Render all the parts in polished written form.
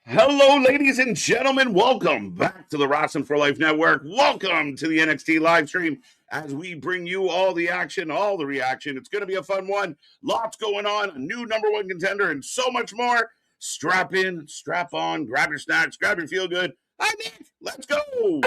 Hello, ladies and gentlemen. Welcome back to the Wrasslin for Life Network. Welcome to the NXT live stream as we bring you all the action, all the reaction. It's going to be a fun one. Lots going on, a new number one contender, and so much more. Strap in, strap on, grab your snacks, grab your feel good. Hi, Nick. Let's go.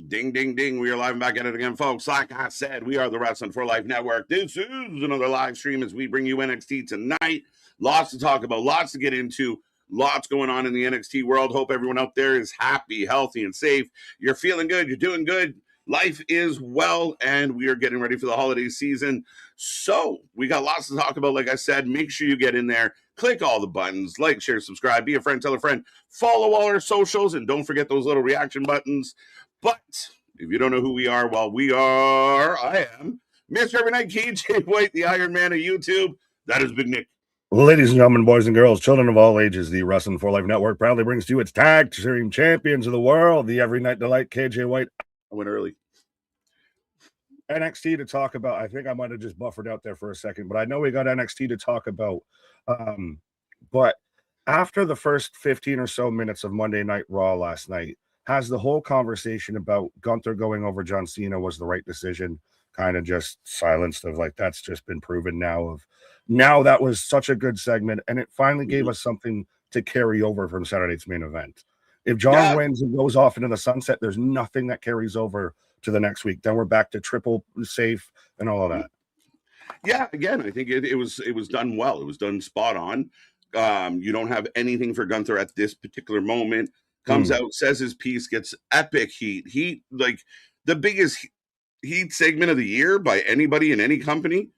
Ding, ding, ding. We are live and back at it again, folks. Like I said, we are the Wrasslin for Life Network. This is another live stream as we bring you NXT tonight. Lots to talk about, lots to get into, lots going on in the NXT world. Hope everyone out there is happy, healthy, and safe. You're feeling good. You're doing good. Life is well, and we are getting ready for the holiday season. So we got lots to talk about. Like I said, make sure you get in there. Click all the buttons. Like, share, subscribe. Be a friend. Tell a friend. Follow all our socials. And don't forget those little reaction buttons. But if you don't know who we are, well, I am Mr. Every Night KJ White, the Iron Man of YouTube. That is Big Nick. Ladies and gentlemen, boys and girls, children of all ages, the Wrasslin for Life Network proudly brings to you its tag team champions of the world, the Every Night Delight, KJ White. I went early. NXT to talk about. I think I might have just buffered out there for a second, but I know we got NXT to talk about. But after the first 15 or so minutes of Monday Night Raw last night, has the whole conversation about Gunther going over John Cena was the right decision kind of just silenced of like, that's just been proven now that was such a good segment. And it finally gave us something to carry over from Saturday's main event. If John wins and goes off into the sunset, there's nothing that carries over to the next week. Then we're back to triple safe and all of that. Yeah, again, I think it was done well. It was done spot on. You don't have anything for Gunther at this particular moment. Comes out, says his piece, gets epic heat. Heat, like the biggest heat segment of the year by anybody in any company.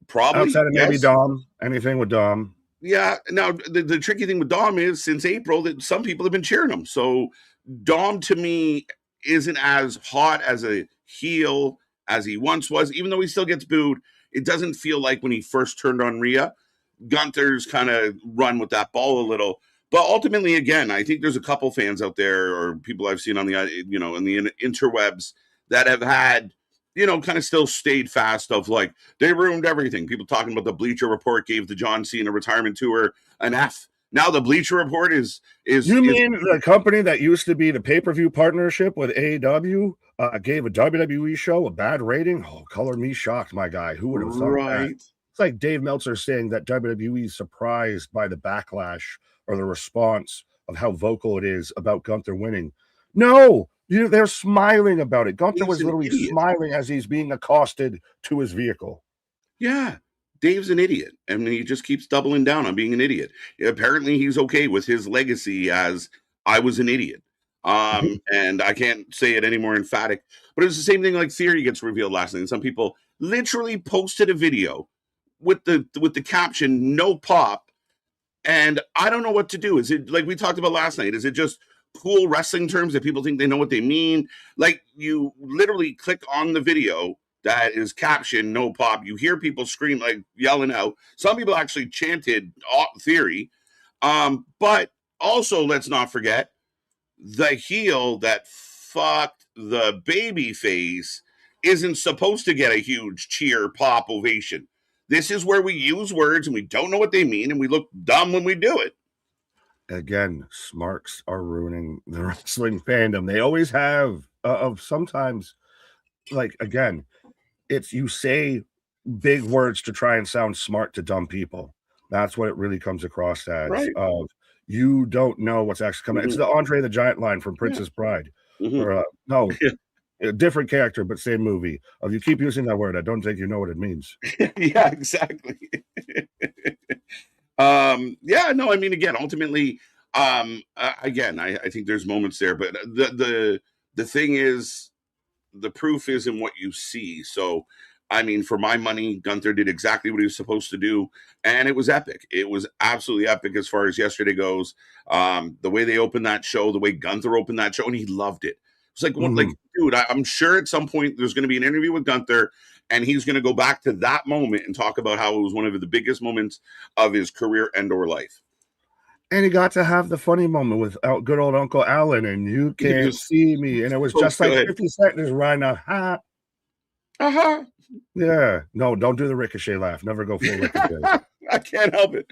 Probably. Outside of maybe Dom. Anything with Dom. Yeah. Now, the tricky thing with Dom is since April that some people have been cheering him. So Dom, to me, isn't as hot as a heel as he once was. Even though he still gets booed, it doesn't feel like when he first turned on Rhea. Gunther's kind of run with that ball a little. But ultimately, again, I think there's a couple fans out there or people I've seen on the, in the interwebs that have had, kind of still stayed fast of like, they ruined everything. People talking about the Bleacher Report gave the John Cena retirement tour an F. Now the Bleacher Report is mean the company that used to be the pay-per-view partnership with AEW gave a WWE show a bad rating? Oh, color me shocked, my guy. Who would have thought that? It's like Dave Meltzer saying that WWE is surprised by the backlash or the response of how vocal it is about Gunther winning. No, they're smiling about it. Gunther was literally smiling as he's being accosted to his vehicle. Yeah, Dave's an idiot. I mean, he just keeps doubling down on being an idiot. Apparently, he's okay with his legacy as I was an idiot. And I can't say it any more emphatic. But it was the same thing like Theory gets revealed last night. And some people literally posted a video with the caption, "No pop." And I don't know what to do. Is it like we talked about last night? Is it just cool wrestling terms that people think they know what they mean? Like you literally click on the video that is captioned "No pop." You hear people scream, like yelling out. Some people actually chanted Theory. But also, let's not forget the heel that fucked the baby face isn't supposed to get a huge cheer, pop, ovation. This is where we use words and we don't know what they mean and we look dumb when we do it. Again, smarks are ruining the wrestling fandom. They always have. Sometimes, like, again, it's you say big words to try and sound smart to dumb people. That's what it really comes across as. Right. You don't know what's actually coming. It's the Andre the Giant line from Princess Bride. Or, no. A different character, but same movie. If you keep using that word, I don't think you know what it means. Yeah, exactly. I mean, again, ultimately, again, I think there's moments there, but the thing is, the proof is in what you see. So, I mean, for my money, Gunther did exactly what he was supposed to do, and it was epic. It was absolutely epic as far as yesterday goes. The way they opened that show, the way Gunther opened that show, and he loved it. It's like, dude, I'm sure at some point there's going to be an interview with Gunther, and he's going to go back to that moment and talk about how it was one of the biggest moments of his career and or life. And he got to have the funny moment with good old Uncle Alan, and you can't see me. And it was so just good. Like 50 Cent just riding a ha. Uh-huh. Yeah. No, don't do the Ricochet laugh. Never go full Ricochet. I can't help it.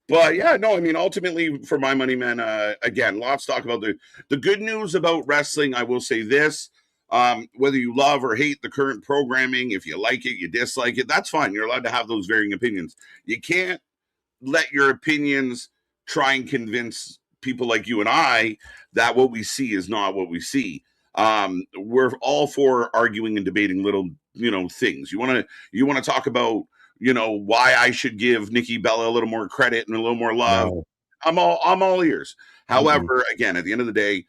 But yeah, no, I mean, ultimately, for my money, man, again, lots to talk about. The good news about wrestling, I will say this. Whether you love or hate the current programming, if you like it, you dislike it, that's fine. You're allowed to have those varying opinions. You can't let your opinions try and convince people like you and I that what we see is not what we see. We're all for arguing and debating little, things. You want to talk about, why I should give Nikki Bella a little more credit and a little more love. No. I'm all ears. However, again, at the end of the day,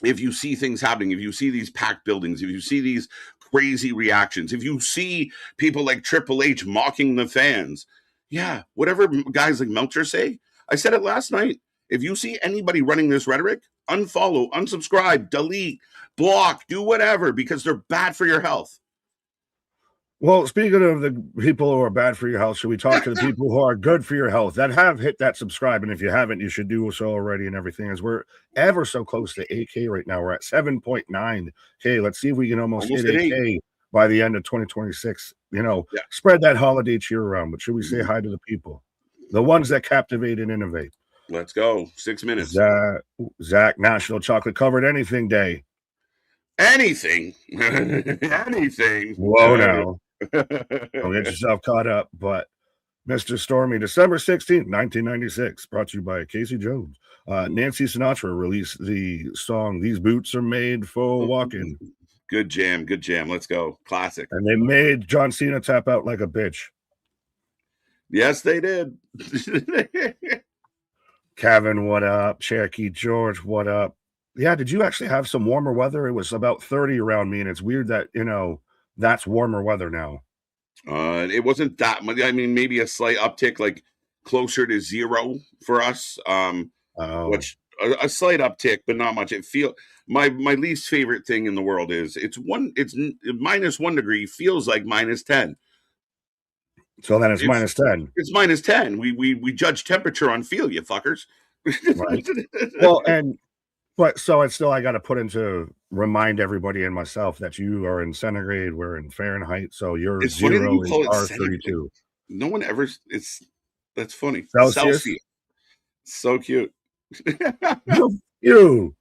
if you see things happening, if you see these packed buildings, if you see these crazy reactions, if you see people like Triple H mocking the fans, yeah, whatever guys like Meltzer say, I said it last night. If you see anybody running this rhetoric, unfollow, unsubscribe, delete, block, do whatever, because they're bad for your health. Well, speaking of the people who are bad for your health, should we talk to the people who are good for your health that have hit that subscribe? And if you haven't, you should do so already and everything, as we're ever so close to 8K right now. We're at 7.9K. Let's see if we can almost hit 8K by the end of 2026. Spread that holiday cheer around. But should we say hi to the people? The ones that captivate and innovate. Let's go. 6 minutes. Zach, National Chocolate Covered Anything Day. Anything. Anything. Whoa, now. Don't get yourself caught up. But Mr. Stormy, December 16th, 1996, brought to you by Casey Jones. Nancy Sinatra released the song These Boots Are Made for Walking. Good jam. Let's go. Classic. And they made John Cena tap out like a bitch. Yes, they did. Kevin, what up? Cherokee George, what up? Yeah, did you actually have some warmer weather? It was about 30 around me, and it's weird that, that's warmer weather now. It wasn't that much. I mean, maybe a slight uptick, like closer to 0 for us. Which a slight uptick, but not much. It feel my least favorite thing in the world is it's minus 1 degree, feels like minus 10. So then it's minus 10. It's minus 10. We judge temperature on feel, you fuckers. Right. Well, but so it's still, I got to put into remind everybody and myself that you are in centigrade, we're in Fahrenheit, so your it's 0 is R32. No one ever. That's funny. Celsius. So cute. You.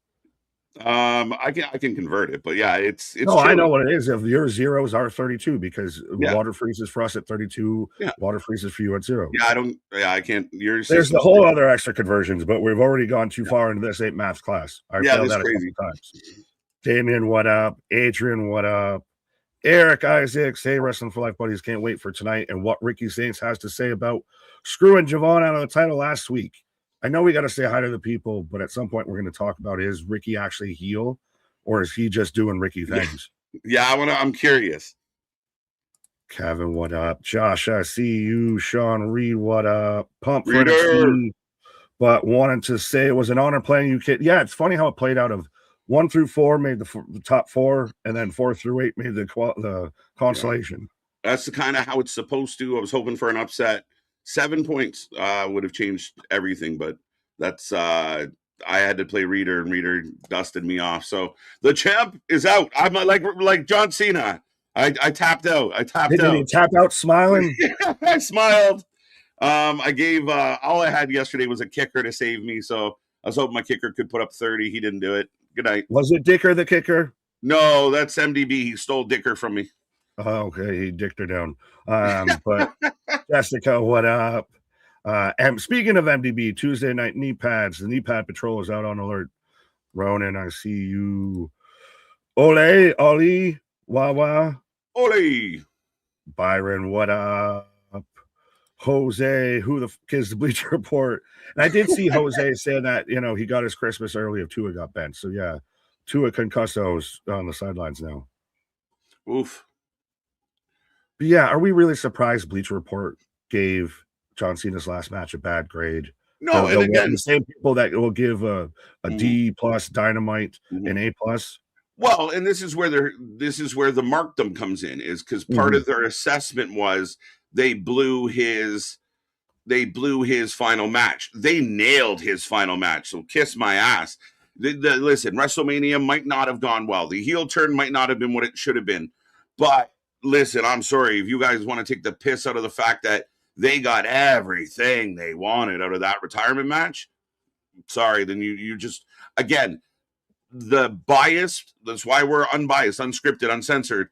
I can convert it, but yeah, it's. No, true. I know what it is. If your 0 is R32, because water freezes for us at 32, water freezes for you at 0. Yeah, I can't. There's the whole other extra conversions, but we've already gone too far into this. Ain't math class. I failed that crazy. A couple times. Damien, what up? Adrian, what up? Eric Isaacs, hey, Wrestling for Life buddies, can't wait for tonight and what Ricky Saints has to say about screwing Javon out of the title last week. I know we got to say hi to the people, but at some point we're going to talk about, is Ricky actually heel, or is he just doing Ricky things? Yeah, I'm curious. Kevin, what up? Josh, I see you. Sean Reed, what up? Pump for NXT, but wanted to say it was an honor playing you kid. Yeah, it's funny how it played out of 1 through 4 made the top 4, and then 4 through 8 made the consolation. Yeah. That's the kind of how it's supposed to. I was hoping for an upset. 7 points would have changed everything, but that's I had to play Reader, and Reader dusted me off. So the champ is out. I'm like John Cena. I tapped out. Did he tap out smiling? I smiled. I gave all I had yesterday was a kicker to save me, so I was hoping my kicker could put up 30. He didn't do it. Good night. Was it Dicker the kicker? No, that's MDB. He stole Dicker from me. Oh, okay, he dicked her down. But Jessica, what up? And speaking of MDB, Tuesday night knee pads. The knee pad patrol is out on alert. Ronan, I see you. Ole, Ollie, Wawa. Ole. Byron, what up? Jose, who the is the Bleacher Report? And I did see Jose saying that, he got his Christmas early if Tua got bent. So yeah, Tua Concusso's on the sidelines now. Oof. But yeah, are we really surprised Bleacher Report gave John Cena's last match a bad grade? No, and again, the same people that will give a D plus Dynamite an A plus. Well, and this is where the markdom comes in, is because part of their assessment was they blew his final match. They nailed his final match. So kiss my ass. Listen, WrestleMania might not have gone well. The heel turn might not have been what it should have been. But listen, I'm sorry if you guys want to take the piss out of the fact that they got everything they wanted out of that retirement match. Sorry, then you just, again, the bias, that's why we're unbiased, unscripted, uncensored.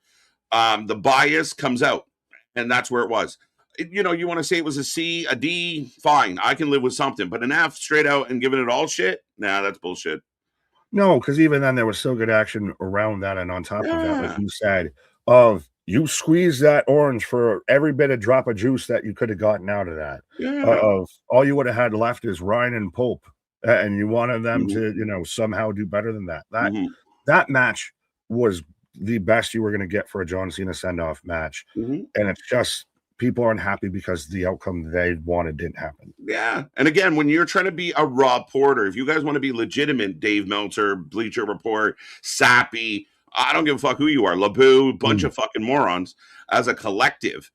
The bias comes out, and that's where it was. You want to say it was a C, a D, fine. I can live with something, but an F straight out and giving it all shit, nah, that's bullshit. No, because even then there was still good action around that, and on top of that, like you said, you squeeze that orange for every bit of drop of juice that you could have gotten out of that. Of all you would have had left is Ryan and Pope, and you wanted them to, somehow do better than that. That match was the best you were going to get for a John Cena send-off match, and it's just people aren't happy because the outcome they wanted didn't happen. Yeah, and again, when you're trying to be a raw porter, if you guys want to be legitimate, Dave Meltzer, Bleacher Report, Sappy, I don't give a fuck who you are, LaBoo, bunch of fucking morons, as a collective,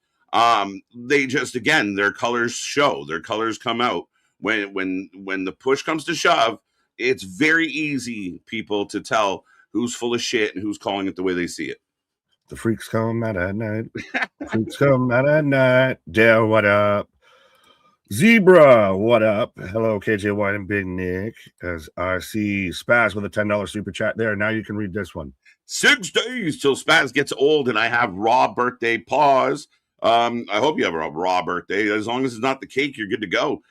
they just, again, their colors show, their colors come out. When the push comes to shove, it's very easy, people, to tell who's full of shit and who's calling it the way they see it. The freaks come out at night. Freaks come out at night. Dale, what up? Zebra, what up? Hello, KJ White and Big Nick. As I see Spaz with a $10 super chat there. Now you can read this one. 6 days till Spaz gets old and I have raw birthday pause. I hope you have a raw birthday. As long as it's not the cake, you're good to go.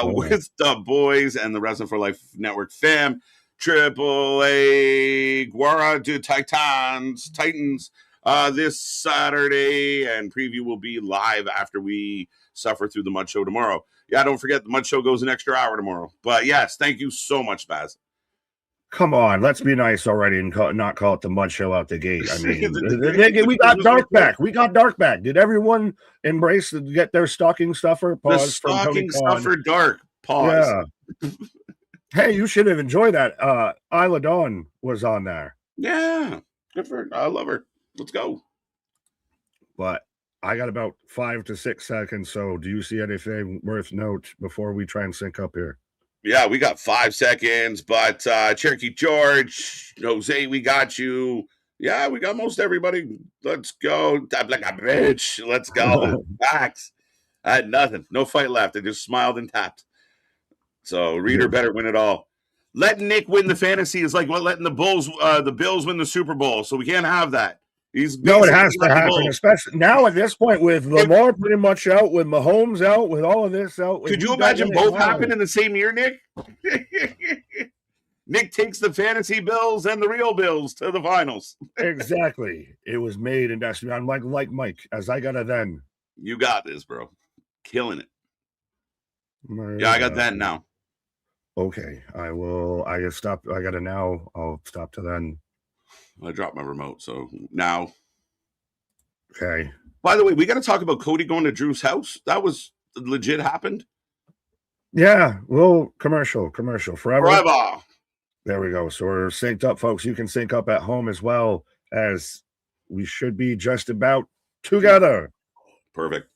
With the boys and the Wrestling for Life Network fam. Triple A Guara to Titans this Saturday, and preview will be live after we suffer through the Mud Show tomorrow. Yeah, don't forget the Mud Show goes an extra hour tomorrow. But yes, thank you so much, Baz. Come on, let's be nice already and not call it the Mud Show out the gate. I mean, we got Dark back. We got Dark back. Did everyone embrace get their stocking stuffer? Pause. The stocking stuffer Dark. Pause. Yeah. Hey, you should have enjoyed that. Isla Dawn was on there. Yeah, good for her. I love her. Let's go. But I got about 5 to 6 seconds. So do you see anything worth note before we try and sync up here? Yeah, we got 5 seconds, but Cherokee George, Jose, we got you. Yeah, we got most everybody. Let's go. Tap like a bitch. Let's go. Facts. I had nothing. No fight left. I just smiled and tapped. So Reader better win it all. Letting Nick win the fantasy is like letting the Bills win the Super Bowl. So we can't have that. No, it has to happen, especially now at this point with Lamar pretty much out, with Mahomes out, with all of this out. Could you imagine both happen in the same year, Nick? Nick takes the fantasy Bills and the real Bills to the finals. Exactly. It was made in destiny. I'm like Mike, as I got it then. You got this, bro. Killing it. Yeah, I got that now. Okay, I will. I stop. I got it now. I'll stop to then. I dropped my remote, so now. Okay. By the way, we got to talk about Cody going to Drew's house. That was legit happened. Yeah. Well, commercial forever. There we go. So we're synced up, folks. You can sync up at home as well, as we should be just about together. Perfect.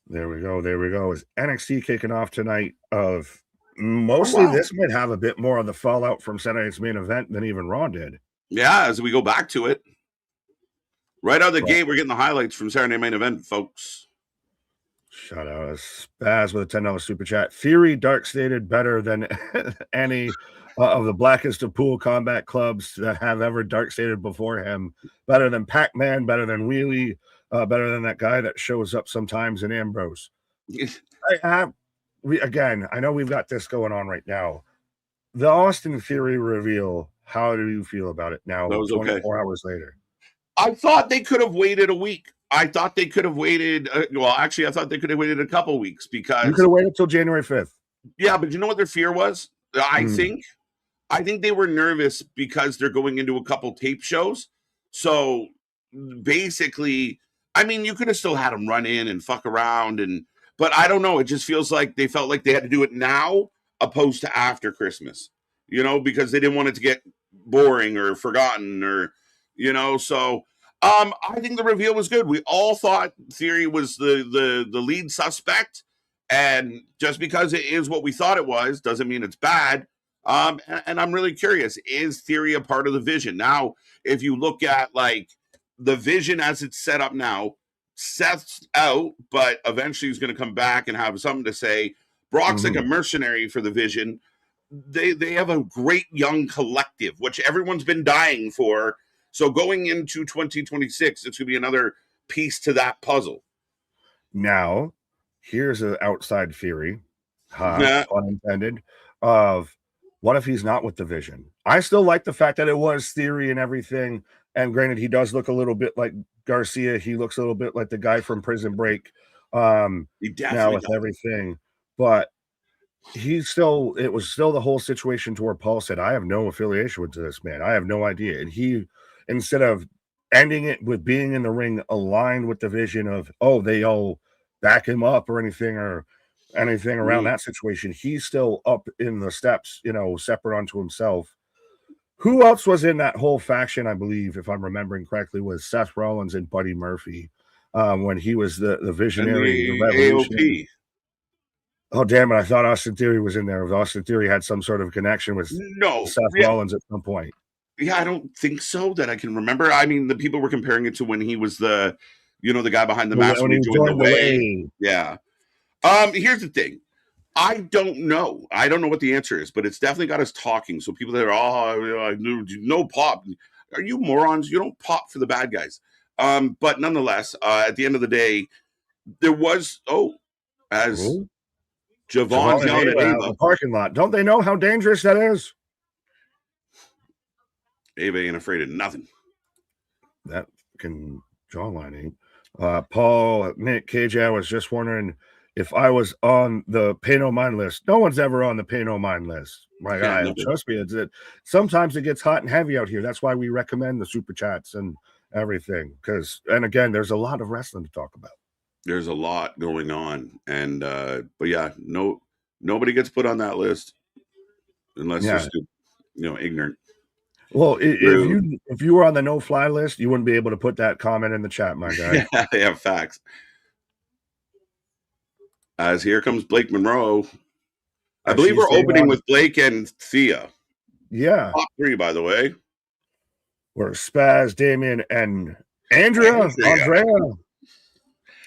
There we go. Is NXT kicking off tonight? Of mostly this might have a bit more of the fallout from Saturday's main event than even Raw did. Yeah, as we go back to it. Right out of the gate, we're getting the highlights from Saturday main event, folks. Shout out Spaz with a $10 super chat. Theory Dark stated better than any of the blackest of pool combat clubs that have ever dark stated before him. Better than Pac-Man, better than Wheelie, better than that guy that shows up sometimes in Ambrose. I know we've got this going on right now. The Austin Theory reveal, how do you feel about it now, 24 hours later? I thought they could have waited a week. I thought they could have waited. I thought they could have waited a couple weeks because... You could have waited until January 5th. Yeah, but you know what their fear was? I think they were nervous because they're going into a couple tape shows. So basically, I mean, you could have still had them run in and fuck around, But I don't know. It just feels like they felt like they had to do it now opposed to after Christmas, because they didn't want it to get boring or forgotten so I think the reveal was good. We all thought Theory was the lead suspect, and just because it is what we thought it was doesn't mean it's bad. And I'm really curious, is Theory a part of the Vision? Now, if you look at like the Vision as it's set up now, Seth's out, but eventually he's going to come back and have something to say. Brock's like a mercenary for the Vision. They have a great young collective, which everyone's been dying for. So going into 2026, it's going to be another piece to that puzzle. Now, here's an outside theory, pun intended, of what if he's not with the Vision? I still like the fact that it was Theory and everything. And granted, he does look a little bit like Garcia. He looks a little bit like the guy from Prison Break. He definitely now with everything, but it was still the whole situation to where Paul said, I have no affiliation with this man. I have no idea. And he, instead of ending it with being in the ring aligned with the Vision of, they all back him up or anything around that situation, he's still up in the steps, separate unto himself. Who else was in that whole faction? I believe, if I'm remembering correctly, was Seth Rollins and Buddy Murphy when he was the visionary, the revolutionary. Oh, damn it. I thought Austin Theory was in there. If Austin Theory had some sort of connection with Seth Rollins at some point. Yeah, I don't think so that I can remember. I mean, the people were comparing it to when he was the guy behind the mask when he joined the way. Yeah. Here's the thing. I don't know. I don't know what the answer is, but it's definitely got us talking. So people that are, no pop. Are you morons? You don't pop for the bad guys. But nonetheless, at the end of the day, there was, as Javon's yelling at Ava. The parking lot. Don't they know how dangerous that is? Ava ain't afraid of nothing. That can jawlining. Paul, Nick, KJ, I was just wondering if I was on the pay no mind list. No one's ever on the pay no mind list. My guy, trust me, sometimes it gets hot and heavy out here. That's why we recommend the super chats and everything. And again, there's a lot of wrestling to talk about. There's a lot going on. And but yeah, nobody gets put on that list unless they're stupid, ignorant. Well, if you were on the no-fly list, you wouldn't be able to put that comment in the chat, my guy. Yeah, facts. As here comes Blake Monroe. I believe we're opening with Blake and Thea. Yeah. Top 3, by the way. We're Spaz, Damien, and Andrea. Andrade,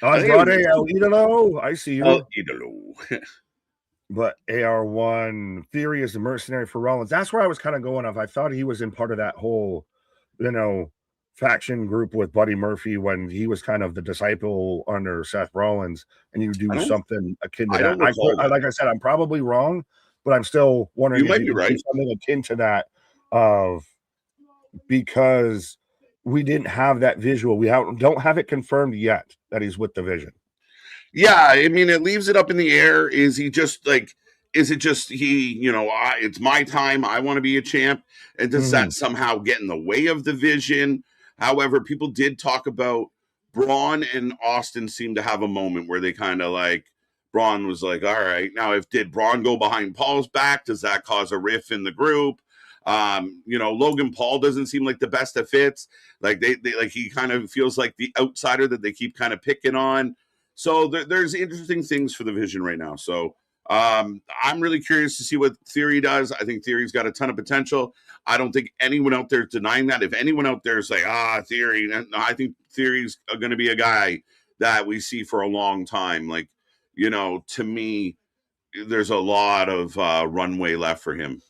El Idolo. I see you. El Idolo. But AR1 Theory is the mercenary for Rollins. That's where I was kind of going off. I thought he was in part of that whole, faction group with Buddy Murphy when he was kind of the disciple under Seth Rollins, and you do something akin to that. Like I said, I'm probably wrong, but I'm still wondering if you might be right. Something akin to that because we didn't have that visual. We don't have it confirmed yet that he's with the Vision. Yeah, I mean, it leaves it up in the air. Is he just is it just it's my time, I want to be a champ? And does that somehow get in the way of the Vision? However, people did talk about Braun and Austin seemed to have a moment where they kind of Braun was like, all right, now did Braun go behind Paul's back? Does that cause a rift in the group? Logan Paul doesn't seem like the best of fits. He kind of feels like the outsider that they keep kind of picking on. So there's interesting things for the Vision right now. So I'm really curious to see what Theory does. I think Theory's got a ton of potential. I don't think anyone out there is denying that. If anyone out there is like, Theory, I think Theory's going to be a guy that we see for a long time. To me, there's a lot of runway left for him.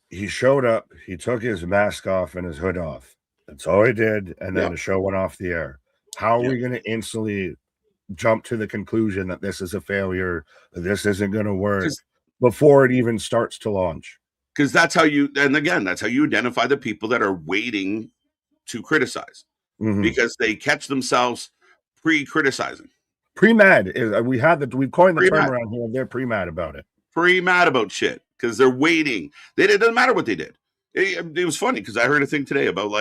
He showed up. He took his mask off and his hood off. That's all he did. And then the show went off the air. How are we going to instantly jump to the conclusion that this is a failure, that this isn't going to work before it even starts to launch? Because that's how you identify the people that are waiting to criticize because they catch themselves pre-criticizing. Pre-mad. We've coined the term around here. They're pre-mad about it. Pre-mad about shit because they're waiting. It doesn't matter what they did. It was funny because I heard a thing today about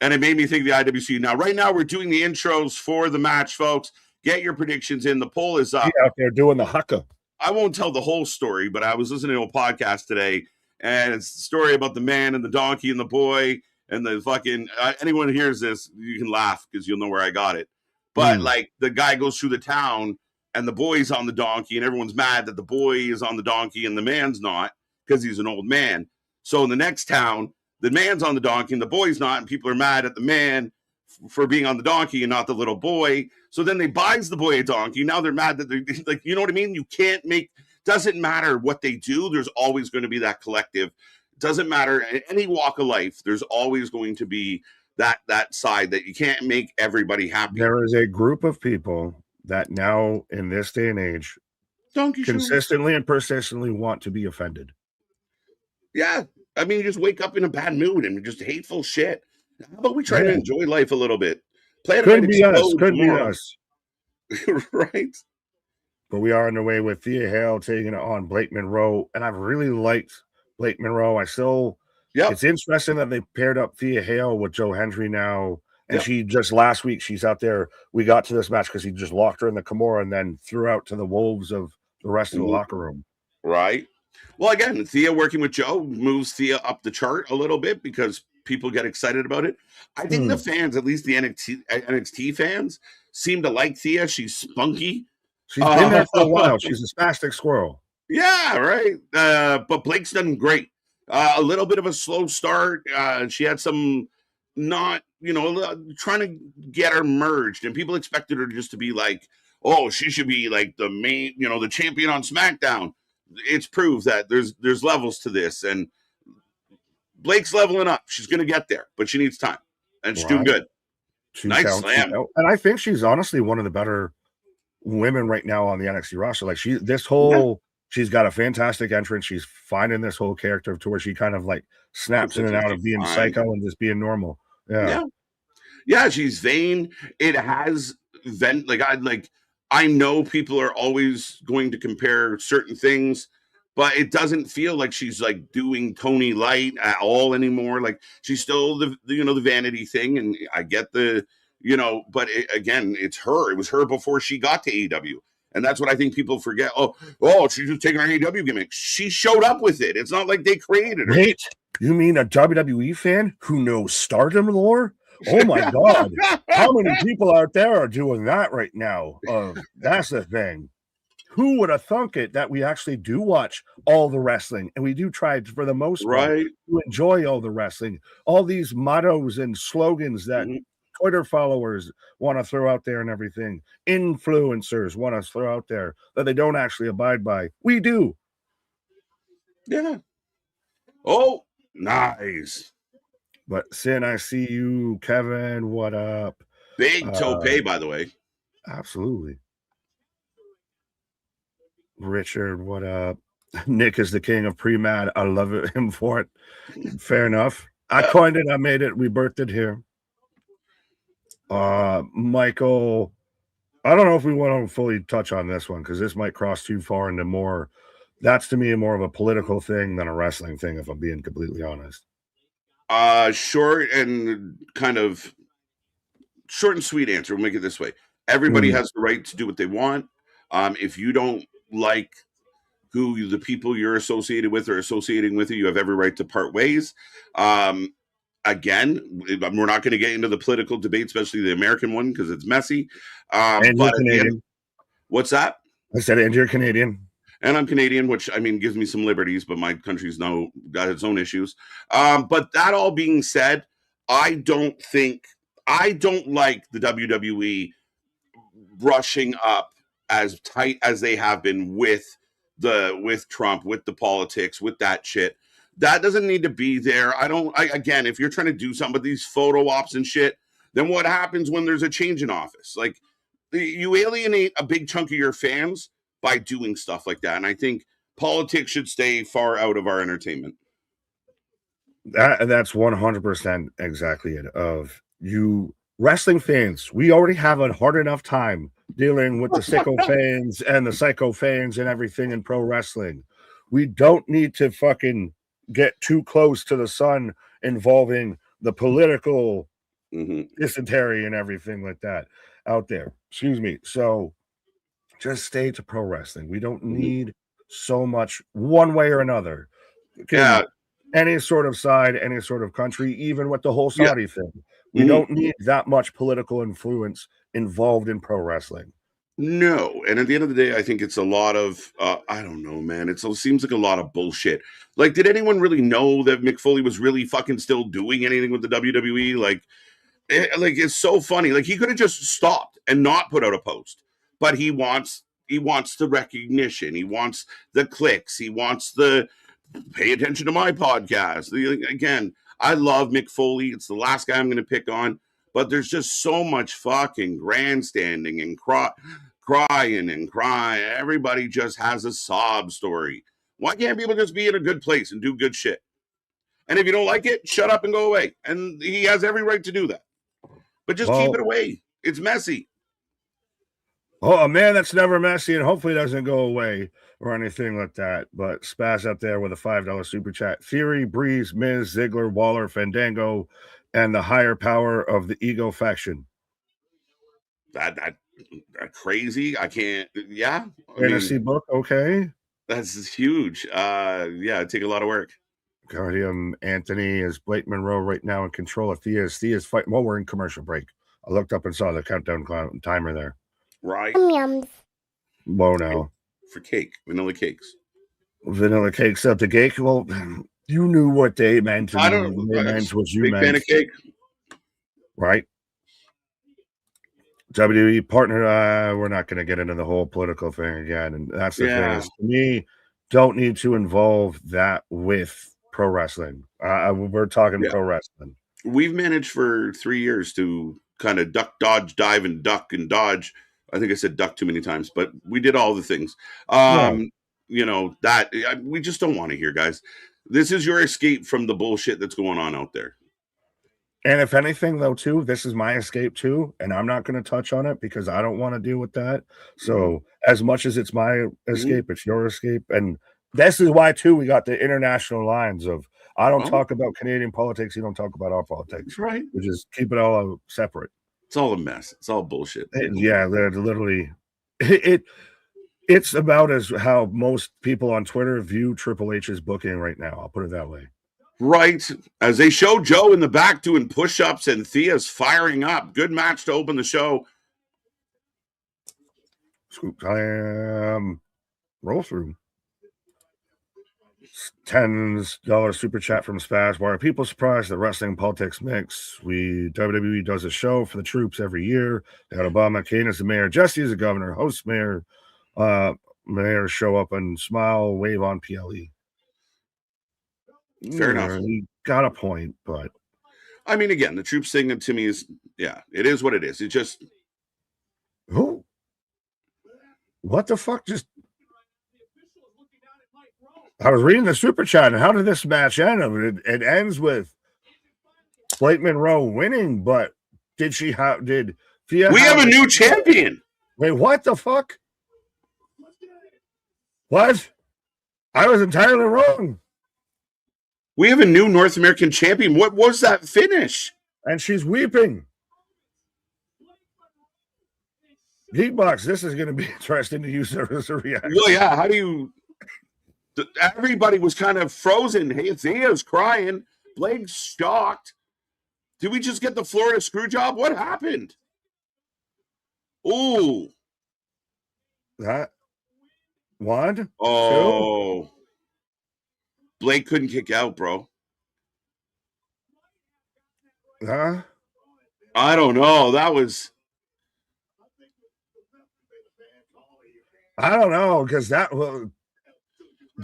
and it made me think the IWC. Now, right now, we're doing the intros for the match, folks. Get your predictions in. The poll is up. Out there doing the haka. I won't tell the whole story, but I was listening to a podcast today, and it's the story about the man and the donkey and the boy and the fucking anyone who hears this, you can laugh because you'll know where I got it. But like the guy goes through the town and the boy's on the donkey, and everyone's mad that the boy is on the donkey and the man's not because he's an old man. So in the next town, the man's on the donkey and the boy's not, and people are mad at the man for being on the donkey and not the little boy. So then they buys the boy a donkey. Now they're mad that they're like, you know what I mean? You can't make, doesn't matter what they do. There's always going to be that collective. Doesn't matter in any walk of life. There's always going to be that side that you can't make everybody happy. There is a group of people that now in this day and age consistently and persistently want to be offended. Yeah. I mean, you just wake up in a bad mood and just hateful shit. How about we try to enjoy life a little bit? Couldn't be us. Right. But we are underway with Thea Hale taking it on Blake Monroe. And I've really liked Blake Monroe. It's interesting that they paired up Thea Hale with Joe Hendry now. And she just last week, she's out there. We got to this match because he just locked her in the Kimura and then threw out to the wolves of the rest of the locker room. Right. Well, again, Thea working with Joe moves Thea up the chart a little bit because people get excited about it. I think the fans, at least the NXT fans, seem to like Thea. She's spunky. She's been there for a while. She's a spastic squirrel. Yeah, right. But Blake's done great. A little bit of a slow start. She had some trying to get her merged, and people expected her just to be like, oh, she should be like the main, the champion on SmackDown. It's proved that there's levels to this, and Blake's leveling up. She's going to get there, but she needs time, and she's doing good. Nice slam. And I think she's honestly one of the better women right now on the NXT roster. Like she's got a fantastic entrance. She's finding this whole character to where she kind of like snaps in and out of being psycho and just being normal. Yeah. She's vain. It has I know people are always going to compare certain things, but it doesn't feel like she's like doing Tony Light at all anymore. Like she's still the vanity thing, and I get but it's her. It was her before she got to AEW, and that's what I think people forget. Oh, she's just taking her AEW gimmick. She showed up with it. It's not like they created her. Wait, you mean a WWE fan who knows Stardom lore? Oh my God. How many people out there are doing that right now? That's the thing. Who would have thunk it that we actually do watch all the wrestling, and we do try for the most part to enjoy all the wrestling, all these mottos and slogans that Twitter followers want to throw out there and everything, influencers want to throw out there that they don't actually abide by. We do. Yeah. Oh, nice. But Sin, I see you. Kevin, what up? Big tope, by the way. Absolutely. Richard, what up? Nick is the king of pre-mad. I love him for it. Fair enough. I coined it. I made it. We birthed it here. Michael, I don't know if we want to fully touch on this one because this might cross too far into more. That's to me more of a political thing than a wrestling thing, if I'm being completely honest. Short and sweet answer. We'll make it this way. Everybody has the right to do what they want. If you don't like who the people you're associated with are associating with you have every right to part ways. Again, we're not going to get into the political debate, especially the American one, because it's messy. And you're Canadian. What's that? I said, and you're Canadian. And I'm Canadian, which gives me some liberties, but my country's got its own issues. But that all being said, I don't like the WWE rushing up as tight as they have been with Trump, with the politics, with that shit. That doesn't need to be there. Again, if you're trying to do something with these photo ops and shit, then what happens when there's a change in office? Like, you alienate a big chunk of your fans by doing stuff like that. And I think politics should stay far out of our entertainment. That's 100% exactly it. Of you wrestling fans, we already have a hard enough time dealing with the sicko fans and the psycho fans and everything in pro wrestling. We don't need to fucking get too close to the sun involving the political dysentery and everything like that. out there. Excuse me. So just stay to pro wrestling. We don't need so much one way or another. Yeah. Any sort of side, any sort of country, even with the whole Yeah. Saudi thing. We don't need that much political influence involved in pro wrestling. No, and at the end of the day, I think it's a lot of I don't know, man. It seems like a lot of bullshit. Like, did anyone really know that Mick Foley was really fucking still doing anything with the WWE? Like, it's so funny. Like, he could have just stopped and not put out a post, but he wants the recognition. He wants the clicks. He wants the pay attention to my podcast. Again, I love Mick Foley. It's the last guy I'm going to pick on. But there's just so much fucking grandstanding and crying and crying. Everybody just has a sob story. Why can't people just be in a good place and do good shit? And if you don't like it, shut up and go away. And he has every right to do that. But just keep it away. It's messy. Oh, a man that's never messy and hopefully doesn't go away or anything like that. But Spaz up there with a $5 super chat. Theory, Breeze, Miz, Ziggler, Waller, Fandango, and the higher power of the ego faction. That crazy. I can't. Yeah. Fantasy book. Okay. That's huge. Yeah, it'd take a lot of work. Guardian Anthony is Blake Monroe right now in control of Thea's fight. Well, we're in commercial break. I looked up and saw the countdown timer there. Right. Yums. Whoa, now. For cake. Vanilla cakes. Vanilla cakes up the cake. Well, you knew what they meant. I don't know. They meant what you big meant. Fan of cake. Right. WWE partner. We're not going to get into the whole political thing again. And that's the thing is, to me, don't need to involve that with pro wrestling. We're talking pro wrestling. We've managed for 3 years to kind of duck, dodge, dive, and duck and dodge. I think I said duck too many times, but we did all the things. You know, that we just don't want to hear, guys. This is your escape from the bullshit that's going on out there. And if anything, though, too, this is my escape, too. And I'm not going to touch on it because I don't want to deal with that. So as much as it's my escape, it's your escape. And this is why, too, we got the international lines of I don't talk about Canadian politics. You don't talk about our politics. Right. We just keep it all separate. It's all a mess. It's all bullshit. Yeah, they're literally it's about as how most people on Twitter view Triple H's booking right now. I'll put it that way. Right. As they show Joe in the back doing push-ups and Thea's firing up. Good match to open the show. Scoop time. Roll through. $10 super chat from Spaz. Why are people surprised that wrestling and politics mix? WWE does a show for the troops every year. They got Obama, Kane as the mayor, Jesse as the governor, host mayor, mayor show up and smile, wave on PLE. Fair enough. You got a point, but I mean, again, the troops thing to me is, it is what it is. It just what the fuck just I was reading the super chat, and how did this match end? It ends with Blake Monroe winning, but did Thea have a new champion? Wait, what the fuck? What? I was entirely wrong. We have a new North American champion. What was that finish? And she's weeping. Geekbox, this is going to be interesting to use as a reaction. Well, yeah, how do you... Everybody was kind of frozen. Hey, Thea's crying. Blake's shocked. Did we just get the Florida screw job? What happened? Ooh. That one? Oh. Two? Blake couldn't kick out, bro. Huh? I don't know. That was... I don't know, because that... Well,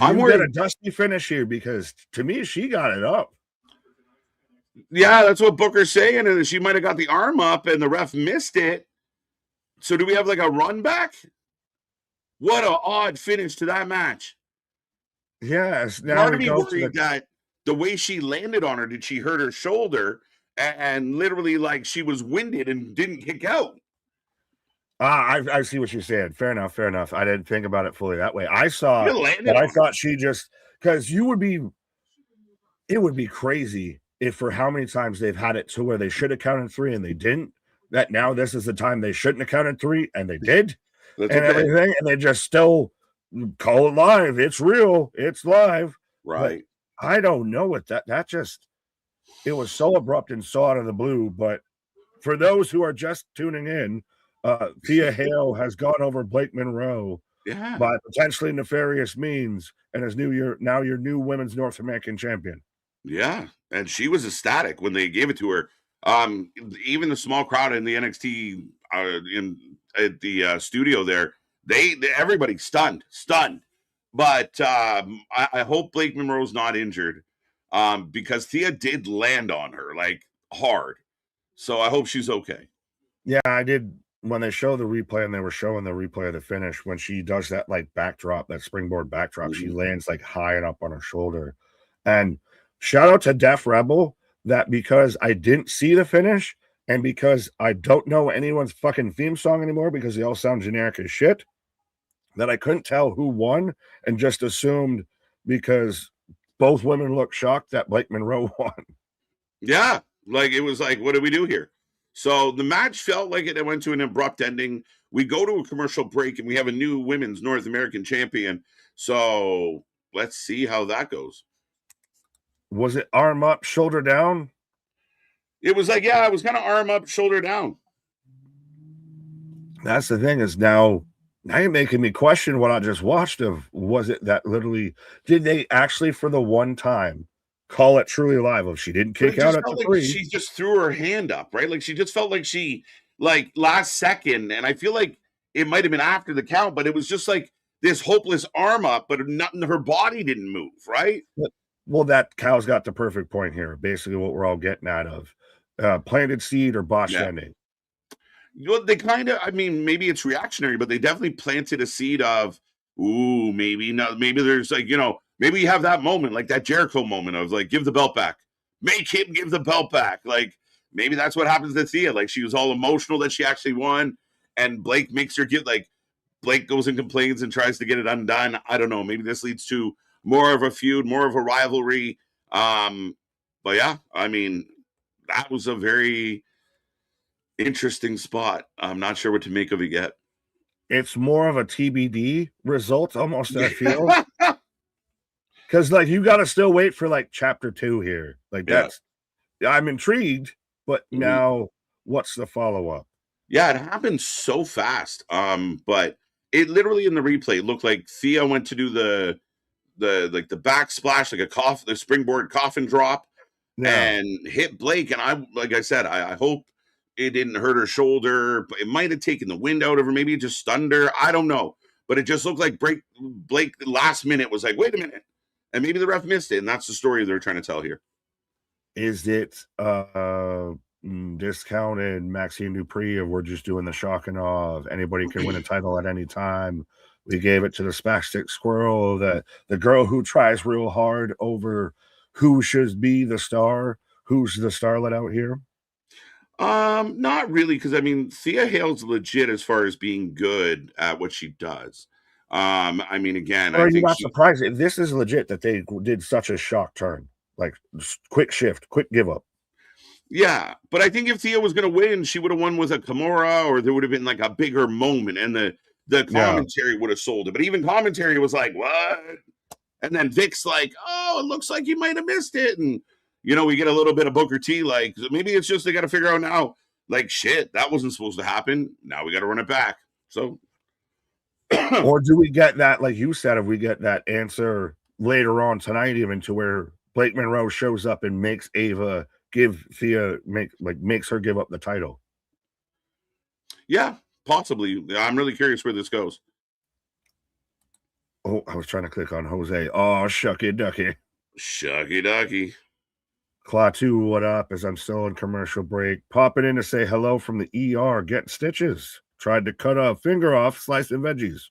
I'm worried a dusty finish here because to me she got it up. Yeah, that's what Booker's saying, and she might have got the arm up, and the ref missed it. So do we have like a run back? What an odd finish to that match. Yes. Now part of me worried that the way she landed on her, did she hurt her shoulder, and literally like she was winded and didn't kick out. I see what you're saying. Fair enough. I didn't think about it fully that way. I saw that. I thought she just because it would be crazy if for how many times they've had it to where they should have counted 3 and they didn't. that now this is the time they shouldn't have counted 3, and they did, That's and okay. everything, and they just still call it live. It's real. It's live. But Right. I don't know what that just, it was so abrupt and so out of the blue. But for those who are just tuning in, Thea Hale has gone over Blake Monroe Yeah. by potentially nefarious means and is now your new women's North American champion. Yeah. And she was ecstatic when they gave it to her. Even the small crowd in the NXT in at the studio there, everybody stunned. But I hope Blake Monroe's not injured, because Thea did land on her like hard. So I hope she's okay. Yeah, I did. When they show the replay and they were showing the replay of the finish, when she does that like backdrop, that springboard backdrop, she Mhm. lands like high and up on her shoulder. And shout out to Def Rebel that because I didn't see the finish and because I don't know anyone's fucking theme song anymore because they all sound generic as shit, that I couldn't tell who won and just assumed because both women looked shocked that Blake Monroe won. Yeah, like it was like, what do we do here? So the match felt like it went to an abrupt ending. We go to a commercial break and we have a new women's North American champion. So let's see how that goes. Was it arm up, shoulder down? It was like, yeah, it was kind of arm up, shoulder down. That's the thing is now you're making me question what I just watched of. Was it that literally did they actually for the one time call it truly live if she didn't But kick it out just at felt the like 3? she just threw her hand up, right? Like she just felt like she, like last second, and I feel like it might have been after the count, but it was just like this hopeless arm up, but nothing, her body didn't move, right? Well, that Cal's got the perfect point here. Basically, what we're all getting out of planted seed or botched Yeah. ending. Well, they kind of, I mean, maybe it's reactionary, but they definitely planted a seed of, ooh, maybe not, maybe there's like, maybe you have that moment, like that Jericho moment of like, give the belt back, make him give the belt back. Like, maybe that's what happens to Thea. Like, she was all emotional that she actually won, and Blake makes her get like, Blake goes and complains and tries to get it undone. I don't know. Maybe this leads to more of a feud, more of a rivalry. But yeah, I mean, that was a very interesting spot. I'm not sure what to make of it yet. It's more of a TBD result, almost. I feel because like you got to still wait for like chapter 2 here. Like Yeah. I'm intrigued, but now what's the follow up? Yeah, it happened so fast. But it literally in the replay looked like Thea went to do the like the backsplash, like the springboard coffin drop, and hit Blake. And like I said, I hope it didn't hurt her shoulder, but it might have taken the wind out of her. Maybe it just stunned her. I don't know. But it just looked like Blake last minute was like, wait a minute. And maybe the ref missed it. And that's the story they're trying to tell here. Is it discounted Maxine Dupree of we're just doing the shock and awe of anybody can win a title at any time? We gave it to the spastic squirrel, the girl who tries real hard over who should be the star, who's the starlet out here. Not really, because I mean, Thea Hale's legit as far as being good at what she does. I mean, again, Or I are you think not surprised? This is legit that they did such a shock turn, like quick shift, quick give up. Yeah, but I think if Thea was going to win, she would have won with a Kimura, or there would have been like a bigger moment, and the commentary would have sold it. But even commentary was like, "What?" And then Vic's like, "Oh, it looks like you might have missed it," and we get a little bit of Booker T. Like, maybe it's just they got to figure out now. Like, shit, that wasn't supposed to happen. Now we got to run it back. So, or do we get that, like you said, if we get that answer later on tonight, even to where Blake Monroe shows up and makes Ava give Thea makes her give up the title? Yeah, possibly. I'm really curious where this goes. Oh, I was trying to click on Jose. Oh, shucky ducky. Shucky ducky. Klaatu, what up? As I'm still in commercial break, popping in to say hello from the ER, getting stitches. Tried to cut a finger off, slicing veggies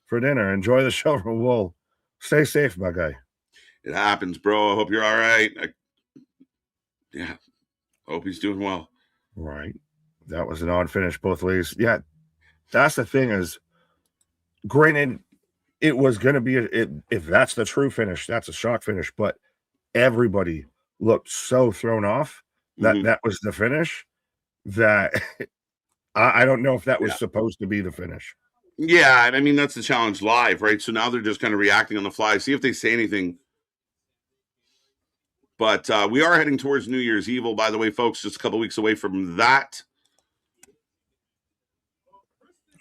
for dinner. Enjoy the show. Well, stay safe, my guy. It happens, bro. I hope you're all right. Yeah, hope he's doing well. Right. That was an odd finish both ways. Yeah, that's the thing is, granted, it was going to be, if that's the true finish, that's a shock finish, but everybody looked so thrown off that that was the finish that I don't know if that was supposed to be the finish. Yeah, and I mean that's the challenge live, right? So now they're just kind of reacting on the fly. See if they say anything. But we are heading towards New Year's Evil, by the way, folks. Just a couple weeks away from that.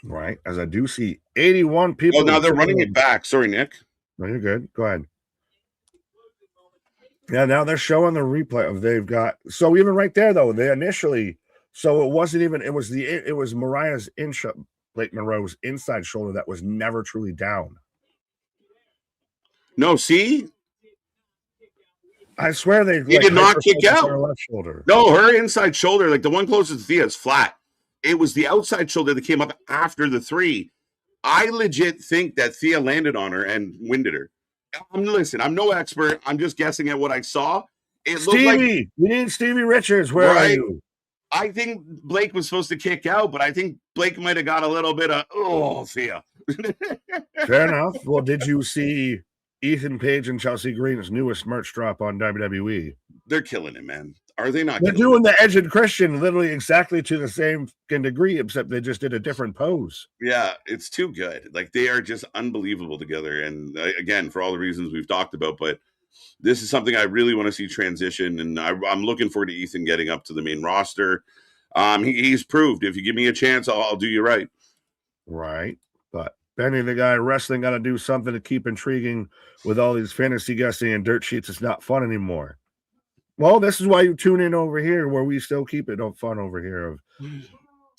Right, as I do see 81 people. Oh, now they're running it back. Sorry, Nick. No, you're good. Go ahead. Yeah, now they're showing the replay of they've got. So even right there, though, they initially. So it wasn't even. It was Mariah's Blake Monroe's inside shoulder that was never truly down. No, see, I swear they did not kick out her left shoulder. No, her inside shoulder, like the one closest to Thea, is flat. It was the outside shoulder that came up after the 3. I legit think that Thea landed on her and winded her. Listen, I'm no expert. I'm just guessing at what I saw. It Stevie, looked like we need Stevie Richards. Where are you? I think Blake was supposed to kick out, but I think Blake might have got a little bit of Thea. Fair enough. Well, did you see Ethan Page and Chelsea Green's newest merch drop on WWE? They're killing it, man. Are they not? They're doing the Edge and Christian literally exactly to the same degree, except they just did a different pose. Yeah, it's too good. Like they are just unbelievable together. And again, for all the reasons we've talked about, but this is something I really want to see transition. And I'm looking forward to Ethan getting up to the main roster. He's proved if you give me a chance, I'll do you right. Right. But Benny, the guy wrestling, got to do something to keep intriguing with all these fantasy guessing and dirt sheets. It's not fun anymore. Well, this is why you tune in over here, where we still keep it fun over here.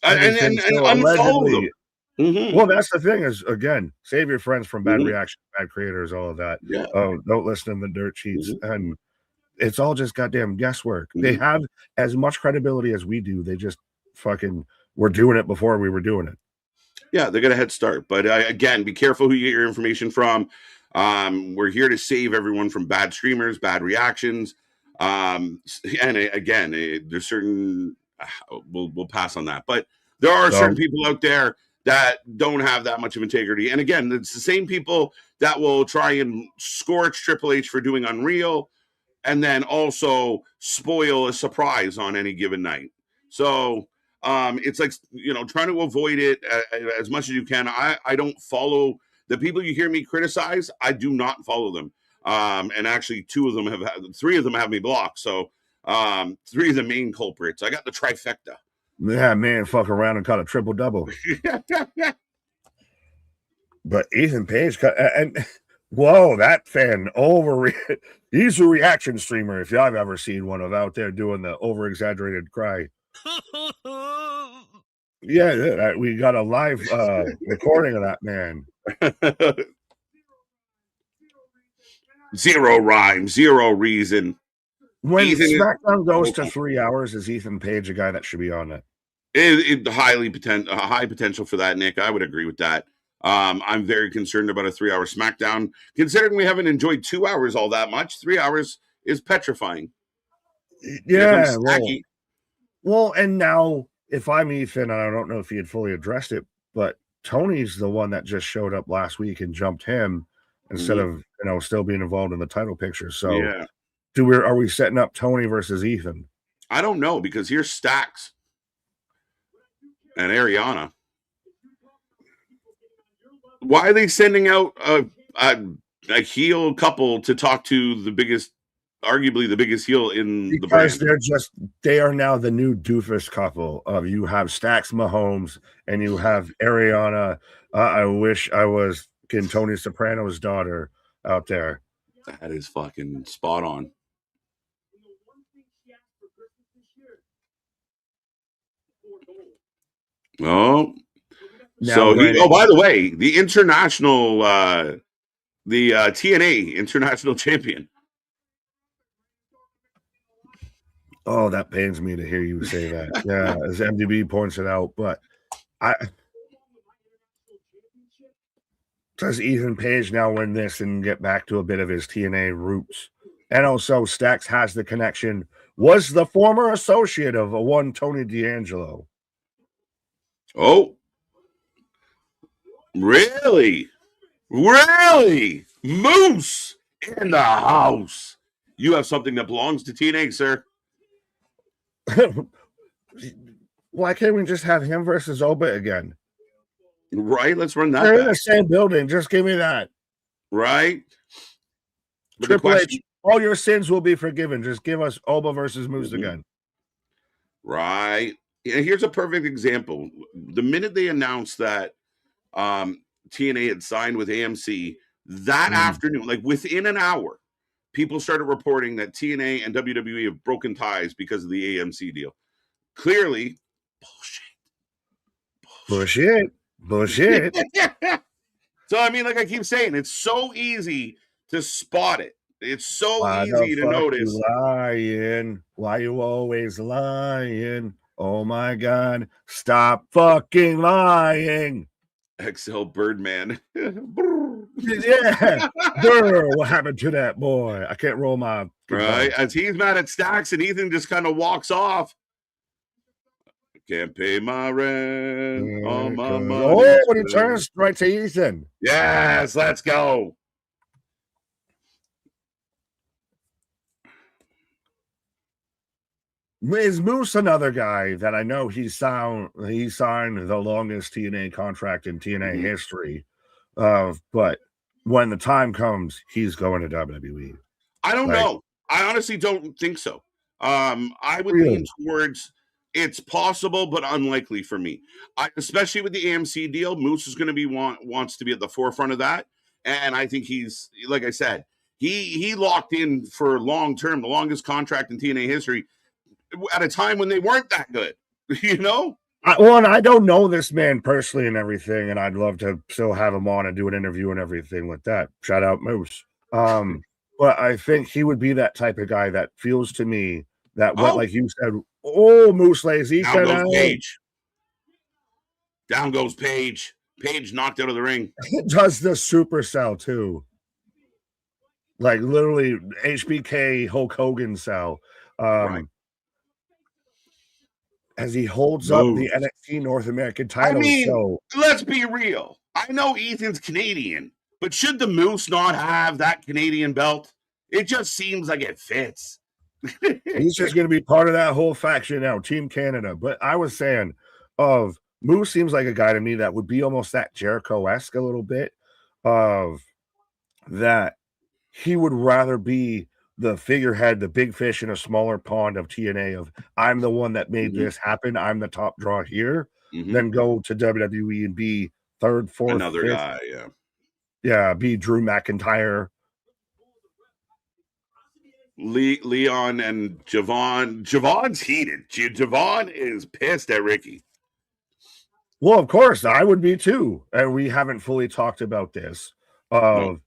And unfollow them. Mm-hmm. Well, that's the thing is, again, save your friends from bad reactions, bad creators, all of that. Yeah. Don't listen to the dirt sheets. And it's all just goddamn guesswork. They have as much credibility as we do. They just fucking were doing it before we were doing it. Yeah, they got a head start. But again, be careful who you get your information from. We're here to save everyone from bad streamers, bad reactions. And again, there's certain we'll pass on that, but there are certain people out there that don't have that much of integrity. And again, it's the same people that will try and scorch Triple H for doing Unreal, and then also spoil a surprise on any given night. So it's like trying to avoid it as much as you can. I don't follow the people you hear me criticize. I do not follow them. And actually 3 of them have me blocked. So 3 of the main culprits. I got the trifecta. Yeah, man, fuck around and caught a triple double. But Ethan Page and whoa, that fan he's a reaction streamer if y'all ever seen one of out there doing the over exaggerated cry. Yeah, we got a live recording of that man. Zero rhyme, zero reason. When SmackDown goes to 3 hours, is Ethan Page a guy that should be on it? High potential for that, Nick. I would agree with that. I'm very concerned about a 3-hour SmackDown, considering we haven't enjoyed 2 hours all that much. 3 hours is petrifying. Yeah. Well, and now if I'm Ethan, I don't know if he had fully addressed it, but Tony's the one that just showed up last week and jumped him instead of still being involved in the title picture. So yeah. Are we setting up Tony versus Ethan? I don't know, because here's Stax and Ariana. Why are they sending out a heel couple to talk to arguably the biggest heel in the brand? Because they are now the new doofus couple of you have Stax Mahomes and you have Ariana. I wish I was Tony Soprano's daughter out there. That is fucking spot on. Oh, now, by the way, the international, the TNA international champion. Oh, that pains me to hear you say that. Yeah, as MDB points it out, but does Ethan Page now win this and get back to a bit of his TNA roots? And also, Stax has the connection. Was the former associate of one Tony D'Angelo. Oh, really? Really? Moose in the house. You have something that belongs to TNA, sir. Why can't we just have him versus Oba again? Right? Let's run that They're in the back. same building. Just give me that. Right? But the Triple H, question, all your sins will be forgiven. Just give us Oba versus Moose Mhm. again. Right? And here's a perfect example. The minute they announced that TNA had signed with AMC that afternoon, like within an hour, people started reporting that TNA and WWE have broken ties because of the AMC deal. Clearly, bullshit. Bullshit. So I mean, like I keep saying, it's so easy to spot it. It's so Why the easy to fuck you notice. lying? Why you always lying? Oh my god, stop fucking lying. XL Birdman. Yeah. Brr, what happened to that boy? I can't roll my Right? balls. As he's mad at Stacks and Ethan just kind of walks off. Can't pay my rent. All my money. Oh, when he turns right to Ethan. Yes, let's go. Is Moose another guy that I know he signed the longest TNA contract in TNA history. But when the time comes, he's going to WWE. I don't Like, know. I honestly don't think so. I would really? lean towards it's possible, but unlikely for me. Especially with the AMC deal, Moose is going to be wants to be at the forefront of that, and I think he's like I said, he locked in for long term, the longest contract in TNA history, at a time when they weren't that good. You know? And I don't know this man personally and everything, and I'd love to still have him on and do an interview and everything like that. Shout out Moose. But I think he would be that type of guy that feels to me that what, Oh, like you said, oh, Moose lays down Ethan goes out. Paige. Down goes Paige. Paige knocked out of the ring. Does the supercell too. Like literally HBK Hulk Hogan cell. Right. As he holds up the NXT North American I title. mean, So let's be real. I know Ethan's Canadian, but should the Moose not have that Canadian belt? It just seems like it fits. he's just going to be part of that whole faction now, Team Canada. But I was saying, of Moose seems like a guy to me that would be almost that Jericho-esque a little bit, of that he would rather be the figurehead, the big fish in a smaller pond of TNA, of I'm the one that made this happen, I'm the top draw here, than go to WWE and be third, fourth, Another fifth. guy, yeah. Yeah, be Drew McIntyre. Leon and Javon. Javon's heated. Javon is pissed at Ricky. Well, of course, I would be too. And we haven't fully talked about this. No.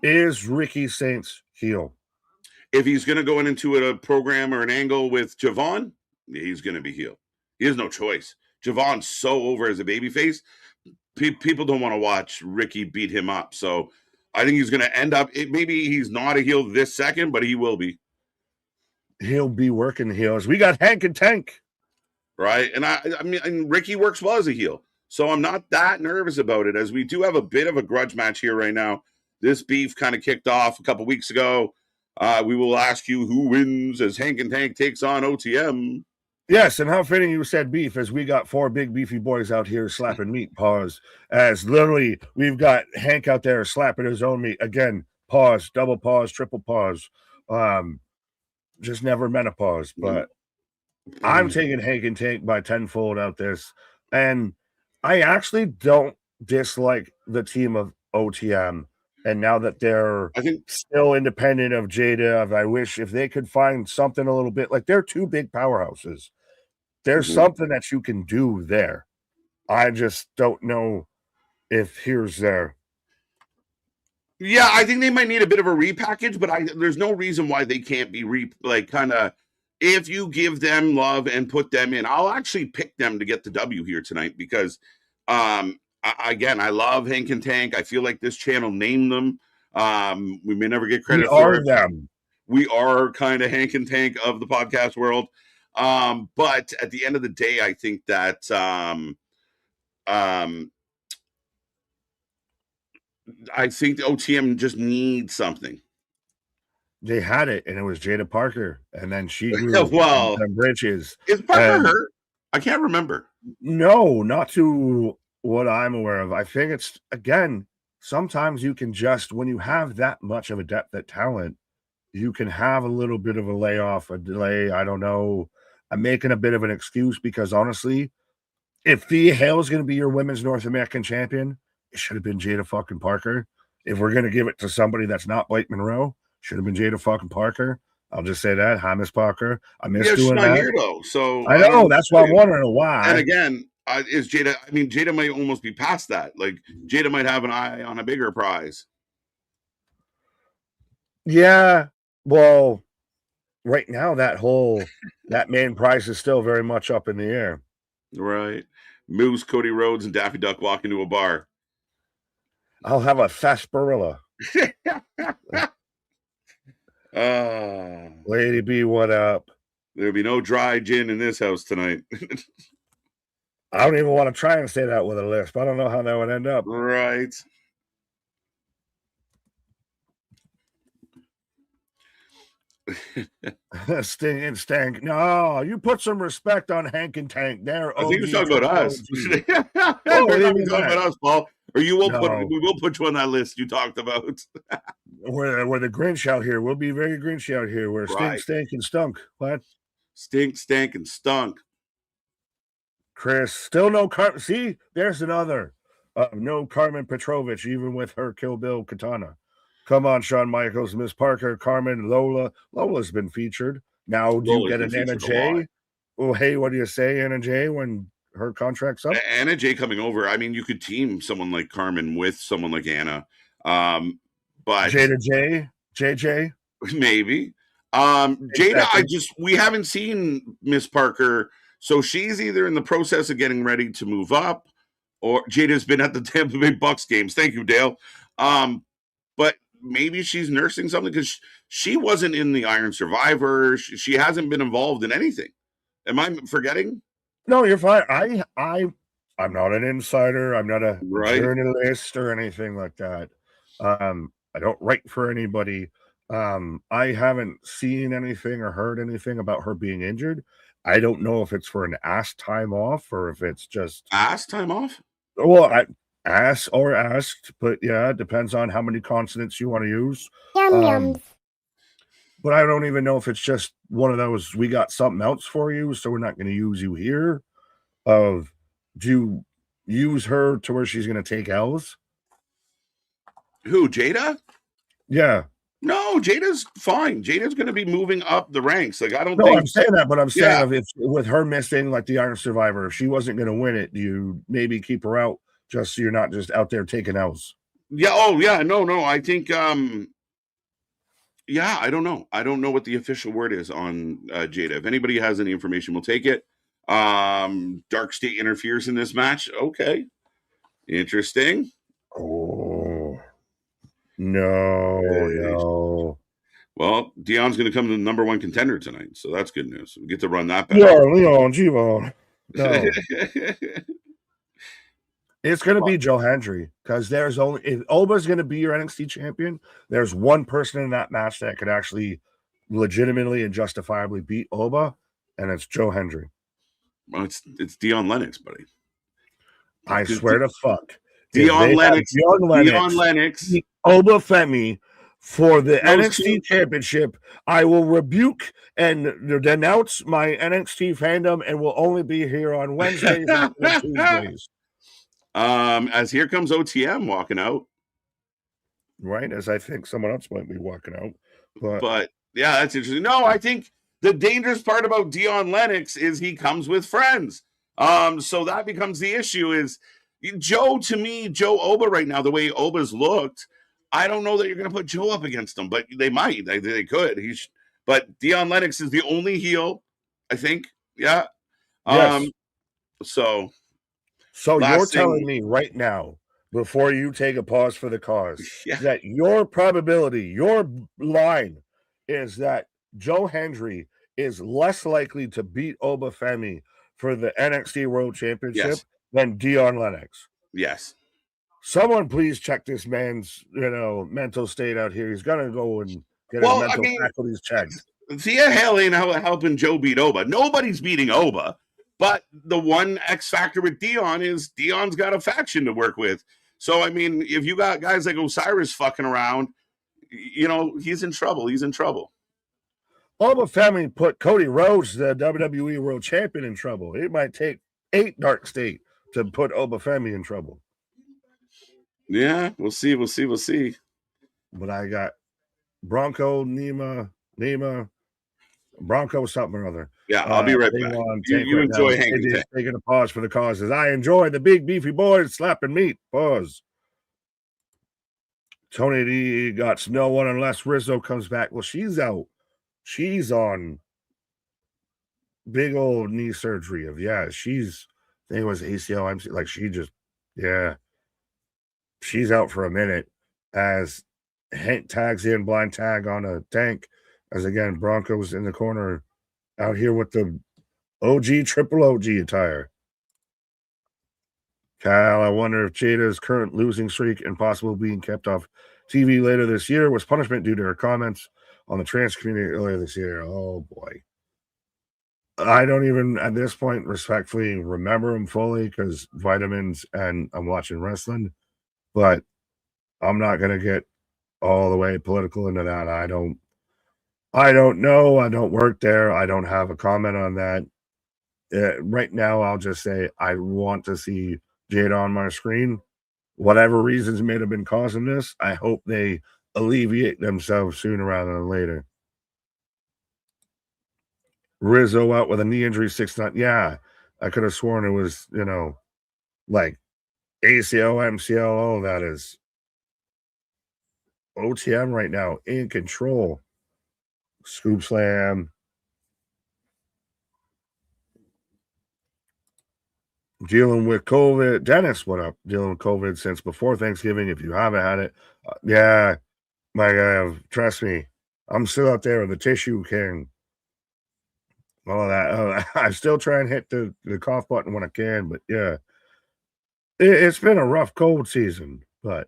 Is Ricky Saints heel? If he's going to go into a program or an angle with Javon, he's going to be heel. He has no choice. Javon's so over as a babyface. People don't want to watch Ricky beat him up. So I think he's going to end up. Maybe he's not a heel this second, but he will be. He'll be working heels. We got Hank and Tank. Right. And I mean, and Ricky works well as a heel. So I'm not that nervous about it, as we do have a bit of a grudge match here right now. This beef kind of kicked off a couple weeks ago. We will ask you who wins as Hank and Tank takes on OTM. Yes, and how fitting you said beef, as we got four big beefy boys out here slapping meat. Pause. As literally we've got Hank out there slapping his own meat. Again, pause, double pause, triple pause. Just never menopause. But I'm taking Hank and Tank by tenfold out this. And I actually don't dislike the team of OTM. And now that they're still independent of Jada, I wish if they could find something a little bit like they're two big powerhouses. There's something that you can do there. I just don't know if here's there. Yeah, I think they might need a bit of a repackage, but there's no reason why they can't be kind of. If you give them love and put them in, I'll actually pick them to get the W here tonight because, again, I love Hank and Tank. I feel like this channel named them. We may never get credit for it. Them. We are kind of Hank and Tank of the podcast world. But at the end of the day, I think that I think the OTM just needs something. They had it, and it was Jada Parker, and then she grew well, them bridges. Is Parker hurt? I can't remember. No, not to what I'm aware of. I think it's, again, sometimes you can just, when you have that much of a depth at talent, you can have a little bit of a layoff, a delay. I don't know. I'm making a bit of an excuse because honestly, if Thea Hale is going to be your women's North American champion, it should have been Jada fucking Parker. If we're going to give it to somebody that's not Blake Monroe, should have been Jada fucking Parker. I'll just say that. Hi, Miss Parker. I miss She's doing not that. here though, so I know. That's why I'm wondering why. And again, is Jada? I mean, Jada might almost be past that. Like Jada might have an eye on a bigger prize. Yeah. Well, right now that main prize is still very much up in the air. Right. Moose, Cody Rhodes, and Daffy Duck walk into a bar. I'll have a sarsaparilla. Lady B, what up? There'll be no dry gin in this house tonight. I don't even want to try and say that with a lisp. I don't know how that would end up. Right. Sting and Stank. No, you put some respect on Hank and Tank. They're I think he was talking about us. We're not talking about us, Paul. Or we will put you on that list you talked about. We're the Grinch out here. We'll be very Grinch out here. We're Stink, Stank, and Stunk. What? Stink, Stank, and Stunk. Chris, still no Carmen. See, there's another. No Carmen Petrovich, even with her Kill Bill katana. Come on, Shawn Michaels, Miss Parker, Carmen, Lola. Lola's been featured. Now, do you get an Anna Jay? Oh, hey, what do you say, Anna Jay, when her contract's up? Anna Jay coming over. I mean, you could team someone like Carmen with someone like Anna. But Jada J, JJ, maybe. Jada, we haven't seen Miss Parker, so she's either in the process of getting ready to move up, or Jada's been at the Tampa Bay Bucks games. Thank you, Dale. But maybe she's nursing something because she wasn't in the Iron Survivor. She hasn't been involved in anything. Am I forgetting? No, you're fine. I'm not an insider. I'm not a journalist or anything like that. I don't write for anybody. I haven't seen anything or heard anything about her being injured. I don't know if it's for an asked time off or if it's just asked time off. Well, asked or asked, but yeah, it depends on how many consonants you want to use. Yum. But I don't even know if it's just one of those, we got something else for you, so we're not going to use you here. Do you use her to where she's going to take L's? Who, Jada? Yeah. No, Jada's fine. Jada's going to be moving up the ranks. Like, I don't think... I'm saying that, but I'm saying if with her missing, like the Iron Survivor, if she wasn't going to win it, you maybe keep her out just so you're not just out there taking L's. Yeah. Oh, yeah. No. I think, yeah, I don't know. I don't know what the official word is on Jada. If anybody has any information, we'll take it. Dark State interferes in this match. Okay. Interesting. Oh. No. Well, Dion's going to come to the number one contender tonight, so that's good news. We get to run that back. Yeah, Leon, G-Von. No. It's going to be Joe Hendry because there's only, if Oba's going to be your NXT champion, there's one person in that match that could actually legitimately and justifiably beat Oba, and it's Joe Hendry. Well, it's Dion Lennox, buddy. I swear to fuck. Dion Lennox, Oba Femi for the NXT championship, I will rebuke and denounce my NXT fandom and will only be here on Wednesdays and Tuesdays. As here comes OTM walking out. Right, as I think someone else might be walking out. But yeah, that's interesting. No, I think the dangerous part about Dion Lennox is he comes with friends. So that becomes the issue is Joe, to me, Joe Oba right now, the way Oba's looked, I don't know that you're going to put Joe up against him, but they might. They could. But Dion Lennox is the only heel, I think. Yeah. Yes. So you're telling me right now, before you take a pause for the cause, that your probability, your line is that Joe Hendry is less likely to beat Oba Femi for the NXT World Championship than Dion Lennox. Yes. Someone please check this man's, mental state out here. He's gonna go and get his mental faculties checked. Thea Hale ain't helping Joe beat Oba. Nobody's beating Oba. But the one X factor with Dion is Dion's got a faction to work with. So I mean, if you got guys like Osiris fucking around, you know, he's in trouble. He's in trouble. Alba family put Cody Rhodes, the WWE World Champion, in trouble. It might take 8 Dark State to put Alba family in trouble. Yeah, we'll see. We'll see. We'll see. But I got Bronco, Nema, Bronco something or other. Yeah, I'll be right back. You right enjoy hanging. Taking a pause for the causes. I enjoy the big beefy boys slapping meat. Pause. Tony D got no one unless Rizzo comes back. Well, she's out. She's on big old knee surgery of she's I think it was ACL MC, like she just she's out for a minute as Hank tags in blind tag on a tank as again Broncos in the corner out here with the OG triple OG attire. Kyle, I wonder if Jada's current losing streak and possible being kept off TV later this year was punishment due to her comments on the trans community earlier this year. Oh boy. I don't even at this point respectfully remember them fully because vitamins and I'm watching wrestling, but I'm not gonna get all the way political into that. I don't know. I don't work there. I don't have a comment on that. Right now, I'll just say I want to see Jada on my screen. Whatever reasons may have been causing this, I hope they alleviate themselves sooner rather than later. Rizzo out with a knee injury 6-9. Yeah, I could have sworn it was, like ACL, MCL. Oh, that is OTM right now in control. Scoop slam. Dealing with COVID. Dennis, what up? Dealing with COVID since before Thanksgiving. If you haven't had it, my guy, trust me, I'm still out there with the tissue king. All of that. I still try and hit the cough button when I can, but yeah, it's been a rough cold season. But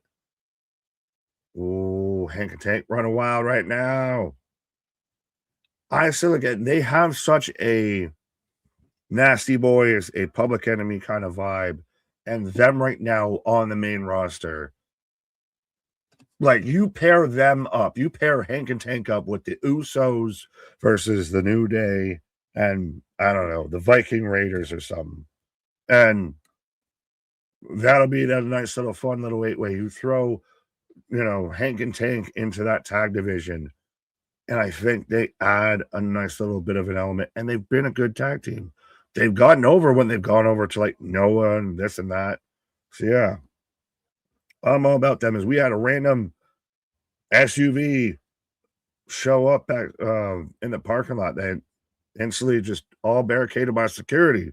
Hank and Tank running wild right now. I still again, they have such a Nasty Boys, a Public Enemy kind of vibe, and them right now on the main roster. Like you pair them up, you pair Hank and Tank up with the Usos versus the New Day, and I don't know, the Viking Raiders or something. And that'll be that nice little fun little 8-way. You throw, Hank and Tank into that tag division. And I think they add a nice little bit of an element. And they've been a good tag team. They've gotten over when they've gone over to like Noah and this and that. So yeah. I'm all about them. As we had a random SUV show up back in the parking lot. They instantly just all barricaded by security.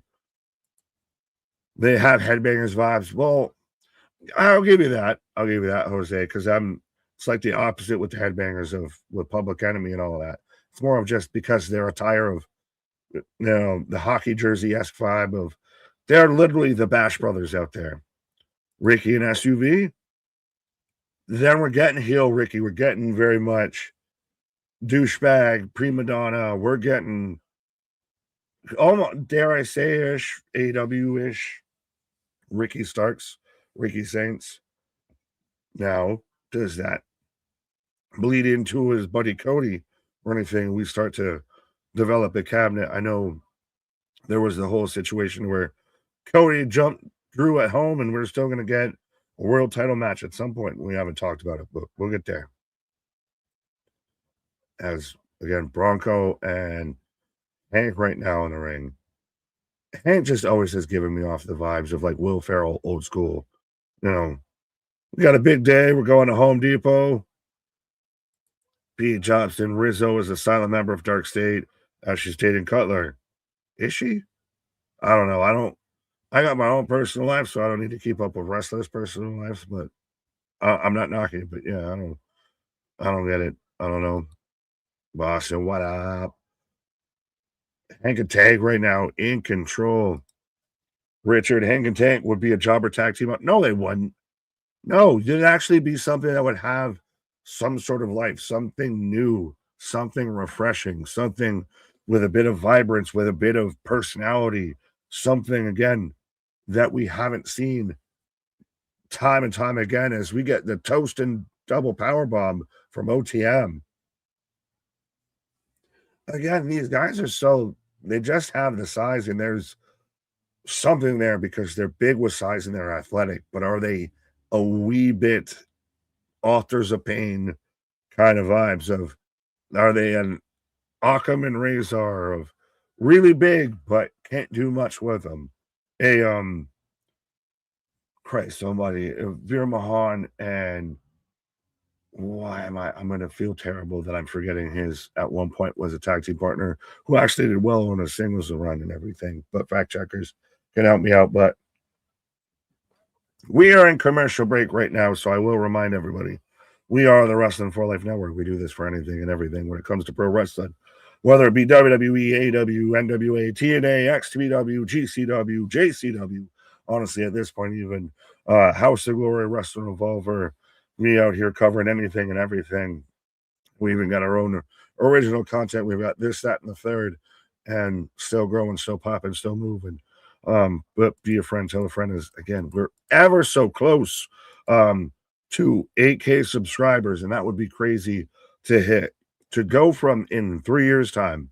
They have headbangers vibes. Well, I'll give you that. Jose, because it's like the opposite with the headbangers with Public Enemy and all of that. It's more of just because their attire of the hockey jersey-esque vibe of they're literally the Bash Brothers out there. Ricky and SUV. Then we're getting heel Ricky. We're getting very much douchebag, prima donna. We're getting almost, dare I say, ish, AW-ish. Ricky Starks, Ricky Saints. Now, does that bleed into his buddy Cody or anything? We start to develop a cabinet. I know there was the whole situation where Cody jumped Drew at home, and we're still going to get a world title match at some point. We haven't talked about it, but we'll get there. As again, Bronco and Hank right now in the ring. Hank just always has given me off the vibes of like Will Ferrell, old school. We got a big day. We're going to Home Depot. Pete Johnston, Rizzo is a silent member of Dark State as she's dating Cutler. Is she? I don't know. I got my own personal life, so I don't need to keep up with wrestlers' personal lives, but I'm not knocking it, but yeah, I don't get it. I don't know. Boston, what up? Hank and Tank right now in control. Richard, Hank and Tank would be a jobber tag team. No, they wouldn't. No, it'd actually be something that would have some sort of life, something new, something refreshing, something with a bit of vibrance, with a bit of personality, something again that we haven't seen time and time again as we get the toast and double power bomb from OTM. Again, these guys are they just have the size, and there's something there because they're big with size and they're athletic, but are they a wee bit authors of pain kind of vibes of, are they an Occam and Razor of really big but can't do much with them? Christ, somebody, Veer Mahan and I'm gonna feel terrible that I'm forgetting his at one point was a tag team partner who actually did well on a singles run and everything, but fact checkers can help me out. But we are in commercial break right now, so I will remind everybody, we are the Wrestling for Life Network. We do this for anything and everything when it comes to pro wrestling, whether it be WWE, AW, NWA, TNA, XPW, GCW, JCW. Honestly, at this point, even House of Glory, Wrestling Revolver, we out here covering anything and everything. We even got our own original content. We've got this, that, and the third, and still growing, still popping, still moving. But be a friend, tell a friend is, again, we're ever so close to 8K subscribers, and that would be crazy to hit. To go from in 3 years' time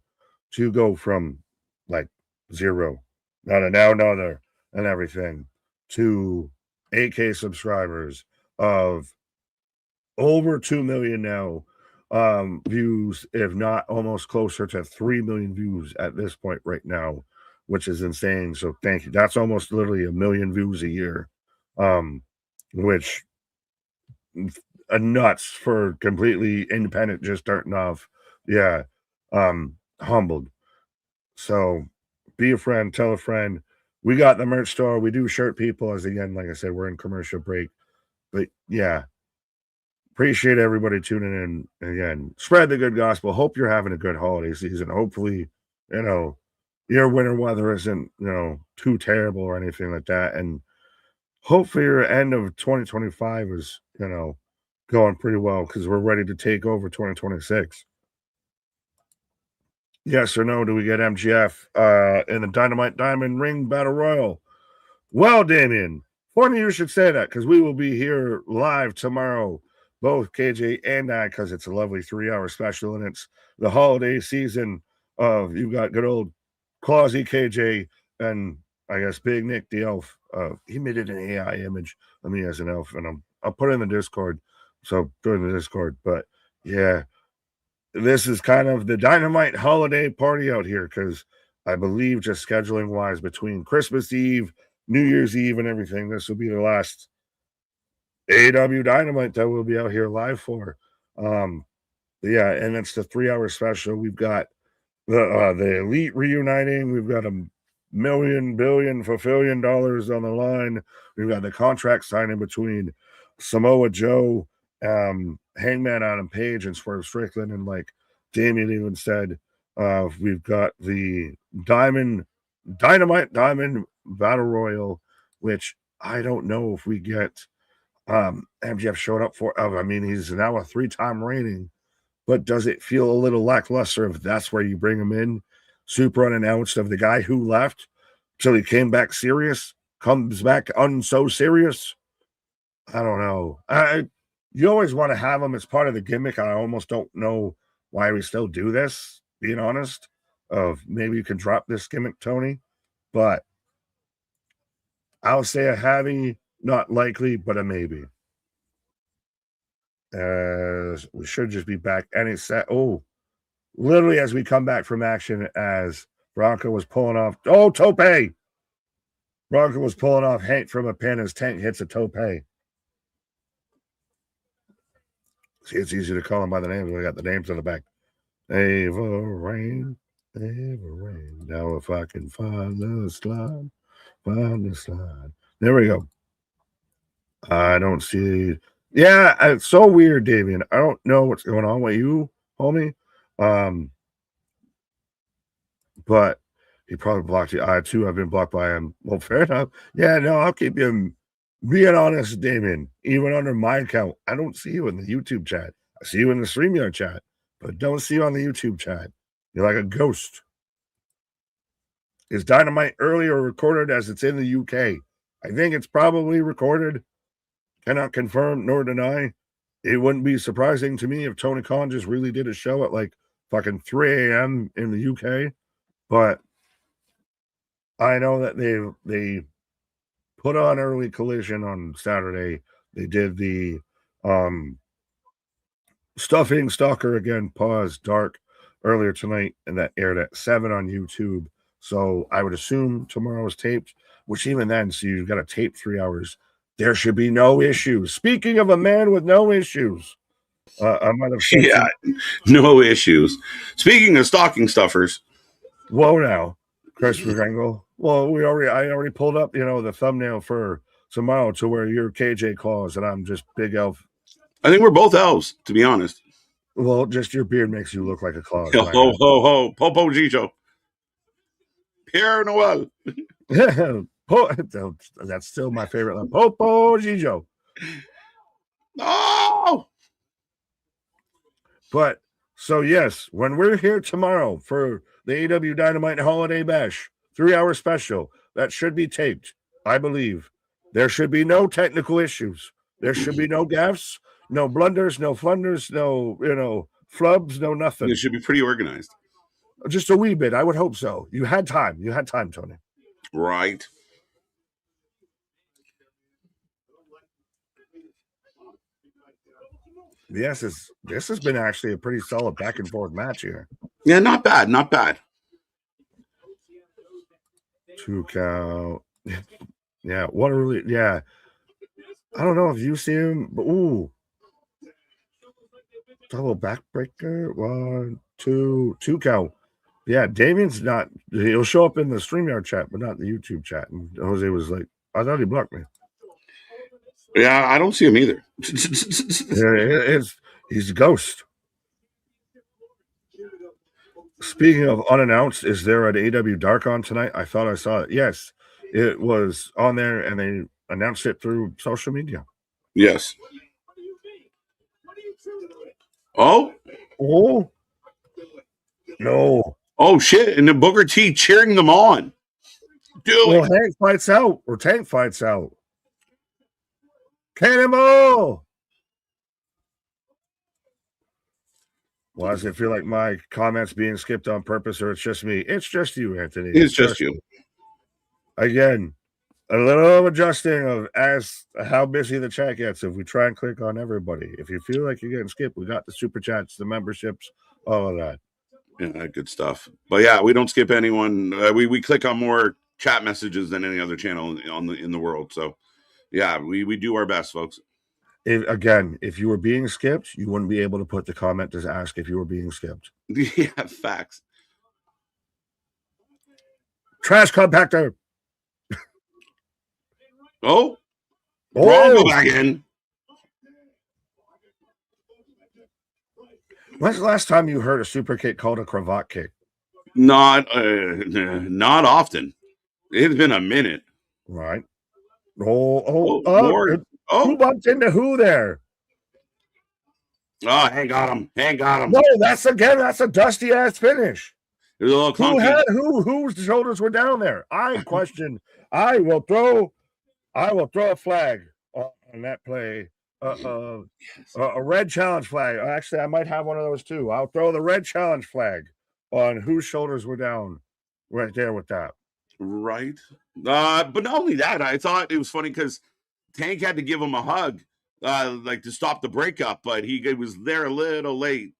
to go from like 0, not a now, another, and everything, to 8K subscribers of over 2 million now views, if not almost closer to 3 million views at this point right now, which is insane. So thank you. That's almost literally 1 million views a year, which nuts for completely independent, just starting off. Yeah, humbled. So be a friend, tell a friend. We got the merch store. We do shirt people, as again, like I said, we're in commercial break. But yeah, appreciate everybody tuning in. Again, spread the good gospel. Hope you're having a good holiday season. Hopefully, your winter weather isn't, too terrible or anything like that. And hopefully your end of 2025 is, going pretty well because we're ready to take over 2026. Yes or no, do we get MGF in the Dynamite Diamond Ring Battle Royal? Well, Damien, funny you should say that because we will be here live tomorrow, both KJ and I, because it's a lovely 3-hour special and it's the holiday season of, you've got good old Clausy KJ and I guess Big Nick the Elf. He made it an AI image of me as an elf, and I'll put it in the Discord. So go in the Discord. But yeah, this is kind of the Dynamite holiday party out here because I believe just scheduling wise between Christmas Eve, New Year's Eve, and everything, this will be the last AW Dynamite that we'll be out here live for. Yeah, and it's the 3-hour special. We've got the Elite reuniting. We've got $1 million, billion, fulfillion dollars on the line. We've got the contract signing between Samoa Joe, Hangman Adam Page, and Swerve Strickland. And like Damien even said, we've got the Dynamite Diamond Battle Royal, which I don't know if we get MJF showed up for. I mean, he's now a 3-time reigning, but does it feel a little lackluster if that's where you bring him in, super unannounced, of the guy who left till he came back serious, comes back so serious? I don't know. You always want to have him as part of the gimmick. I almost don't know why we still do this, being honest, of maybe you can drop this gimmick, Tony, but I'll say a heavy, not likely, but a maybe. We should just be back any set. Oh, literally as we come back from action, as Bronco was pulling off. Oh, tope! Bronco was pulling off Hank from a pin as Tank hits a tope. See, it's easy to call him by the names. We got the names on the back. Ava Rain, Ava Rain. Now if I can find the slide. There we go. I don't see. Yeah, it's so weird, Damien. I don't know what's going on with you, homie. But he probably blocked you. I too have been blocked by him. Well, fair enough. Yeah, no, I'll keep you being honest, Damien. Even under my account, I don't see you in the YouTube chat. I see you in the StreamYard chat, but don't see you on the YouTube chat. You're like a ghost. Is Dynamite early or recorded as it's in the UK? I think it's probably recorded. Cannot confirm nor deny. It wouldn't be surprising to me if Tony Khan just really did a show at like fucking 3 a.m. in the UK. But I know that they put on early Collision on Saturday. They did the Stuffing Stalker Again, Pause, Dark earlier tonight, and that aired at 7 on YouTube. So I would assume tomorrow is taped, which even then, so you've got to tape 3 hours. There should be no issues. Speaking of a man with no issues, I might have said no issues. Speaking of stocking stuffers. Whoa now, Christopher Gringle. Well, I already pulled up, the thumbnail for tomorrow to where you're KJ Claus and I'm just Big Elf. I think we're both elves, to be honest. Well, just your beard makes you look like a Claus. Ho, ho, ho. Popo Gijo. Pierre Noel. That's still my favorite line. Popo Gijo. Oh! But, so yes, when we're here tomorrow for the AW Dynamite Holiday Bash, 3-hour special, that should be taped, I believe. There should be no technical issues. There should be no gaffes, no blunders, no flunders, no, flubs, no nothing. It should be pretty organized. Just a wee bit. I would hope so. You had time. You had time, Tony. Right. Yes, this has been actually a pretty solid back and forth match here. Yeah, not bad. Not bad. 2 count. Yeah, what a really, yeah. I don't know if you see him, but ooh. Double backbreaker. 1, 2 count. Yeah, Damien's not, he'll show up in the StreamYard chat, but not the YouTube chat. And Jose was like, I thought he blocked me. Yeah, I don't see him either. He's a ghost. Speaking of unannounced, is there an AW Dark on tonight? I thought I saw it. Yes, it was on there, and they announced it through social media. Yes. Oh? Oh? No. Oh, shit. And the Booker T cheering them on. Well, Hank fights out, or Tank fights out. Cannonball! Why does it feel like my comments being skipped on purpose, or it's just me? It's just you, Anthony. It's just you. Again, a little adjusting of as how busy the chat gets if we try and click on everybody. If you feel like you're getting skipped, we got the super chats, the memberships, all of that. Yeah, good stuff. But yeah, we don't skip anyone. We click on more chat messages than any other channel in the world. So yeah, we do our best, folks. If you were being skipped, you wouldn't be able to put the comment to ask if you were being skipped. Yeah, facts. Trash compactor. Oh, go back in. When's the last time you heard a super kick called a cravat kick? Not often. It's been a minute. Right. Who bumped into who there? Oh, Hank got him. No, that's a dusty ass finish. It was a little clunky. Whose shoulders were down there? I question. I will throw a flag on that play. A red challenge flag. Actually, I might have one of those too. I'll throw the red challenge flag on whose shoulders were down right there with that. Right. But not only that, I thought it was funny because Tank had to give him a hug, like to stop the breakup, but he was there a little late.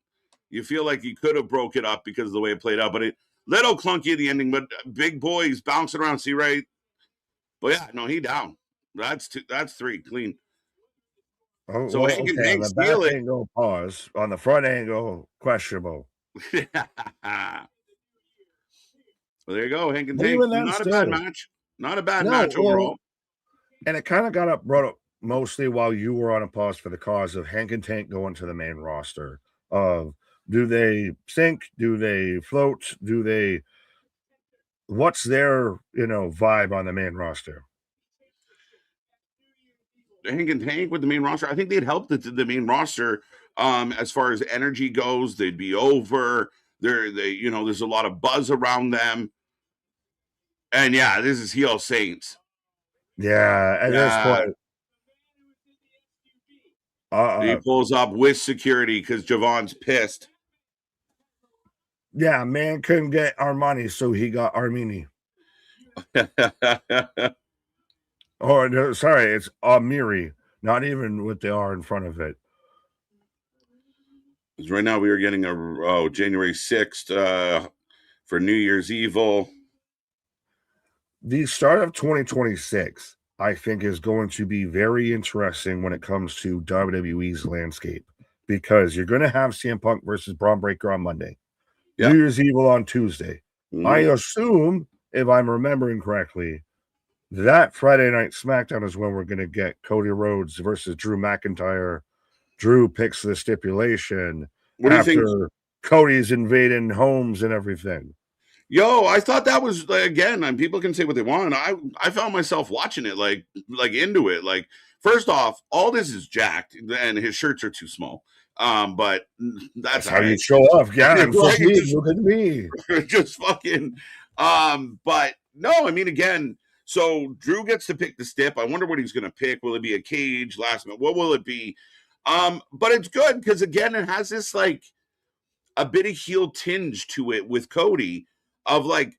You feel like he could have broke it up because of the way it played out, but it little clunky at the ending, but big boys bouncing around, see right? But yeah, no, he down. That's 3 clean. Oh, so Hank and Tank steal it. Angle, pause. On the front angle, questionable. Well, there you go, Hank and Tank. Not a bad match. Not a bad match overall. And it kind of brought up mostly while you were on a pause for the cause of Hank and Tank going to the main roster. Do they sink? Do they float? What's their, vibe on the main roster? Hank and Tank with the main roster. I think they'd help the main roster as far as energy goes. They'd be over. There's a lot of buzz around them. And yeah, this is heel Saints. Yeah, at this point. He pulls up with security because Javon's pissed. Yeah, man couldn't get Armani, so he got Armini. Oh, no, sorry, it's Amiri, not even with the R in front of it. Right now, we are getting a January 6th for New Year's Evil. The start of 2026, I think, is going to be very interesting when it comes to WWE's landscape because you're going to have CM Punk versus Braun Breaker on Monday, Yeah. New Year's Evil on Tuesday. Mhm. I assume, if I'm remembering correctly, that Friday Night SmackDown is when we're going to get Cody Rhodes versus Drew McIntyre. Drew picks the stipulation What do you after think? Cody's invading homes and everything. Yo, I thought that was again, and people can say what they want. I found myself watching it like into it. Like, first off, all this is jacked, and his shirts are too small. But that's how you show off. Yeah, I'm so big. Look at me. Just fucking. But no, I mean, again, so Drew gets to pick the stip. I wonder what he's going to pick. Will it be a cage last minute? What will it be? But it's good because again, it has this like a bit of heel tinge to it with Cody of like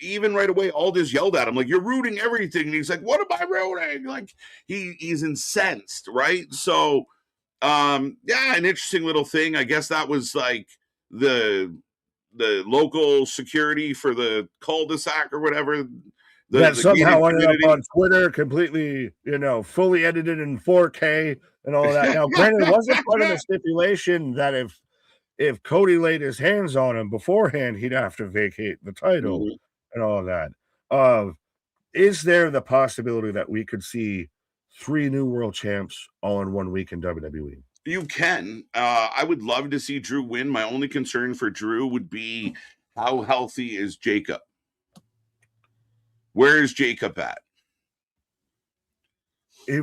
even right away Aldis yelled at him like you're rooting everything and he's like what am I rooting, like he's incensed, right? So yeah, an interesting little thing. I guess that was like the local security for the cul-de-sac or whatever that somehow ended up on Twitter completely, fully edited in 4K and all that. Now granted, it wasn't part of the stipulation that if Cody laid his hands on him beforehand, he'd have to vacate the title and all that. Is there the possibility that we could see 3 new world champs all in 1 week in WWE? You can. I would love to see Drew win. My only concern for Drew would be how healthy is Jacob? Where is Jacob at? Is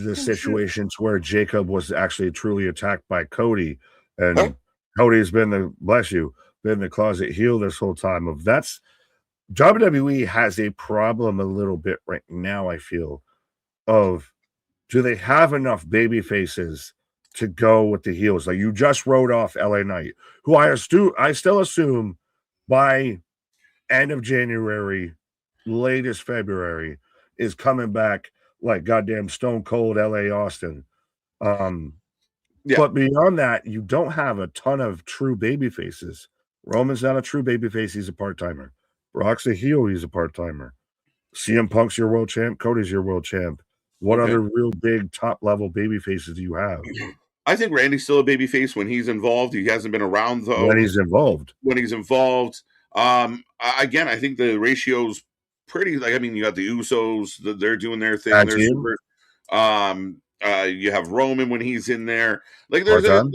the situation where Jacob was actually truly attacked by Cody, and Cody's been the closet heel this whole time. WWE has a problem a little bit right now, I feel, of do they have enough baby faces to go with the heels? Like you just wrote off LA Knight, who I still assume by end of January, latest February, is coming back like goddamn Stone Cold LA Austin. But beyond that, you don't have a ton of true baby faces. Roman's not a true baby face, he's a part-timer. Brock's a heel, he's a part-timer. CM Punk's your world champ, Cody's your world champ. What other real big top-level baby faces do you have? I think Randy's still a baby face when he's involved. He hasn't been around though. When he's involved. Again, I think the ratio's pretty, like, I mean, you got the Usos, they're doing their thing. They're super, you have Roman when he's in there. Like there's Rey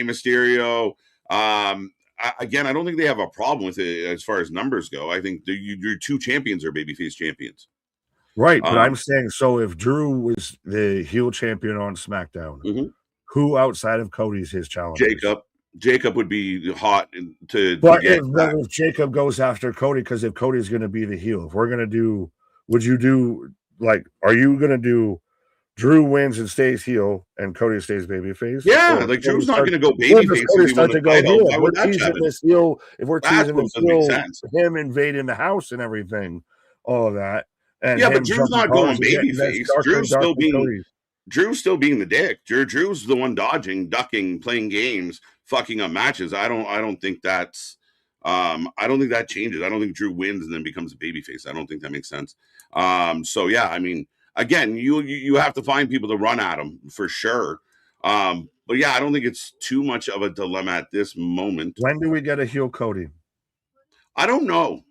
Mysterio. Again, I don't think they have a problem with it as far as numbers go. I think your 2 champions are babyface champions. Right, but I'm saying, so if Drew was the heel champion on SmackDown, who outside of Cody's his challenger? Jacob would be hot if Jacob goes after Cody, because if Cody's going to be the heel, if we're going to do, are you going to do Drew wins and stays heel and Cody stays babyface? Yeah, like Drew's not going to go babyface. If we're teasing this heel, him invading the house and everything, all of that. And but Drew's not going babyface. Drew's still being the dick. Drew's the one dodging, ducking, playing games, fucking up matches. I don't think that's I don't think that changes. I don't think Drew wins and then becomes a babyface. I don't think that makes sense. So yeah, I mean, again, you have to find people to run at him for sure. But yeah, I don't think it's too much of a dilemma at this moment. When do we get a heel Cody? I don't know.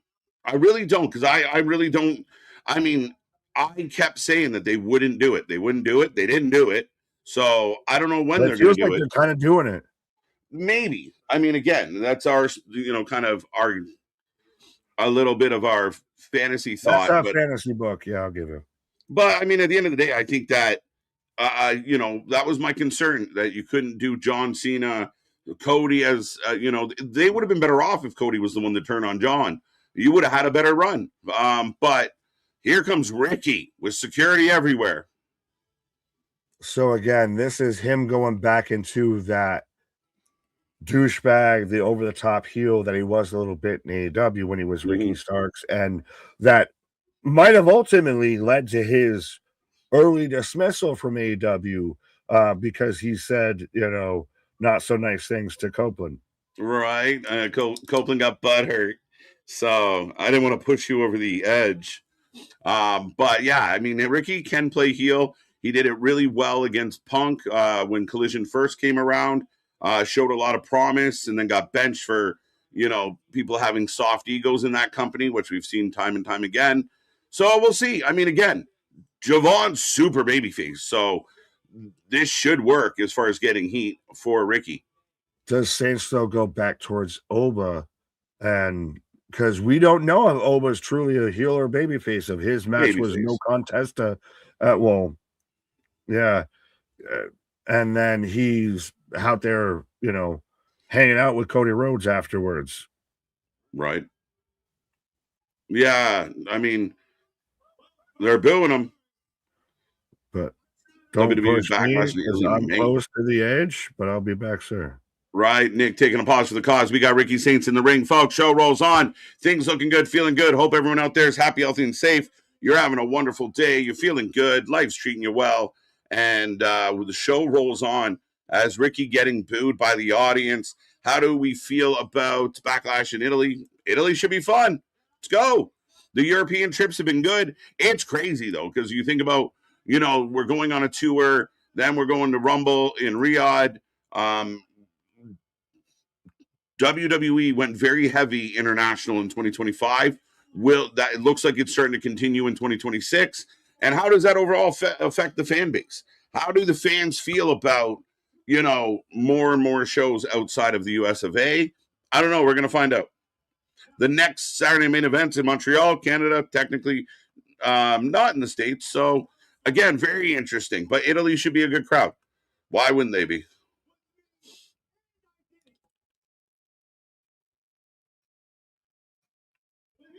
I really don't, because I really don't. I mean, I kept saying that they wouldn't do it. They wouldn't do it. They didn't do it. So I don't know when they're going to do it. They're kind of doing it. Maybe. I mean, again, that's our, kind of a little bit of our fantasy thought. That's our fantasy book. Yeah, I'll give it. But I mean, at the end of the day, I think that, that was my concern, that you couldn't do John Cena, Cody as they would have been better off if Cody was the one to turn on John. You would have had a better run. But here comes Ricky with security everywhere. So again, this is him going back into that douchebag, the over the top heel that he was a little bit in AEW when he was Ricky Starks, and that might have ultimately led to his early dismissal from AEW because he said, not so nice things to Copeland. Right. Copeland got butthurt. So I didn't want to push you over the edge. But yeah, I mean, Ricky can play heel. He did it really well against Punk when Collision first came around. Showed a lot of promise, and then got benched for people having soft egos in that company, which we've seen time and time again. So we'll see. I mean, again, Javon's super babyface, so this should work as far as getting heat for Ricky. Does Saints though go back towards Oba, and because we don't know if Oba is truly a heel or babyface? If his match was no contest to, yeah, and then he's out there, hanging out with Cody Rhodes afterwards, right? Yeah, I mean, they're booing him, but don't WWE push me because I'm close to the edge. But I'll be back, sir. Right, Nick, taking a pause for the cause. We got Ricky Saints in the ring, folks. Show rolls on. Things looking good, feeling good. Hope everyone out there is happy, healthy, and safe. You're having a wonderful day. You're feeling good. Life's treating you well. And the show rolls on as Ricky getting booed by the audience. How do we feel about Backlash in Italy? Italy should be fun. Let's go. The European trips have been good. It's crazy, though, because you think about, we're going on a tour. Then we're going to Rumble in Riyadh. WWE went very heavy international in 2025. It looks like it's starting to continue in 2026? And how does that overall affect the fan base? How do the fans feel about more and more shows outside of the US of A? I don't know. We're going to find out. The next Saturday main event's in Montreal, Canada. Technically, not in the States. So again, very interesting. But Italy should be a good crowd. Why wouldn't they be?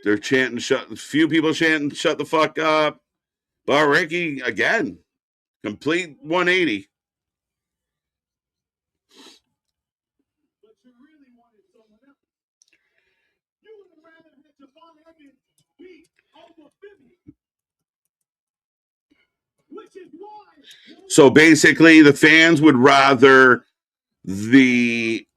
They're chanting, few people chanting, shut the fuck up. But Ricky, again, complete 180. So basically, the fans would rather see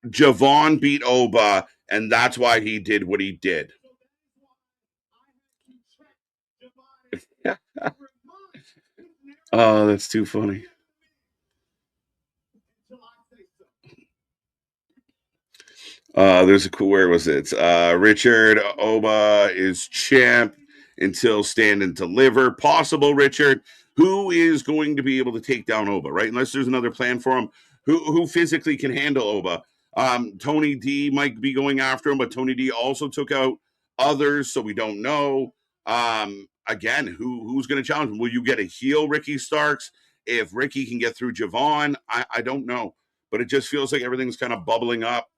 Javon beat Oba, and that's why he did what he did. Oh, that's too funny. There's a cool, where was it? Richard Oba is champ until Stand and Deliver. Possible Richard, who is going to be able to take down Oba, right? Unless there's another plan for him. Who physically can handle Oba? Tony D might be going after him, but Tony D also took out others, so we don't know. Again, who's going to challenge him? Will you get a heel Ricky Starks if Ricky can get through Javon? I don't know, but it just feels like everything's kind of bubbling up.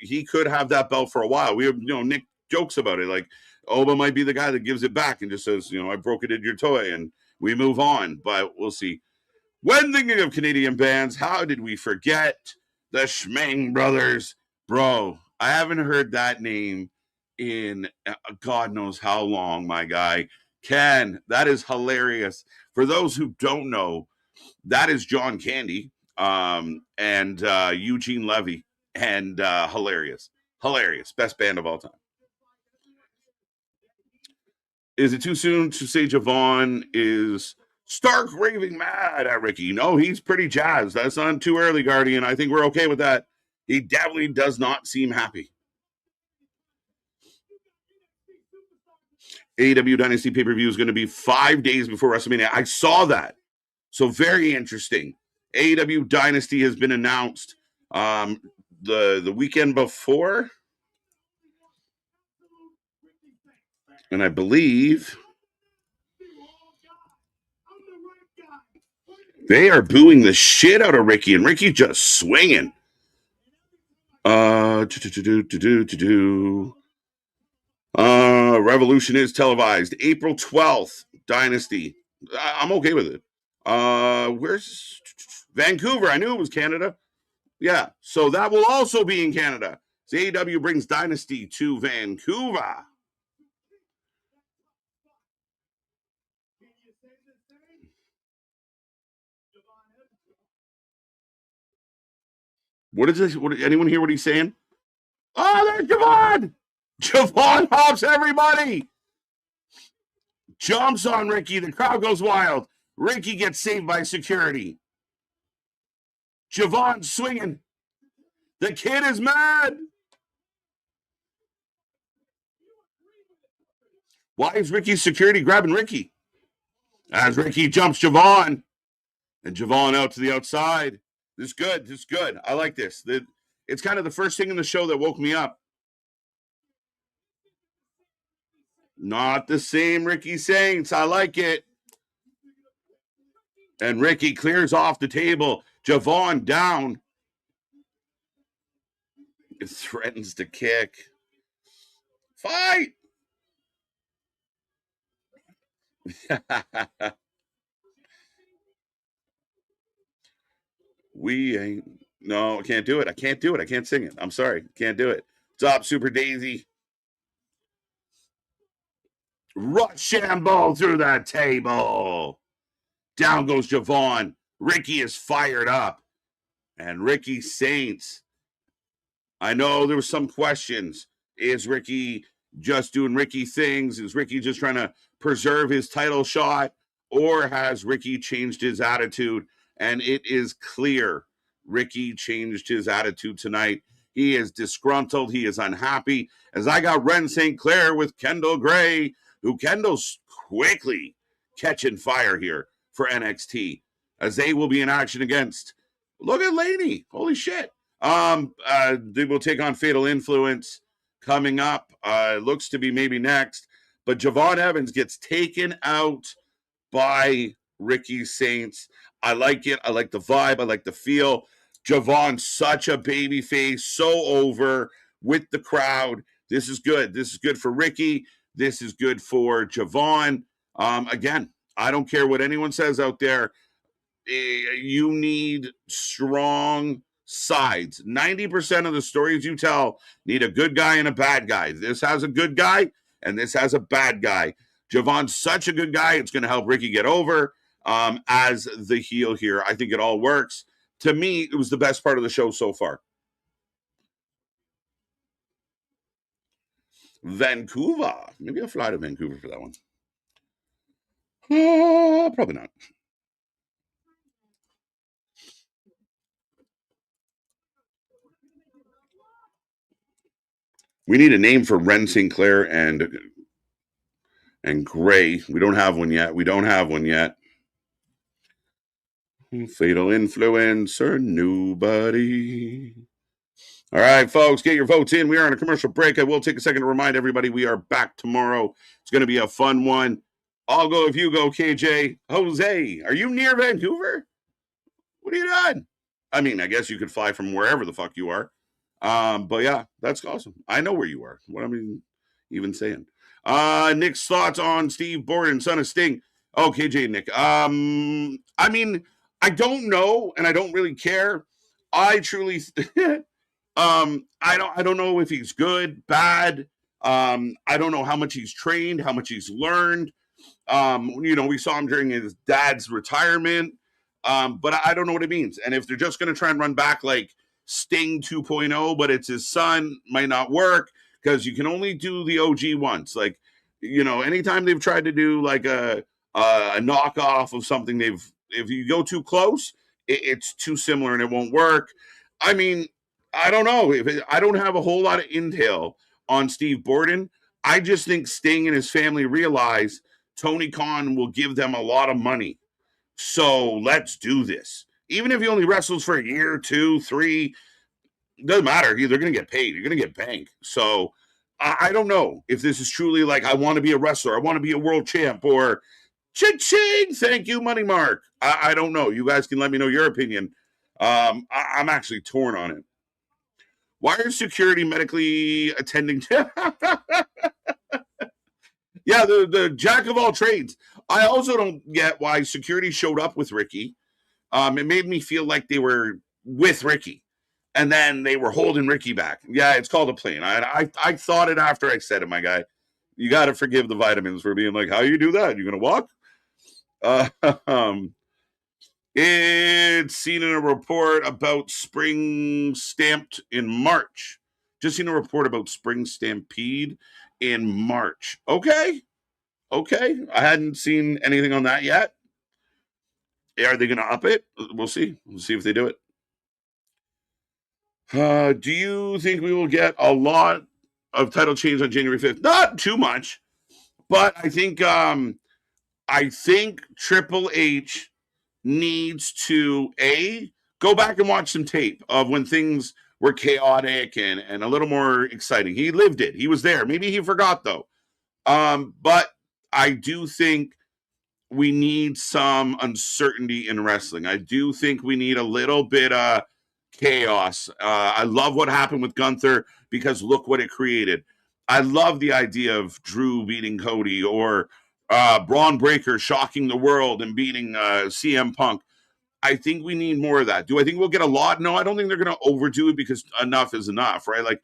He could have that belt for a while. We have, Nick jokes about it. Like, Oba might be the guy that gives it back and just says, I broke it in your toy, and we move on. But we'll see. When thinking of Canadian bands, how did we forget the Schmeng Brothers? Bro, I haven't heard that name in God knows how long, my guy. Ken, that is hilarious. For those who don't know, that is John Candy and Eugene Levy. And hilarious. Best band of all time. Is it too soon to say Javon is stark raving mad at Ricky? No, he's pretty jazzed. That's not too early, Guardian. I think we're okay with that. He definitely does not seem happy. AEW Dynasty pay-per-view is going to be 5 days before WrestleMania. I saw that. So very interesting. AEW Dynasty has been announced the weekend before. And I believe They are booing the shit out of Ricky, and Ricky just swinging. Revolution is televised April 12th. Dynasty. I'm okay with it. Where's Vancouver? I knew it was Canada. Yeah, so that will also be in Canada. So AEW brings Dynasty to Vancouver. What is this? Anyone hear what he's saying? Oh, there's Javon! Javon hops everybody! Jumps on Ricky. The crowd goes wild. Ricky gets saved by security. Javon swinging. The kid is mad. Why is Ricky's security grabbing Ricky? As Ricky jumps Javon. And Javon out to the outside. This is good. This is good. I like this. It's kind of the first thing in the show that woke me up. Not the same Ricky Saints. I like it. And Ricky clears off the table. Javon down. It threatens to kick. Fight! We ain't. No, I can't do it. I can't do it. I can't sing it. I'm sorry. Can't do it. Stop, Super Daisy. Rochambeau through the table. Down goes Javon. Ricky is fired up. And Ricky Saints. I know there were some questions. Is Ricky just doing Ricky things? Is Ricky just trying to preserve his title shot? Or has Ricky changed his attitude? And it is clear Ricky changed his attitude tonight. He is disgruntled. He is unhappy. As I got Ren St. Clair with Kendall Gray, who Kendall's quickly catching fire here for NXT, as they will be in action against. Look at Laney. Holy shit. They will take on Fatal Influence coming up. Looks to be maybe next. But Javon Evans gets taken out by Ricky Saints. I like it. I like the vibe. I like the feel. Javon's such a baby face, so over with the crowd. This is good. This is good for Ricky. This is good for Javon. Again, I don't care what anyone says out there. You need strong sides. 90% of the stories you tell need a good guy and a bad guy. This has a good guy, and this has a bad guy. Javon's such a good guy, it's going to help Ricky get over as the heel here. I think it all works. To me, it was the best part of the show so far. Vancouver. Maybe I'll fly to Vancouver for that one. Probably not. We need a name for Ren St. Clair and Gray. We don't have one yet. Fatal Influence or nobody. All right, folks, get your votes in. We are on a commercial break. I will take a second to remind everybody we are back tomorrow. It's going to be a fun one. I'll go if you go, KJ. Jose, are you near Vancouver? What are you doing? I mean, I guess you could fly from wherever the fuck you are. But yeah, that's awesome. I know where you are. What am I even saying? Nick's thoughts on Steve Borden, son of Sting. Oh, KJ, Nick. I mean, I don't know, and I don't really care. I truly, I don't know if he's good, bad. I don't know how much he's trained, how much he's learned. We saw him during his dad's retirement. But I don't know what it means. And if they're just going to try and run back like Sting 2.0, but it's his son, might not work because you can only do the OG once. Like, anytime they've tried to do like a knockoff of something, if you go too close, it's too similar and it won't work. I mean, I don't know. I don't have a whole lot of intel on Steve Borden. I just think Sting and his family realize Tony Khan will give them a lot of money. So let's do this. Even if he only wrestles for a year, 2, 3, doesn't matter. They're going to get paid. You're going to get bank. So I don't know if this is truly like, I want to be a wrestler. I want to be a world champ, or Cha-ching! Thank you, Money Mark. I don't know. You guys can let me know your opinion. I'm actually torn on it. Why are security medically attending? Yeah, the jack of all trades. I also don't get why security showed up with Ricky. It made me feel like they were with Ricky, and then they were holding Ricky back. Yeah, it's called a plane. I thought it after I said it, my guy. You got to forgive the vitamins for being like, how you do that? You gonna walk? It's seen in a report about spring stamped in March. Just seen a report about spring stampede in March. Okay. I hadn't seen anything on that yet. Are they going to up it? We'll see. We'll see if they do it. Do you think we will get a lot of title change on January 5th? Not too much, but I think Triple H needs to go back and watch some tape of when things were chaotic and a little more exciting. He lived it. He was there. Maybe he forgot though. But I do think we need some uncertainty in wrestling. I do think we need a little bit of chaos. I love what happened with Gunther because look what it created. I love the idea of Drew beating Cody or Braun Breaker shocking the world and beating CM Punk. I think we need more of that. Do I think we'll get a lot? No, I don't think they're going to overdo it because enough is enough, right? Like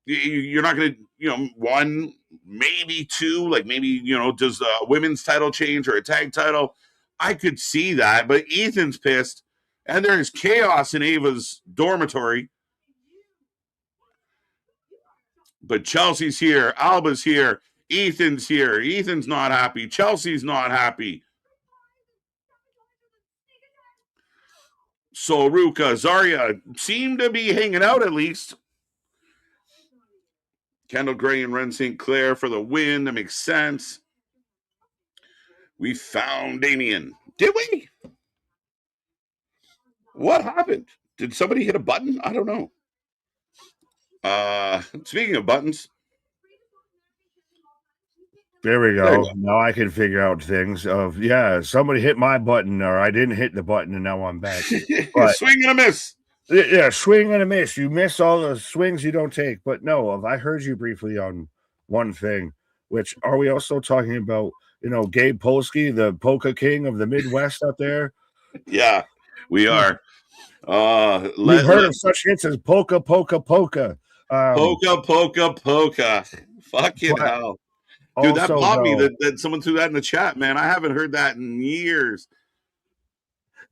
you're not going to, one, maybe two, like maybe, does a women's title change or a tag title? I could see that, but Ethan's pissed and there is chaos in Ava's dormitory. But Chelsea's here. Alba's here. Ethan's here. Ethan's not happy. Chelsea's not happy. So Ruka, Zarya seem to be hanging out at least. Kendall Gray and Ren St. Clair for the win. That makes sense. We found Damien. Did we? What happened? Did somebody hit a button? I don't know. Speaking of buttons. There we go. Now I can figure out things of, somebody hit my button or I didn't hit the button and now I'm back. But, swing and a miss. Yeah, swing and a miss. You miss all the swings you don't take. But no, I heard you briefly on one thing, which are we also talking about, Gabe Polsky, the polka king of the Midwest out there? Yeah, we are. We've heard of such hits as polka, polka, polka. Polka, polka, polka. Fucking hell. Dude, that popped me that someone threw that in the chat, man. I haven't heard that in years.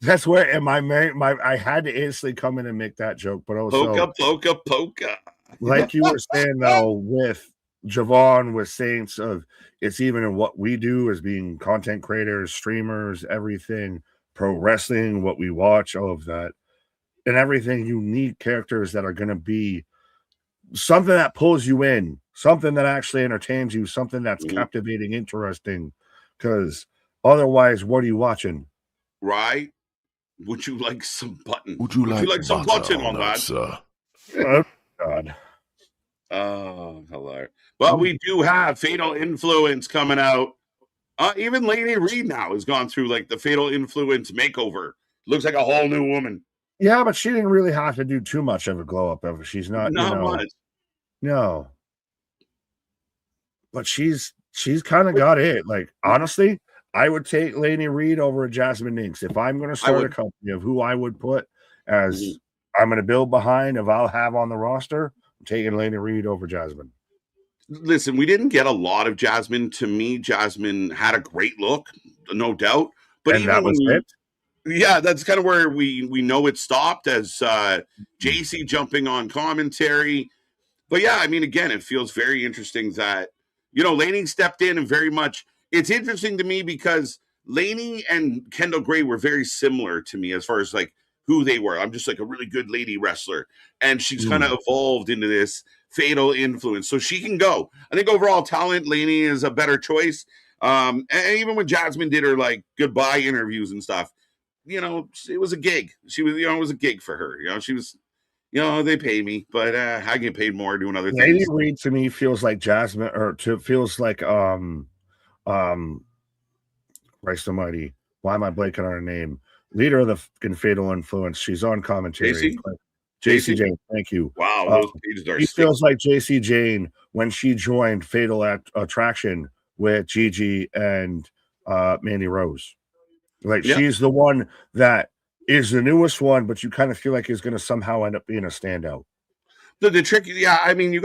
That's where I had to instantly come in and make that joke, but also polka, polka, polka. Like you were saying though, with Javon, with Saints, of it's even in what we do as being content creators, streamers, everything, pro wrestling, what we watch, all of that, and everything. You need characters that are going to be something that pulls you in, something that actually entertains you, something that's captivating, interesting, because otherwise, what are you watching? Right? Would you like some button? Would you like some button on that, sir? Oh, God. Oh, hello. Well, we do have Fatal Influence coming out. Even Lady Reed now has gone through like the Fatal Influence makeover. Looks like a whole new woman. Yeah, but she didn't really have to do too much of a glow up. She's not much. No. But she's kind of got it. Like, honestly, I would take Lady Reed over Jasmine Ninks. If I'm going to start a company of who I would put as I'm going to build behind, if I'll have on the roster, I'm taking Lady Reed over Jasmine. Listen, we didn't get a lot of Jasmine. To me, Jasmine had a great look, no doubt. But and that was it. Yeah, that's kind of where we know it stopped as JC jumping on commentary. But yeah, I mean, again, it feels very interesting that, Laney stepped in and very much. It's interesting to me because Laney and Kendall Gray were very similar to me as far as like who they were. I'm just like a really good lady wrestler. And she's kind of evolved into this Fatal Influence. So she can go. I think overall talent, Laney is a better choice. And even when Jasmine did her like goodbye interviews and stuff, it was a gig. She was, it was a gig for her. She was, they pay me, but I get paid more doing other things. Lady Reed to me feels like Jasmine, or feels like Christ Almighty, why am I blanking on her name? Leader of the fucking Fatal Influence. She's on commentary. JC Jane, thank you. Wow, those pages are She sticky. feels like JC Jane when she joined Fatal Attraction with Gigi and Mandy Rose. Like she's the one that is the newest one, but you kind of feel like is going to somehow end up being a standout. The trick, I mean,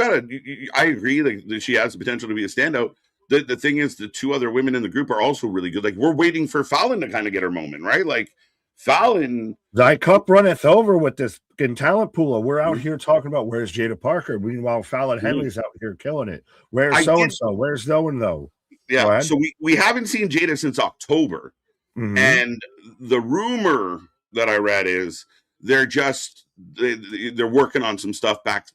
I agree that she has the potential to be a standout. The thing is, the two other women in the group are also really good. Like, we're waiting for Fallon to kind of get her moment, right? Like, Fallon. Thy cup runneth over with this fucking talent pool. We're out here talking about where's Jada Parker. Meanwhile, Fallon Henley's out here killing it. Where's so-and-so? Where's no one, though? Yeah, so we haven't seen Jada since October. And the rumor that I read is they're working on some stuff back,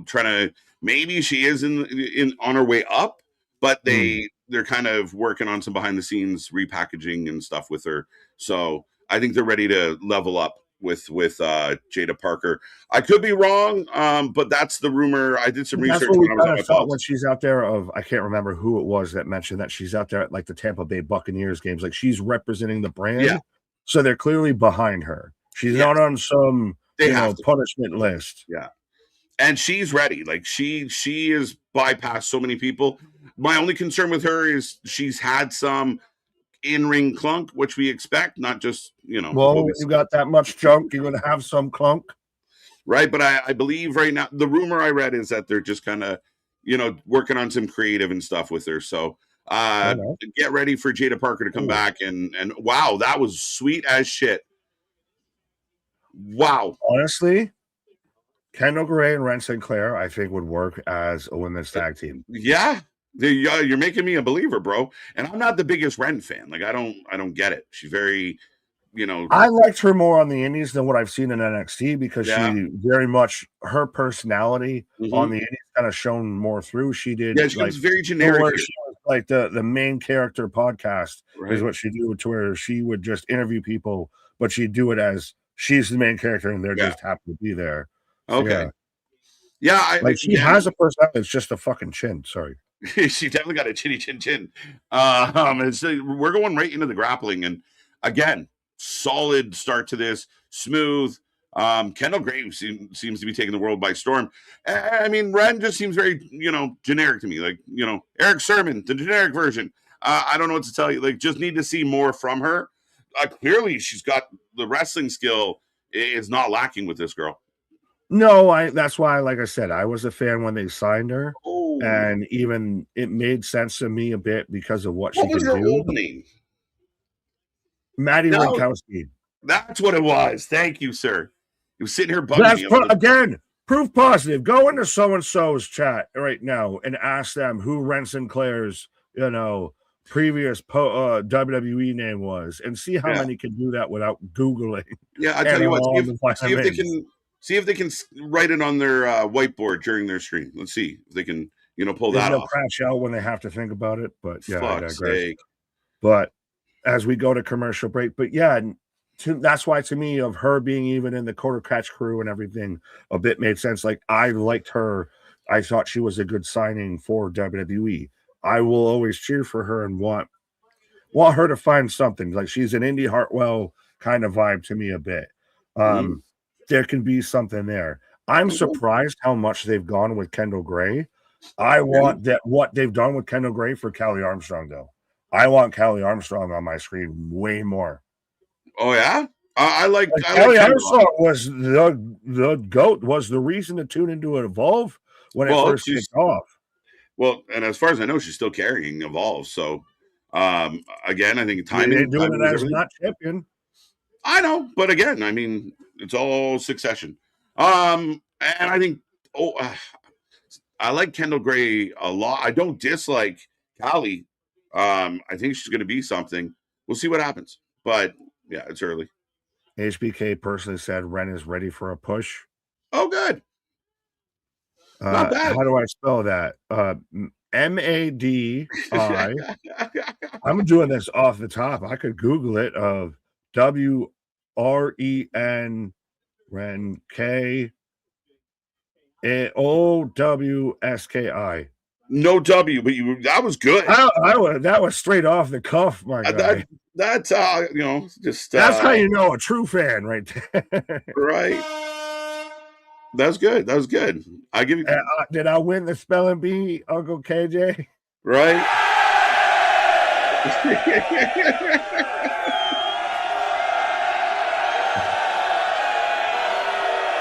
trying to, maybe she is in on her way up, but they're kind of working on some behind the scenes repackaging and stuff with her. So I think they're ready to level up with Jada Parker. I could be wrong, but that's the rumor. I did some research. That's what we kind of thought when she's out there. I can't remember who it was that mentioned that she's out there at like the Tampa Bay Buccaneers games. Like she's representing the brand, so they're clearly behind her. She's not on some punishment list. Yeah, and she's ready. Like she has bypassed so many people. My only concern with her is she's had some in-ring clunk, which we expect, not just, well, you got that much junk, you're going to have some clunk, right? But I believe right now, the rumor I read is that they're just kind of, working on some creative and stuff with her. So get ready for Jada Parker to come back, and wow, that was sweet as shit. Wow. Honestly, Kendall Gray and Ren Sinclair, I think, would work as a women's tag team. Yeah. You're making me a believer, bro. And I'm not the biggest Ren fan. Like, I don't get it. She's very, I liked her more on the indies than what I've seen in NXT because she very much, her personality on the indies kind of shown more through. She did. Yeah, she was very generic. She was like the main character podcast is what she do, to where she would just interview people, but she'd do it as she's the main character and they're just happy to be there. So, okay. Yeah. She has a personality. It's just a fucking chin. Sorry. She definitely got a chinny chin. We're going right into the grappling, and again, solid start to this, smooth. Kendall Gray seems to be taking the world by storm. I mean, Ren just seems very, generic to me. Like, Eric Sermon, the generic version. I don't know what to tell you. Like, just need to see more from her. Clearly, she's got the wrestling skill is not lacking with this girl. No, that's why, like I said, I was a fan when they signed her. And even it made sense to me a bit because of what she can do. What was her old name? Maddie Winkowski. That's what it was. Thank you, sir. You was sitting here bugging me. Again, proof positive. Go into so-and-so's chat right now and ask them who Ren Sinclair's, previous WWE name was, and see how many can do that without Googling. Yeah, I tell you what, see if they can write it on their whiteboard during their stream. Let's see if they can, pull that off. Crash out when they have to think about it, but yeah, I digress. But as we go to commercial break, that's why to me, of her being even in the Quarter Catch crew and everything, a bit made sense. Like, I liked her. I thought she was a good signing for WWE. I will always cheer for her and want her to find something. Like, she's an Indy Hartwell kind of vibe to me a bit. There can be something there. I'm surprised how much they've gone with Kendall Gray. I want what they've done with Kendall Gray for Callie Armstrong, though. I want Callie Armstrong on my screen way more. Oh yeah, I like Callie Armstrong was the GOAT, was the reason to tune into an Evolve when it first kicked off. Well, and as far as I know, she's still carrying Evolve. So again, I think timing. They're doing it as not champion. I know, but again, I mean, it's all succession. And I think I like Kendall Gray a lot. I don't dislike Callie. I think she's going to be something. We'll see what happens. But yeah, it's early. HBK personally said Ren is ready for a push. Oh, good. Not bad. How do I spell that? MADI. I'm doing this off the top. I could Google it. Of WREN Ren KOWSKI. No W, but that was good. That was straight off the cuff, my guy. That's just that's how you know a true fan, right there. Right. That's good. That was good. I give you. Did I win the spelling bee, Uncle KJ? Right.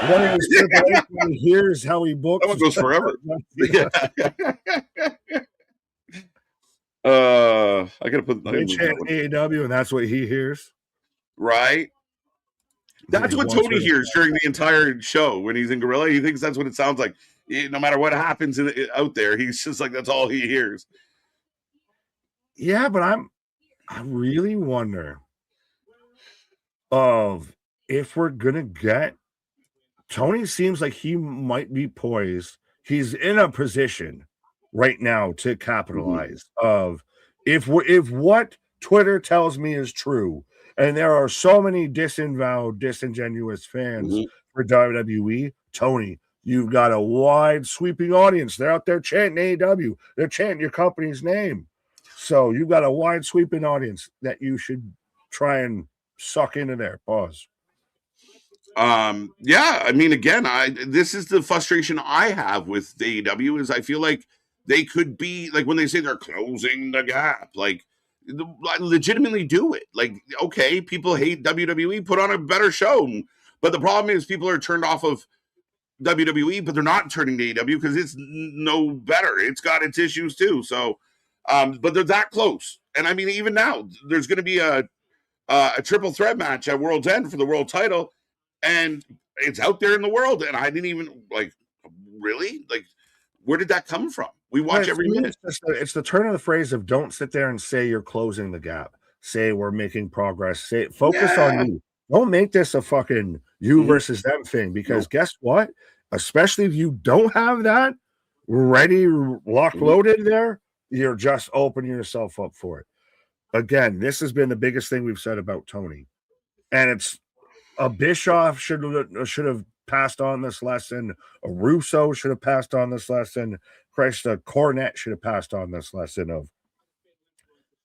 One of his Triple H when he hears how he books. That one goes forever. I gotta put. They chant AEW, and that's what he hears. Right. That's what Tony hears during the entire show when he's in Gorilla. He thinks that's what it sounds like. No matter what happens out there, he's just like, that's all he hears. Yeah, but I really wonder of if we're gonna get. Tony seems like he might be poised. He's in a position right now to capitalize. Of if what Twitter tells me is true, and there are so many disavowed, disingenuous fans for WWE, Tony, you've got a wide sweeping audience. They're out there chanting AEW. They're chanting your company's name. So you've got a wide sweeping audience that you should try and suck into there. Pause. Yeah, I mean, again, this is the frustration I have with AEW is I feel like they could be like when they say they're closing the gap, like legitimately do it. Like, okay, people hate WWE, put on a better show. But the problem is people are turned off of WWE, but they're not turning to AEW because it's no better. It's got its issues too. So, but they're that close. And I mean, even now, there's going to be a triple threat match at World's End for the world title. And it's out there in the world, and I didn't even really where did that come from? We watch every minute. It's the turn of the phrase of don't sit there and say you're closing the gap. Say we're making progress. Say focus on you. Don't make this a fucking you versus them thing because guess what? Especially if you don't have that ready, locked, loaded there, you're just opening yourself up for it. Again, this has been the biggest thing we've said about Tony, and it's. A Bischoff should have passed on this lesson. A Russo should have passed on this lesson. Christ, a Cornette should have passed on this lesson of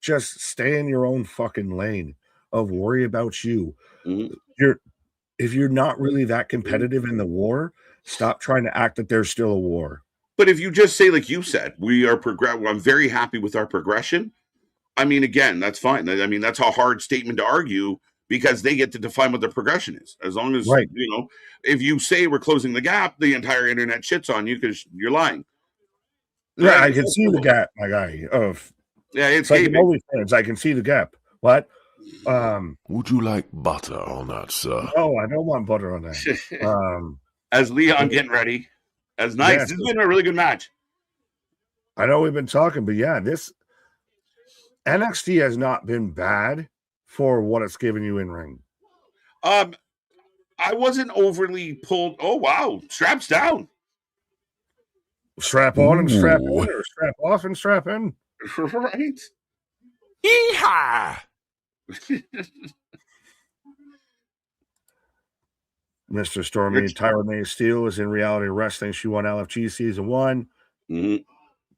just stay in your own fucking lane. Of worry about you. If you're not really that competitive in the war, stop trying to act that there's still a war. But if you just say, like you said, we are I'm very happy with our progression. I mean, again, that's fine. I mean, that's a hard statement to argue. Because they get to define what their progression is. As long as, if you say we're closing the gap, the entire internet shits on you because you're lying. Yeah, I can see the gap, my guy. It's like OnlyFans. I can see the gap. What? Would you like butter on that, sir? No, I don't want butter on that. As Leon getting ready. As nice. This has been a really good match. I know we've been talking, but yeah, this NXT has not been bad. For what it's giving you in ring. I wasn't overly pulled. Oh wow, straps down. Strap on and strap in, or strap off and strap in. Right. Yeehaw! Mr. Stormy, Tyra May Steele is in Reality Wrestling. She won LFG Season 1.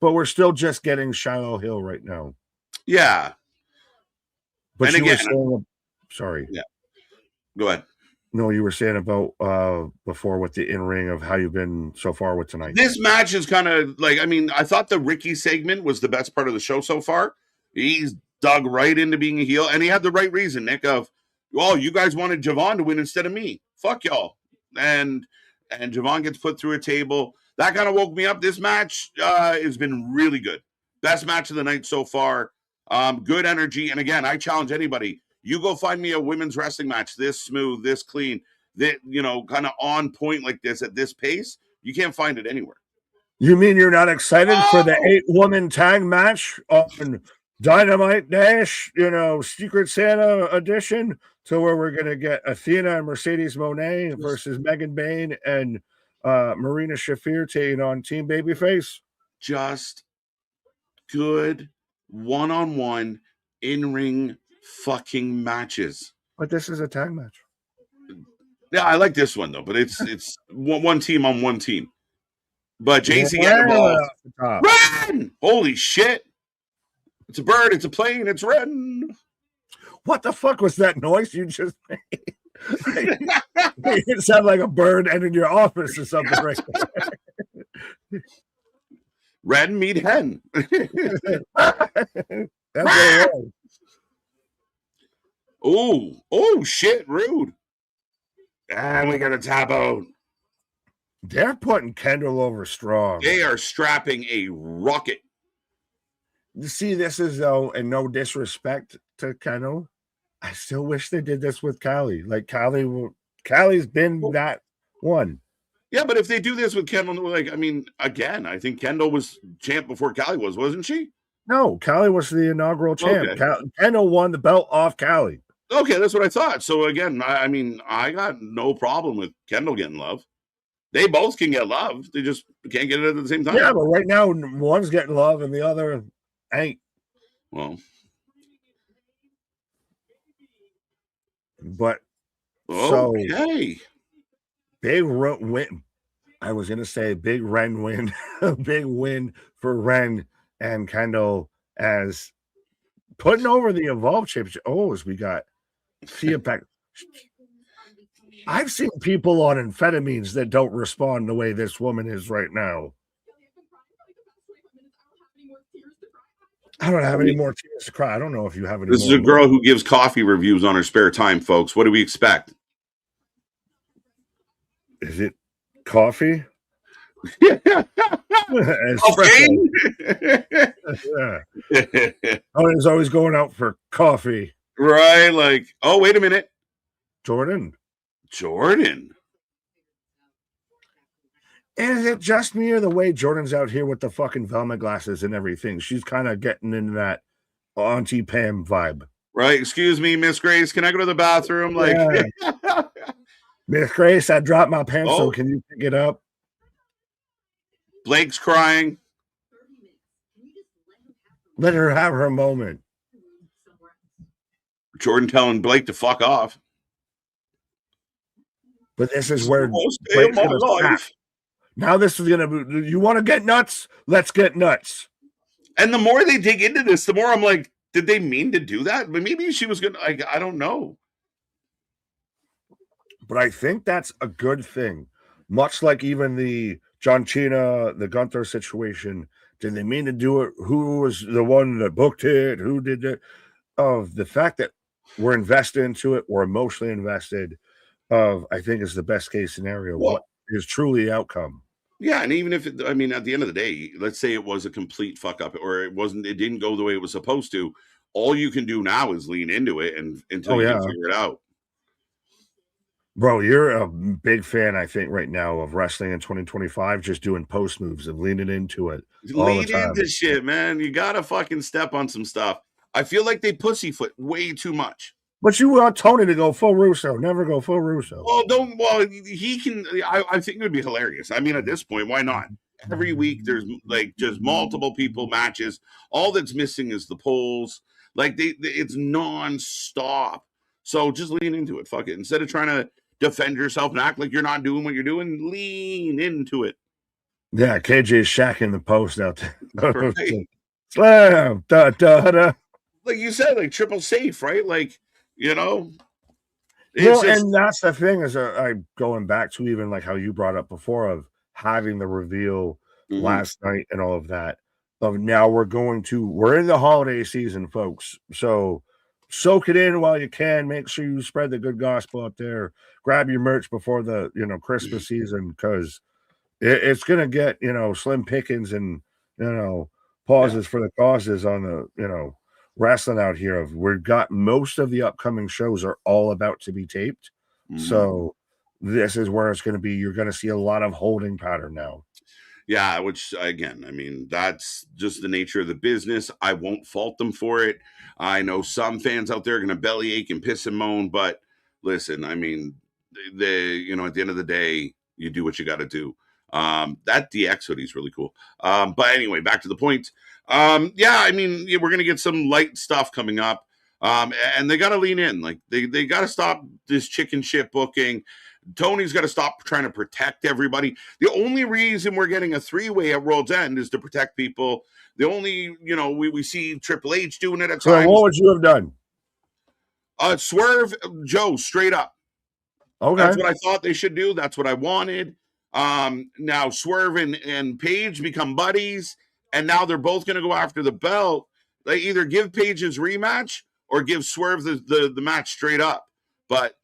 But we're still just getting Shiloh Hill right now. Yeah. But and again, sorry. Yeah. Go ahead. No, you were saying about before with the in-ring of how you've been so far with tonight. This match is kind of like, I mean, I thought the Ricky segment was the best part of the show so far. He's dug right into being a heel, and he had the right reason, Nick, of, well, you guys wanted Javon to win instead of me. Fuck y'all. And Javon gets put through a table. That kind of woke me up. This match has been really good. Best match of the night so far. Good energy. And again, I challenge anybody. You go find me a women's wrestling match this smooth, this clean, that, kind of on point like this at this pace. You can't find it anywhere. You mean you're not excited for the 8-woman tag match on Dynamite Dash, Secret Santa edition, to where we're going to get Athena and Mercedes Moné versus Megan Bayne and Marina Shafir taking on Team Babyface? Just good one-on-one in-ring fucking matches. But this is a tag match. Yeah, I like this one though, but it's one team on one team. But JC getting involved. Run! Holy shit! It's a bird. It's a plane. It's Ren. What the fuck was that noise you just made? It sounded like a bird entering your office or something, right? Ren meet hen. That's what it was. Oh shit, rude. And we got a tap out. They're putting Kendall over strong. They are strapping a rocket. You see, this is though, and no disrespect to Kendall, I still wish they did this with Callie. Like Callie's been that one. Yeah, but if they do this with Kendall, like, I mean, again, I think Kendall was champ before Callie was, wasn't she? No, Callie was the inaugural champ. Okay. Kendall won the belt off Callie. Okay, that's what I thought. So again, I mean, I got no problem with Kendall getting love. They both can get love. They just can't get it at the same time. Yeah, but right now one's getting love and the other ain't. Well, but okay. So big win. I was gonna say big Ren win, big win for Ren and Kendall as putting over the Evolve Championship. Oh, as we got Sia back. I've seen people on amphetamines that don't respond the way this woman is right now. I don't have any more tears to cry. I don't know if you have any. This is a girl who gives coffee reviews on her spare time, folks. What do we expect? Is it coffee? Okay. It's always going out for coffee. Right, like, oh, wait a minute. Jordan. Is it just me or the way Jordan's out here with the fucking Velma glasses and everything? She's kind of getting into that Auntie Pam vibe. Right. Excuse me, Miss Grace. Can I go to the bathroom? Like, yeah. Miss Grace, I dropped my pencil. Can you pick it up? Blake's crying. Let her have her moment. Jordan telling Blake to fuck off. But this is where Blake's gonna snap. Now this is gonna be, you want to get nuts? Let's get nuts. And the more they dig into this, the more I'm like, did they mean to do that? But maybe she was gonna, like, I don't know. But I think that's a good thing. Much like even the John Cena, the Gunther situation. Did they mean to do it? Who was the one that booked it? Who did it? Of the fact that we're invested into it, we're emotionally invested. I think is the best case scenario. What is truly the outcome? Yeah, and even if I mean, at the end of the day, let's say it was a complete fuck up, or it didn't go the way it was supposed to. All you can do now is lean into it and until you can figure it out. Bro, you're a big fan, I think, right now of wrestling in 2025, just doing post moves and leaning into it. Lean into shit, man. You gotta fucking step on some stuff. I feel like they pussyfoot way too much. But you want Tony to go full Russo. Never go full Russo. Well, he can. I think it would be hilarious. I mean, at this point, why not? Every week there's like just multiple people matches. All that's missing is the polls. Like it's nonstop. So just lean into it. Fuck it. Instead of trying to defend yourself and act like you're not doing what you're doing, lean into it. Yeah, KJ's shacking the post out there. Right. Slam. Da, da, da. Like you said, like triple safe, right? Like, you know. And that's the thing is going back to even like how you brought up before of having the reveal last night and all of that. Of now we're in the holiday season, folks. So soak it in while you can. Make sure you spread the good gospel out there. Grab your merch before the Christmas season, because it's gonna get slim pickings and pauses for the causes on the wrestling out here. We've got most of the upcoming shows are all about to be taped. So this is where it's going to be. You're going to see a lot of holding pattern now. Yeah, which again, I mean, that's just the nature of the business. I won't fault them for it. I know some fans out there are going to bellyache and piss and moan, but listen, I mean, at the end of the day, you do what you got to do. That DX hoodie is really cool. But anyway, back to the point. Yeah, I mean, we're going to get some light stuff coming up. And they got to lean in. Like they got to stop this chicken shit booking. Tony's got to stop trying to protect everybody. The only reason we're getting a 3-way at World's End is to protect people. The only, we see Triple H doing it at So times. what would you have done? Swerve Joe straight up. Okay. That's what I thought they should do. That's what I wanted. Now Swerve and Paige become buddies, and now they're both going to go after the belt. They either give Paige his rematch or give Swerve the match straight up. But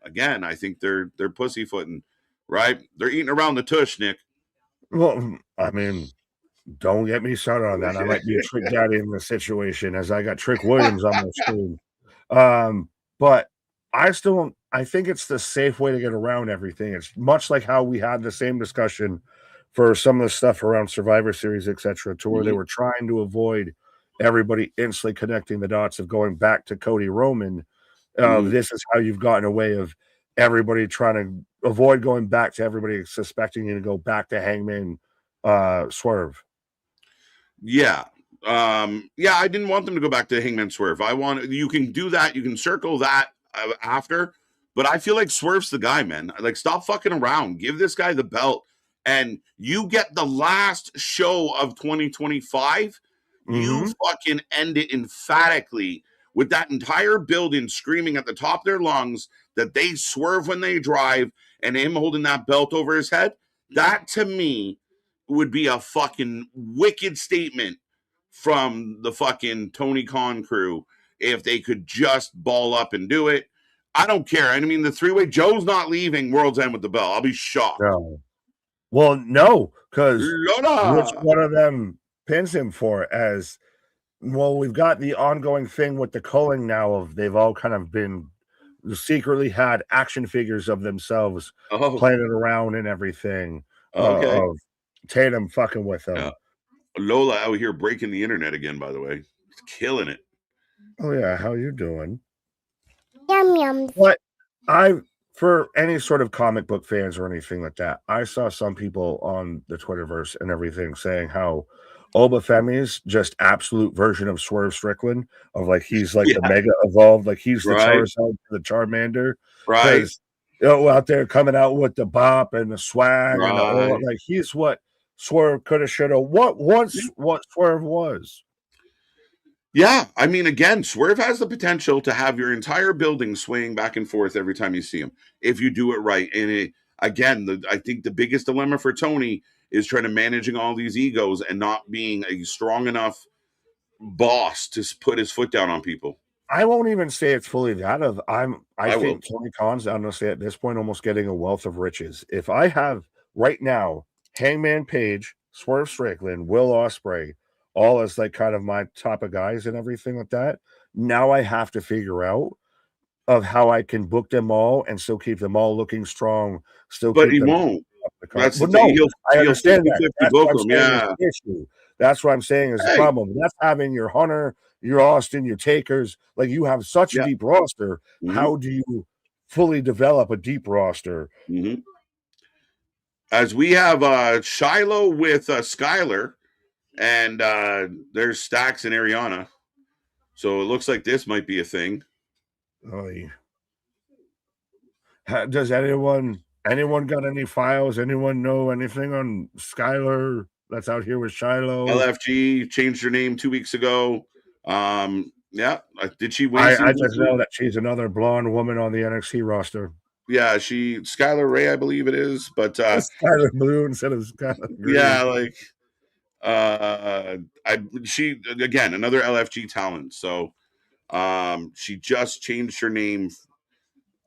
again, I think they're pussyfooting, right? They're eating around the tush, Nick. Well, I mean, don't get me started on that. I might be a Trick Daddy in this situation, as I got Trick Williams on my screen. But I think it's the safe way to get around everything. It's much like how we had the same discussion for some of the stuff around Survivor Series, etc., to where they were trying to avoid everybody instantly connecting the dots of going back to Cody Roman. This is how you've gotten away of everybody trying to avoid going back to everybody suspecting you to go back to Hangman Swerve. Yeah. I didn't want them to go back to Hangman Swerve. You can do that. You can circle that after, but I feel like Swerve's the guy, man. Like, stop fucking around. Give this guy the belt, and you get the last show of 2025. You fucking end it emphatically with that entire building screaming at the top of their lungs that they swerve when they drive, and him holding that belt over his head. That, to me, would be a fucking wicked statement from the fucking Tony Khan crew if they could just ball up and do it. I don't care. I mean, the 3-way, Joe's not leaving World's End with the belt. I'll be shocked. No. Well, no, because which one of them pins him for? As well, we've got the ongoing thing with the culling now of they've all kind of been secretly had action figures of themselves playing it around and everything. Of Tatum fucking with them. Yeah. Lola out here breaking the internet again, by the way. He's killing it. Oh, yeah. How you doing? Yum, yum. But for any sort of comic book fans or anything like that, I saw some people on the Twitterverse and everything saying how Obafemi's just absolute version of Swerve Strickland, of like he's like the mega evolved, like he's the Charizard, the Charmander. Right. Out there coming out with the bop and the swag and like he's what Swerve could have, should have, what Swerve was. Yeah, I mean, again, Swerve has the potential to have your entire building swaying back and forth every time you see him, if you do it right. And I think the biggest dilemma for Tony is trying to managing all these egos and not being a strong enough boss to put his foot down on people. I won't even say it's fully that of I think Tony Khan's, honestly, at this point, almost getting a wealth of riches. If I have right now Hangman Page, Swerve Strickland, Will Ospreay, all as like kind of my top of guys and everything like that, now I have to figure out of how I can book them all and still keep them all looking strong. But he won't. That's the thing. I understand that. That's what I'm saying is the problem. That's having your Hunter, your Austin, your Takers. Like, you have such a deep roster. How do you fully develop a deep roster? As we have Shiloh with Skylar, and there's Stax and Ariana. So it looks like this might be a thing. Oh, yeah. Does anyone got any files? Anyone know anything on Skylar that's out here with Shiloh? LFG changed her name 2 weeks ago. Did she win? I just know that she's another blonde woman on the NXT roster. Yeah, Skylar Ray, I believe it is, but Skylar Blue instead of Skylar Green. Yeah, like she again another LFG talent. So she just changed her name,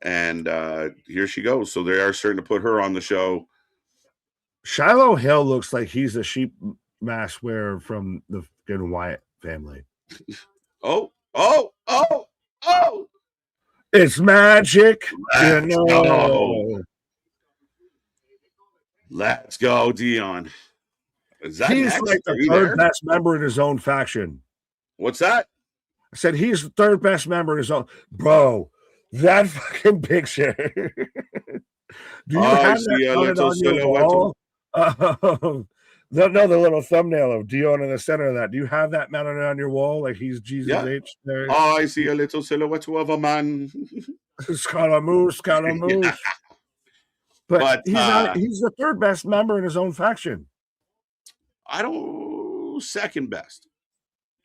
and here she goes. So they are starting to put her on the show. Shiloh Hill looks like he's a sheep mask wearer from the fucking Wyatt family. Oh! It's magic. Let's go, Dion. He's like the third best member in his own faction. What's that? I said he's the third best member in his own. Bro, that fucking picture. Do you have that on your wall? The little thumbnail of Dion in the center of that. Do you have that mounted on your wall like he's Jesus H? There? Oh, I see a little silhouette of a man. Scaramouche. But he's the third best member in his own faction. Second best.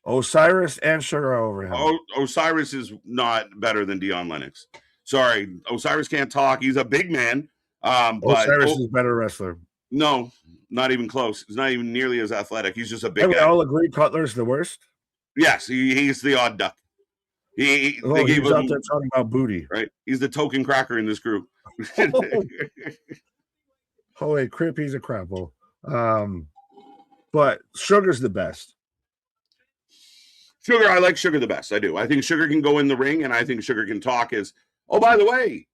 Osiris and Sugar over him. Osiris is not better than Dion Lennox. Sorry, Osiris can't talk. He's a big man. But Osiris is a better wrestler. No, not even close. He's not even nearly as athletic. He's just a big guy. We all agree Cutler's the worst? Yes, he's the odd duck. He's out there talking about booty. Right? He's the token cracker in this group. Holy crap, he's a crapple. But Sugar's the best. Sugar, I like Sugar the best. I do. I think Sugar can go in the ring, and I think Sugar can talk as, oh, by the way,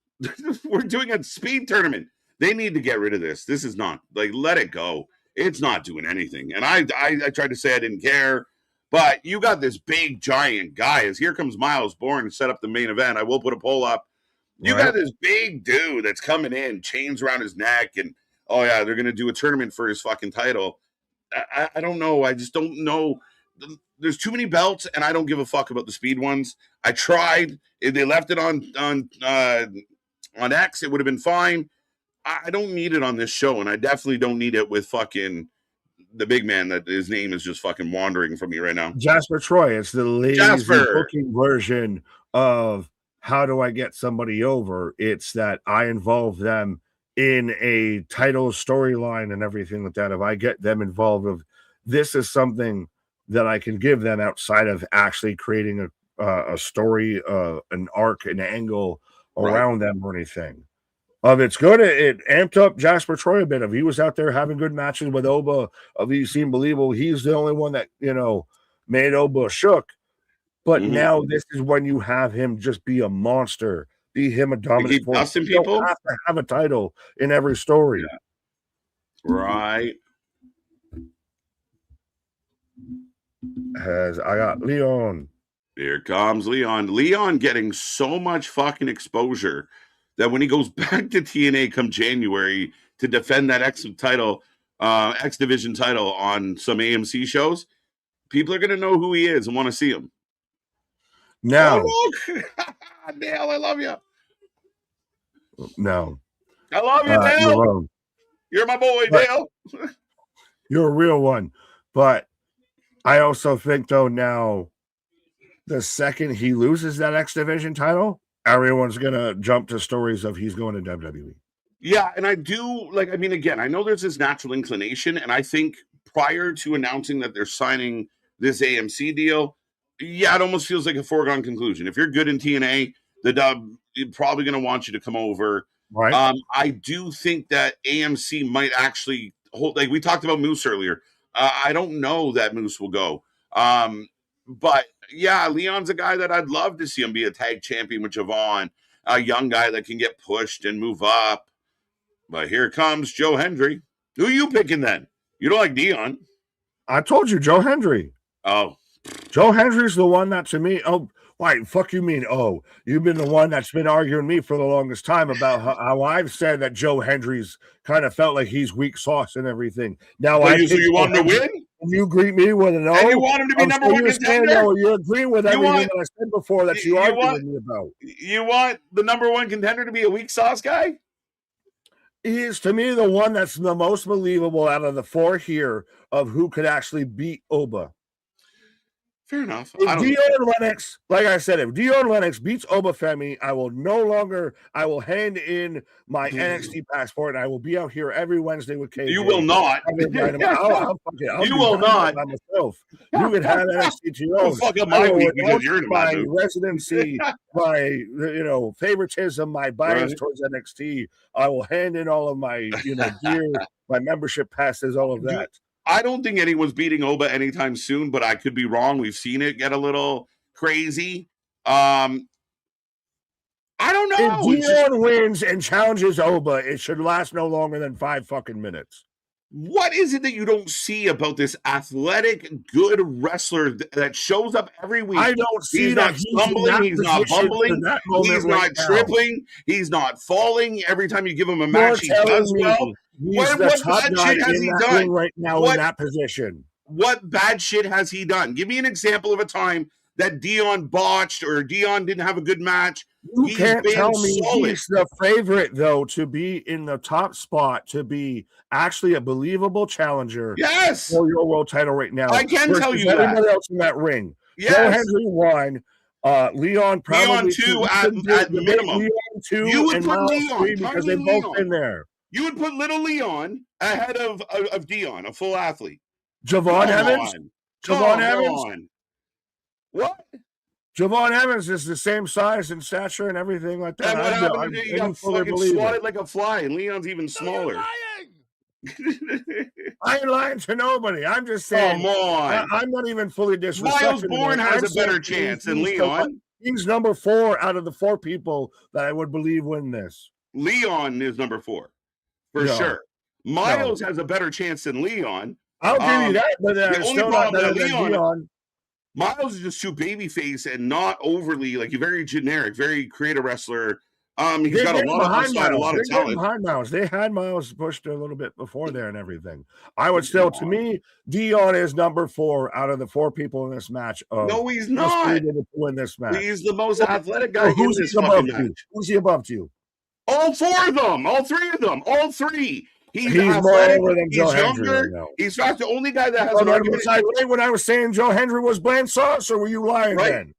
we're doing a speed tournament. They need to get rid of this. This is not, like, let it go. It's not doing anything. And I tried to say I didn't care, but you got this big, giant guy. As here comes Miles Bourne to set up the main event. I will put a poll up. You got this big dude that's coming in, chains around his neck, and, oh, yeah, they're going to do a tournament for his fucking title. I don't know. I just don't know. There's too many belts, and I don't give a fuck about the speed ones. I tried. If they left it on X, it would have been fine. I don't need it on this show, and I definitely don't need it with fucking the big man that his name is just fucking wandering from me right now. Jasper Troy. It's the lazy booking version of how do I get somebody over? It's that I involve them in a title storyline and everything like that. If I get them involved, this is something that I can give them outside of actually creating a story, an arc, an angle around them or anything. It's good. It amped up Jasper Troy a bit. If he was out there having good matches with Oba, he seemed believable. He's the only one that, made Oba shook. But now this is when you have him just be a monster, be him a dominant force. You don't have to have a title in every story. Yeah. Right. I got Leon. Here comes Leon. Leon getting so much fucking exposure that when he goes back to TNA come January to defend that X Division title on some AMC shows, people are going to know who he is and want to see him. Now, Dale, I love you. No, I love you, Dale. You're my boy, Dale. You're a real one. But I also think, though, now the second he loses that X Division title, everyone's going to jump to stories of he's going to WWE. Yeah, and I do, again, I know there's this natural inclination, and I think prior to announcing that they're signing this AMC deal, it almost feels like a foregone conclusion. If you're good in TNA, the dub is probably going to want you to come over. Right. I do think that AMC might actually hold, like we talked about Moose earlier. I don't know that Moose will go. But yeah, Leon's a guy that I'd love to see him be a tag champion with Javon, a young guy that can get pushed and move up. But here comes Joe Hendry. Who are you picking then? You don't like Dion. I told you, Joe Hendry. Oh. Joe Hendry's the one that to me, why, fuck you mean, you've been the one that's been arguing me for the longest time about how I've said that Joe Hendry's kind of felt like he's weak sauce and everything. Now, so you want him to win? You greet me with an and you want him to be number one contender? You're agreeing with everything that I said before that you argued with me about. You want the number one contender to be a weak sauce guy? He is, to me, the one that's the most believable out of the four here of who could actually beat Oba. Fair enough. If Dion Lennox, like I said, if Dion Lennox beats Oba Femi, I will hand in my NXT passport and I will be out here every Wednesday with KJ. You will not. You will not. Myself. You can have NXT to your own. Fuck up my week because you're in my residency, my favoritism, my bias towards NXT. I will hand in all of my gear, my membership passes, all of that. I don't think anyone's beating Oba anytime soon, but I could be wrong. We've seen it get a little crazy. I don't know. If Dion wins and challenges Oba, it should last no longer than 5 fucking minutes. What is it that you don't see about this athletic, good wrestler that shows up every week? I don't see he's that not stumbling, he's not bumbling, he's not tripping, he's not falling. Every time you give him a match, he does well. What bad shit has he done right now in that position? What bad shit has he done? Give me an example of a time that Dion botched or Dion didn't have a good match You He's can't been tell me solid. he's the favorite, though, to be in the top spot, to be actually a believable challenger Yes, for your world title right now. I can tell versus you that. everybody else in that ring. Joe Yes, Henry won. Leon probably Leon 2 at minimum. Leon 2 You would and put Miles Leon, 3 because tiny they've both Leon. been there. You would put little Leon ahead of Dion, a full athlete. Javon Come Evans? on. Javon Come Evans? on. What? Javon Evans is the same size and stature and everything like that. And what happened? He got fucking swatted like a fly, and Leon's even smaller. I ain't lying to nobody. I'm just saying. Come on. I'm not even fully disrespecting. Miles Bourne has I'm a better chance than Leon. He's number 4 out of the 4 people that I would believe win this. Leon is number 4 for sure. Miles has a better chance than Leon. I'll give you that, but the only still not problem better with than Leon. Miles is just too babyface and not overly like very generic, very creative wrestler. He's got a lot of upside, a lot of talent. Behind Miles, they had Miles pushed a little bit before there and everything. I would still, to me, Dion is number 4 out of the 4 people in this match. No, he's not. To win this match. He's the most athletic guy in this fucking match. Who's he above you? All 4 of them, all 3 of them, all 3. He's athletic, more over than Joe Hendry. younger. He's fast. The only guy that has an argument. When I was saying Joe Hendry was bland sauce, or were you lying then?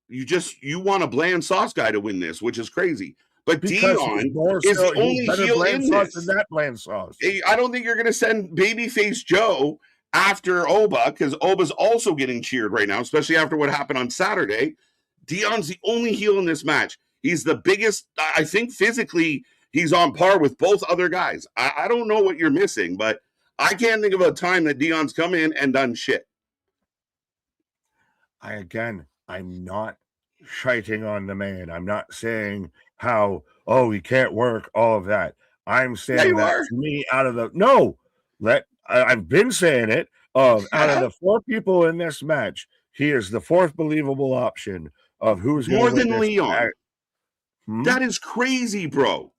You want a bland sauce guy to win this, which is crazy. But because Dion is the only heel in this. Than that bland sauce. I don't think you're going to send babyface Joe after Oba, because Oba's also getting cheered right now, especially after what happened on Saturday. Dion's the only heel in this match. He's the biggest. I think physically he's on par with both other guys. I don't know what you're missing, but I can't think of a time that Dion's come in and done shit. I'm not shiting on the man. I'm not saying how, he can't work, all of that. I'm saying that to me, I've been saying it. Out of the 4 people in this match, he is the 4th believable option of who's more than Leon. That is crazy, bro.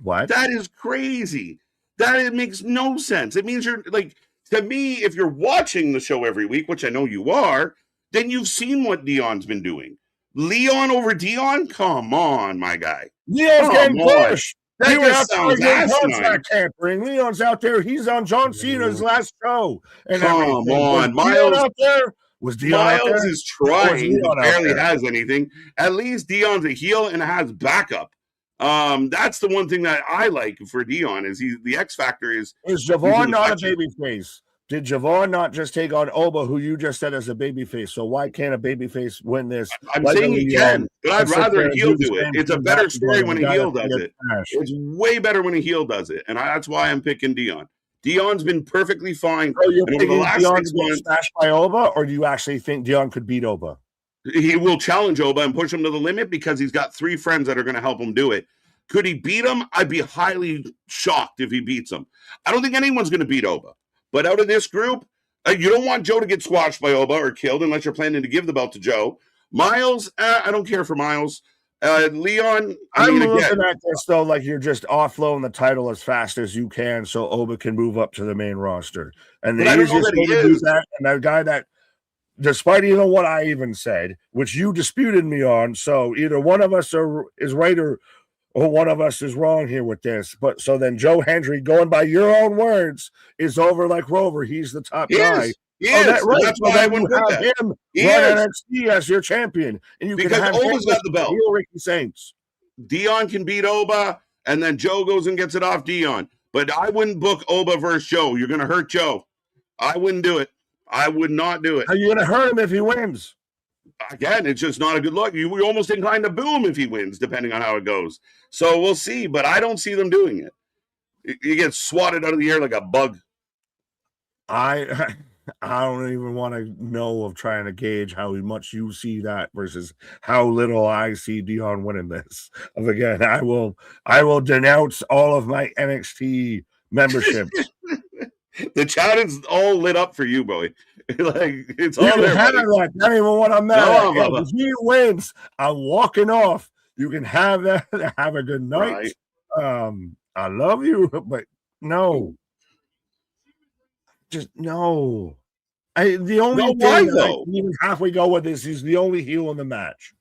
What? That is crazy. It makes no sense. It means you're like, to me, if you're watching the show every week, which I know you are, then you've seen what Dion's been doing. Leon over Dion? Come on, my guy. Leon's getting pushed. That just sounds asinine. Leon's out there. He's on John Cena's last show. And come on. Miles out there? Was Dion Miles is trying, but barely has anything. At least Dion's a heel and has backup. That's the one thing that I like for Dion is the X factor is Javon not a babyface? Did Javon not just take on Oba, who you just said as a babyface? So why can't a babyface win this? I'm saying he can, but I'd rather a heel do it. It's a better story when a heel does it. It's way better when a heel does it, and that's why I'm picking Dion. Dion's been perfectly fine. So you're picking Dion to get smashed by Oba, or do you actually think Dion could beat Oba? He will challenge Oba and push him to the limit because he's got 3 friends that are going to help him do it. Could he beat him? I'd be highly shocked if he beats him. I don't think anyone's going to beat Oba. But out of this group, you don't want Joe to get squashed by Oba or killed unless you're planning to give the belt to Joe. Miles, I don't care for Miles. Leon, I'm looking at this, though, like you're just offloading the title as fast as you can so Oba can move up to the main roster. And the easiest way to do that, and that guy that, despite even what I even said, which you disputed me on, so either one of us is right or one of us is wrong here with this. But so then Joe Hendry, going by your own words, is over like Rover. He's the top guy. That's why I wouldn't have him run NXT as your champion, and you because can have Oba's got the belt. Ricky Saints. Dion can beat Oba, and then Joe goes and gets it off Dion. But I wouldn't book Oba versus Joe. You're going to hurt Joe. I wouldn't do it. I would not do it. Are you going to hurt him if he wins? Again, it's just not a good look. We're almost inclined to boo him if he wins, depending on how it goes. So we'll see, but I don't see them doing it. You get swatted out of the air like a bug. I don't even want to know of trying to gauge how much you see that versus how little I see Dion winning this. Again, I will denounce all of my NXT memberships. The chat is all lit up for you, boy. Like it's all there. Not even what I'm mad at. If he wins, I'm walking off. You can have that. Have a good night. Right. I love you, but no. Just no. The only thing that I can even halfway go with this is the only heel in the match.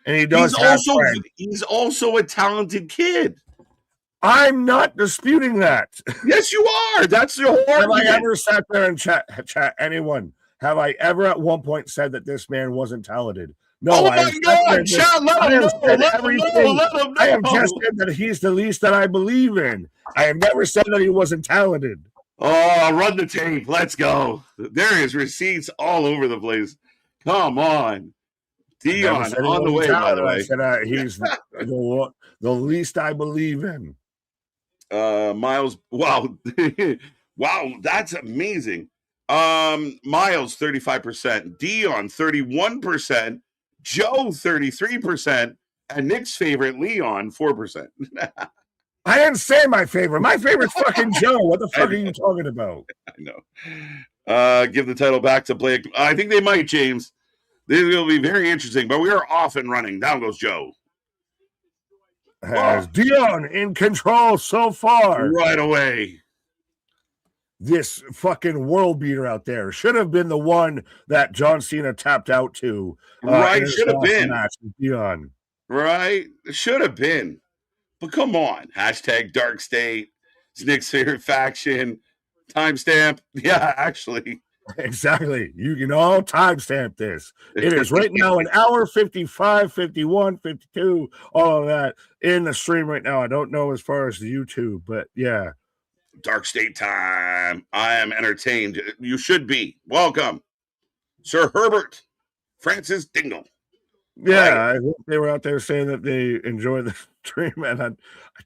And he does have friends. He's also a talented kid. I'm not disputing that. Yes, you are. That's your whole Have I argument. ever sat there and chat anyone? Have I ever at one point said that this man wasn't talented? No. Oh my God, chat, let him know. Let him know. I have just said that he's the least that I believe in. I have never said that he wasn't talented. Oh, run the tape. Let's go. There is receipts all over the place. Come on. Dion on the way, by the way. I said he's the least I believe in. Miles, wow. Wow, that's amazing. Miles 35%, Dion 31%, Joe 33%, and Nick's favorite Leon 4%. I didn't say my favorite. My favorite's fucking Joe. What the fuck are you talking about? I know. Give the title back to Blake. I think they might, James. This will be very interesting, but we are off and running. Down goes Joe. Has Dion in control so far. Right away. This fucking world beater out there should have been the one that John Cena tapped out to. Right, should have been. Dion. Right, should have been. But come on. Hashtag Dark State. It's Nick's favorite faction. Timestamp. Yeah, actually. Exactly. You can all timestamp this. It is right now an hour 55, 51, 52, all of that in the stream right now. I don't know as far as the YouTube, but yeah. Dark State time. I am entertained. You should be. Welcome, Sir Herbert Francis Dingle. Yeah, I think they were out there saying that they enjoyed the stream, and I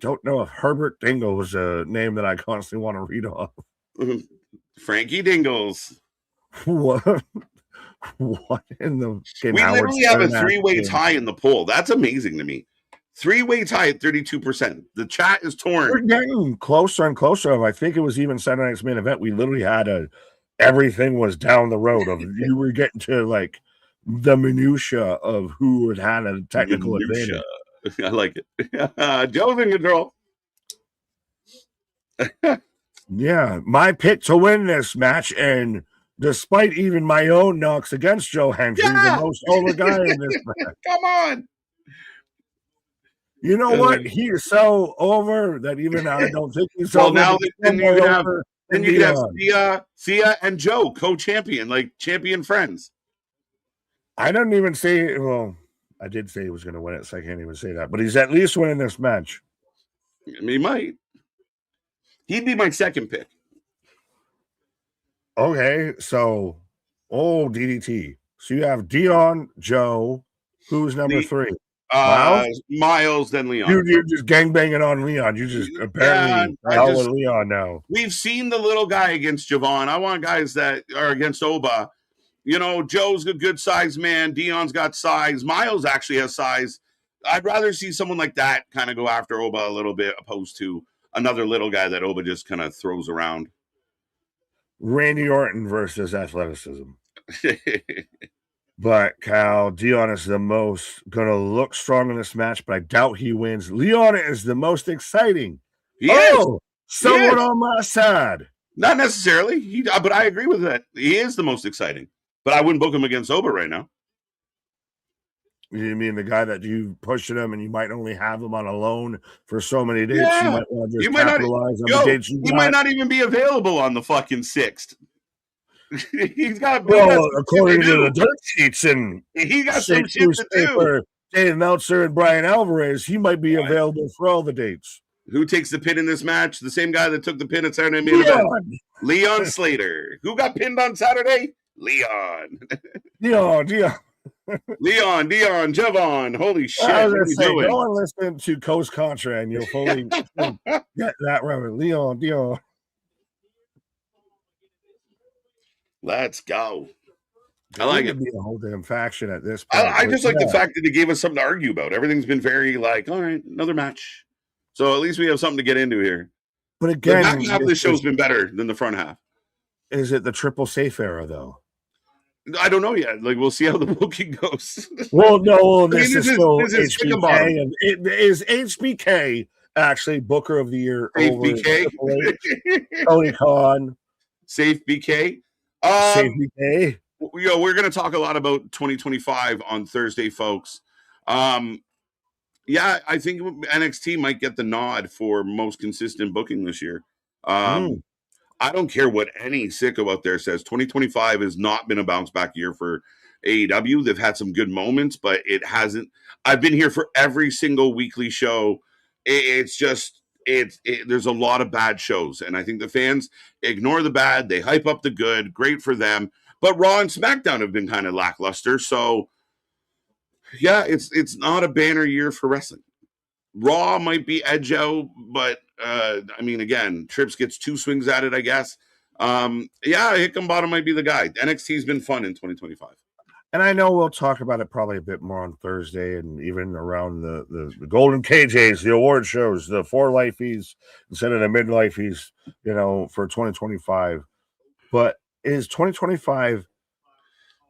don't know if Herbert Dingle was a name that I constantly want to read off. Frankie Dingles. What in the we literally have a 3-way tie in the poll. That's amazing to me. 3-way tie at 32%. The chat is torn. We're getting closer and closer. I think it was even Saturday night's main event. We literally had everything was down the road of you were getting to like the minutia of who had a technical advantage. I like it. Joe's in control. Yeah, my pick to win this match, and despite even my own knocks against Joe Hendry, the most over guy in this match. Come on. You know what? He is so over that even I don't think he's well, over. Now then you can have Sia and Joe co-champion, like champion friends. I didn't even say. Well, I did say he was going to win it, so I can't even say that. But he's at least winning this match. He might. He'd be my second pick. Okay, so DDT. So you have Dion, Joe. Who's number 3? Miles, then Leon. You're just gangbanging on Leon. You just apparently with Leon now. We've seen the little guy against Javon. I want guys that are against Oba. You know, Joe's a good size man. Dion's got size. Miles actually has size. I'd rather see someone like that kind of go after Oba a little bit, opposed to another little guy that Oba just kind of throws around. Randy Orton versus athleticism. But Cal, Dion is the most going to look strong in this match, but I doubt he wins. Leon is the most exciting. Someone on my side. Not necessarily, but I agree with that. He is the most exciting, but I wouldn't book him against Oba right now. You mean the guy that you pushing him and you might only have him on a loan for so many days? Yeah. You might want to just capitalize on the dates he might not even be available on the fucking 6th. He's got according to the dirt sheets and he got some shit to do. Dave Meltzer and Brian Alvarez, he might be available for all the dates. Who takes the pin in this match? The same guy that took the pin at Saturday Main Event. Leon Slater. Who got pinned on Saturday? Leon. Dion, Javon. Holy shit. Go and listen to Coast Contra and you'll fully get that right. Leon. Let's go. I like it. Be a whole damn faction at this point. I just like the fact that they gave us something to argue about. Everything's been very like, all right, another match. So at least we have something to get into here. But again, the back half of the show's been better than the front half. Is it the triple safe era though? I don't know yet. Like we'll see how the booking goes. Well, no, this is still HBK. It is HBK actually Booker of the Year Safe over BK. Tony Khan. Safe BK. Safe BK. We're going to talk a lot about 2025 on Thursday, folks. Yeah, I think NXT might get the nod for most consistent booking this year. Mm. I don't care what any sicko out there says. 2025 has not been a bounce back year for AEW. They've had some good moments, but it hasn't. I've been here for every single weekly show. It's just there's a lot of bad shows, and I think the fans ignore the bad. They hype up the good. Great for them, but Raw and SmackDown have been kind of lackluster. So yeah, it's not a banner year for wrestling. Raw might be edge out, but I mean, again, Trips gets 2 swings at it, I guess. Yeah, Hickenbottom might be the guy. NXT's been fun in 2025. And I know we'll talk about it probably a bit more on Thursday and even around the Golden KJs, the award shows, the 4 lifeies instead of the mid-lifeies, for 2025. But is 2025,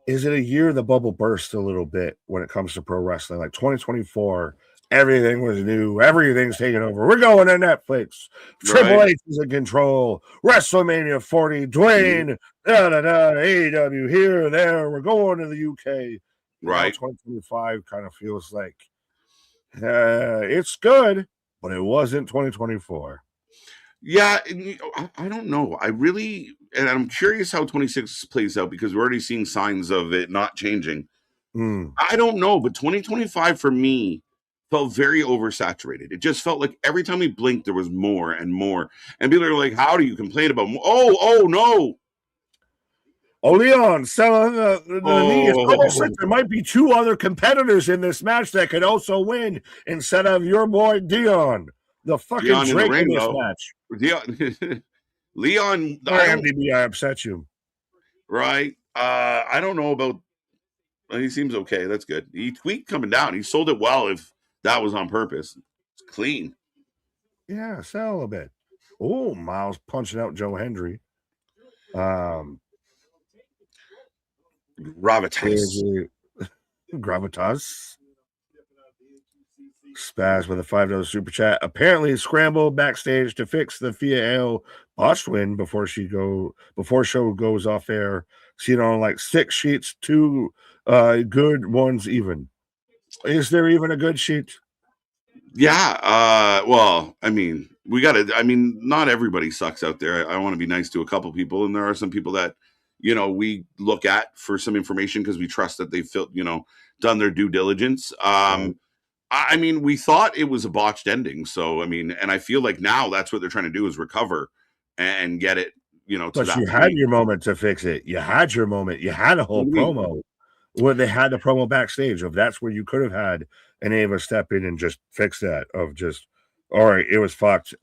is it a year the bubble burst a little bit when it comes to pro wrestling? Like 2024, everything was new. Everything's taken over. We're going to Netflix. Triple H is in control. WrestleMania 40. Dwayne, AEW here, there. We're going to the UK. Right. 2025 kind of feels like it's good, but it wasn't 2024. Yeah, I don't know. And I'm curious how 26 plays out because we're already seeing signs of it not changing. I don't know, but 2025 for me felt very oversaturated. It just felt like every time we blinked, there was more and more. And people are like, how do you complain about more? Oh, no. Oh, Leon, selling the knee. It's almost like there might be 2 other competitors in this match that could also win instead of your boy Dion, the fucking Dion Drake in this though. match. Leon, IMDb, I upset you. Right. I don't know about. He seems okay. That's good. He tweaked coming down. He sold it well if that was on purpose. It's clean. Yeah, sell a bit. Oh, Miles punching out Joe Hendry. Gravitas. Spaz with a $5 super chat. Apparently scrambled backstage to fix the Fia Ale botched win before show goes off air. Seen on like 6 sheets, 2 good ones even. Is there even a good sheet? Yeah. Well, I mean, not everybody sucks out there. I want to be nice to a couple people, and there are some people that we look at for some information because we trust that they've done their due diligence. I mean, we thought it was a botched ending. So, I mean, and I feel like now that's what they're trying to do is recover and get it, But you had your moment to fix it. You had your moment. You had a whole promo where they had the promo backstage of that's where you could have had an Ava step in and just fix that of just, all right, it was fucked.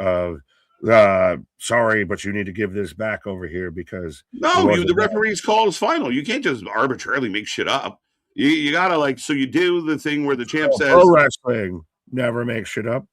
Sorry, but you need to give this back over here because the referee's call is final. You can't just arbitrarily make shit up. You gotta so you do the thing where the champ says pro wrestling never makes shit up.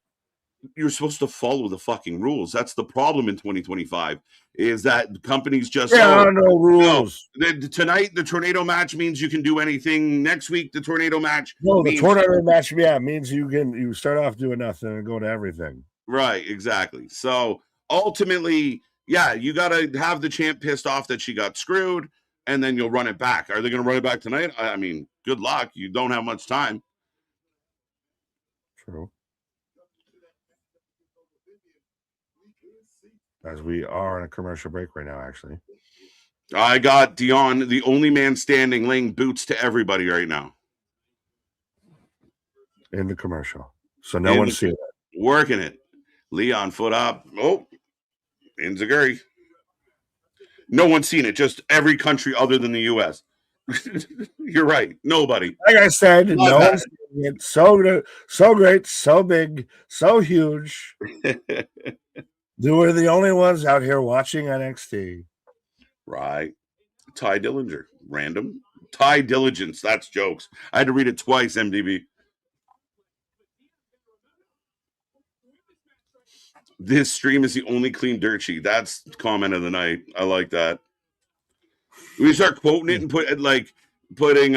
You're supposed to follow the fucking rules. That's the problem in 2025 is that companies just no rules. Tonight the tornado match means you can do anything. Next week the tornado match. The tornado match means you start off doing nothing and go to everything. Right, exactly. So ultimately, yeah, you gotta have the champ pissed off that she got screwed. And then you'll run it back. Are they going to run it back tonight? I mean, good luck. You don't have much time. True. As we are on a commercial break right now, actually. I got Dion, the only man standing, laying boots to everybody right now. In the commercial. So no one's seeing it. Working it. Leon, foot up. Oh, Inzaguri. No one's seen it. Just every country other than the U.S. You're right. Nobody. Like I said, no one's seen it. So great, so big, so huge. We're the only ones out here watching NXT. Right. Ty Dillinger. Random. Ty Diligence. That's jokes. I had to read it twice, MDB. This stream is the only clean dirt sheet. That's comment of the night. I like that. We start quoting it and putting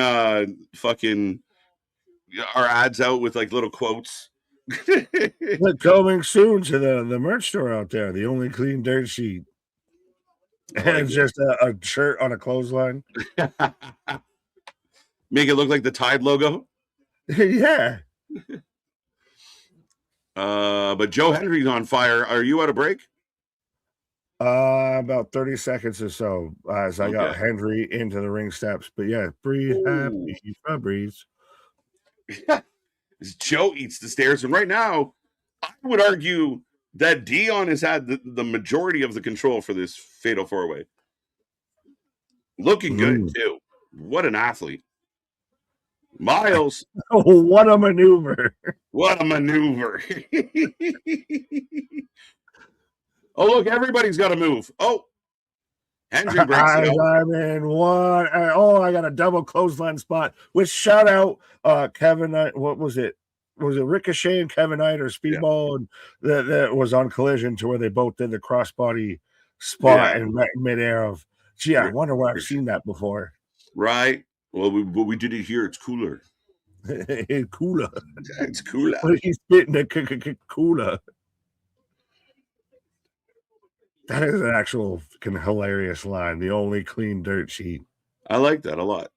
fucking our ads out with little quotes. Coming soon to the merch store out there. The only clean dirt sheet. And it's just a shirt on a clothesline. Make it look like the Tide logo. Yeah. But Joe Hendry's on fire. Are you at a break? About 30 seconds or so as I got Okay. Hendry into the ring steps. But yeah, breathe happy, breathe. Joe eats the stairs, and right now, I would argue that Dion has had the majority of the control for this fatal four-way. Looking good too. What an athlete. Miles. Oh, what a maneuver. What a maneuver. Oh, look, everybody's got to move. Oh, Hendry breaks it out. I'm in one. Oh, I got a double clothesline spot. With shout out Kevin Knight. What was it? Was it Ricochet and Kevin Knight or Speedball? Yeah. That was on Collision to where they both did the crossbody spot in midair of, gee, I wonder where I've seen that before. Right. Well, we did it here. It's cooler. It's cooler. It's cooler. But he's spitting the cooler. That is an actual fucking hilarious line. The only clean dirt sheet. I like that a lot.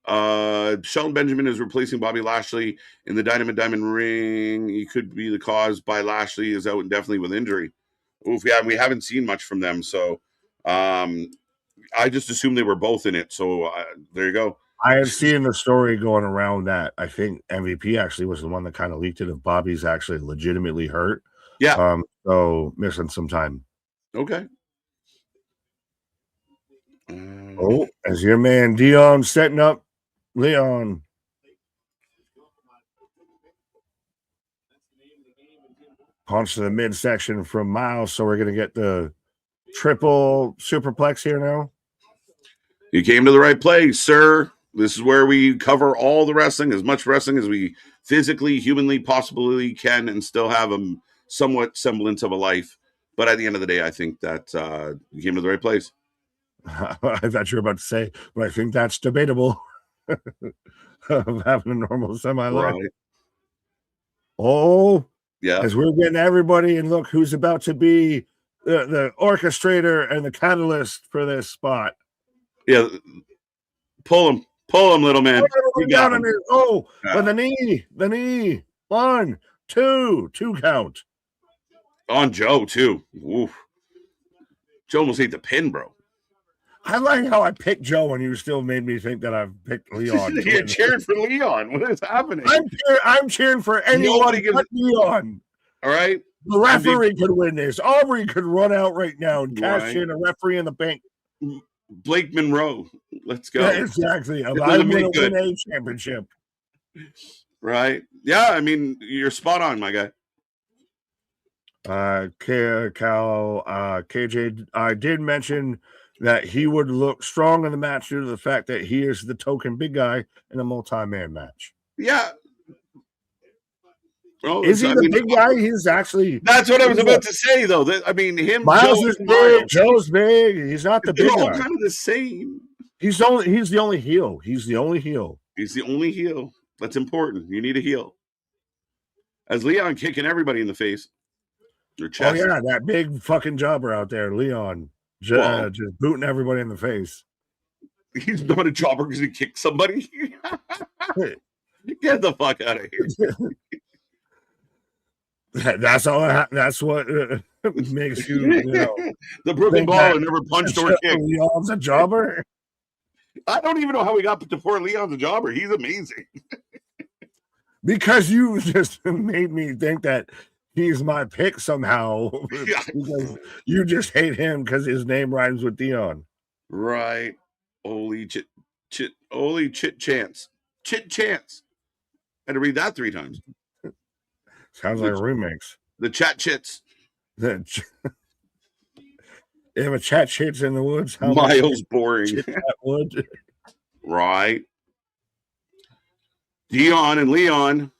Shelton Benjamin is replacing Bobby Lashley in the Dynamite Diamond ring. He could be the cause. By Lashley is out indefinitely with injury. Oof, yeah, we haven't seen much from them, so I just assumed they were both in it. So there you go. I have seen the story going around that I think MVP actually was the one that kind of leaked it. If Bobby's actually legitimately hurt, yeah. So missing some time. Okay. Oh, as your man Dion setting up Leon. Punch to the midsection from Miles. So we're going to get the triple superplex here now. You came to the right place, sir. This is where we cover all the wrestling, as much wrestling as we physically, humanly, possibly can, and still have a somewhat semblance of a life. But at the end of the day, I think that you came to the right place. I thought you were about to say, but I think that's debatable. Of having a normal semi-life. Right. Oh, yeah. As we're getting everybody, and look who's about to be the orchestrator and the catalyst for this spot. Yeah. Pull him, little man. Down on it. Oh, but the knee. 1, 2 count. On Joe, too. Oof. Joe almost ate the pin, bro. I like how I picked Joe and you still made me think that I've picked Leon. You're cheering for Leon. What is happening? I'm cheering for anyone but Leon. All right. The referee could win this. Aubrey could run out right now and cash in a referee in the bank. Blake Monroe. Let's go. Yeah, exactly. I'm going to win a championship. Right. Yeah, I mean, you're spot on, my guy. KJ, I did mention that he would look strong in the match due to the fact that he is the token big guy in a multi-man match. Yeah. Well, is he the big guy? He's actually. That's what I was about to say, though. I mean, him. Miles is big. Joe's big. He's not the big guy. They're all kind of the same. He's the only heel. He's the only heel. He's the only heel. That's important. You need a heel. As Leon kicking everybody in the face. Or chest. Oh yeah, that big fucking jobber out there, Leon. Just booting everybody in the face. He's not a jobber because he kicked somebody. Get the fuck out of here. That's all. That's what makes you know, the broken ball and never punched or kicked. Leon's a jobber. I don't even know how we got to poor Leon's a jobber. He's amazing. Because you just made me think that he's my pick somehow. Because you just hate him because his name rhymes with Dion. Right. Holy chit chance. Chit chance. I had to read that 3 times. Sounds like a remix. The chat chits. If a chat chits in the woods, how Miles boring. That wood. Right. Dion and Leon.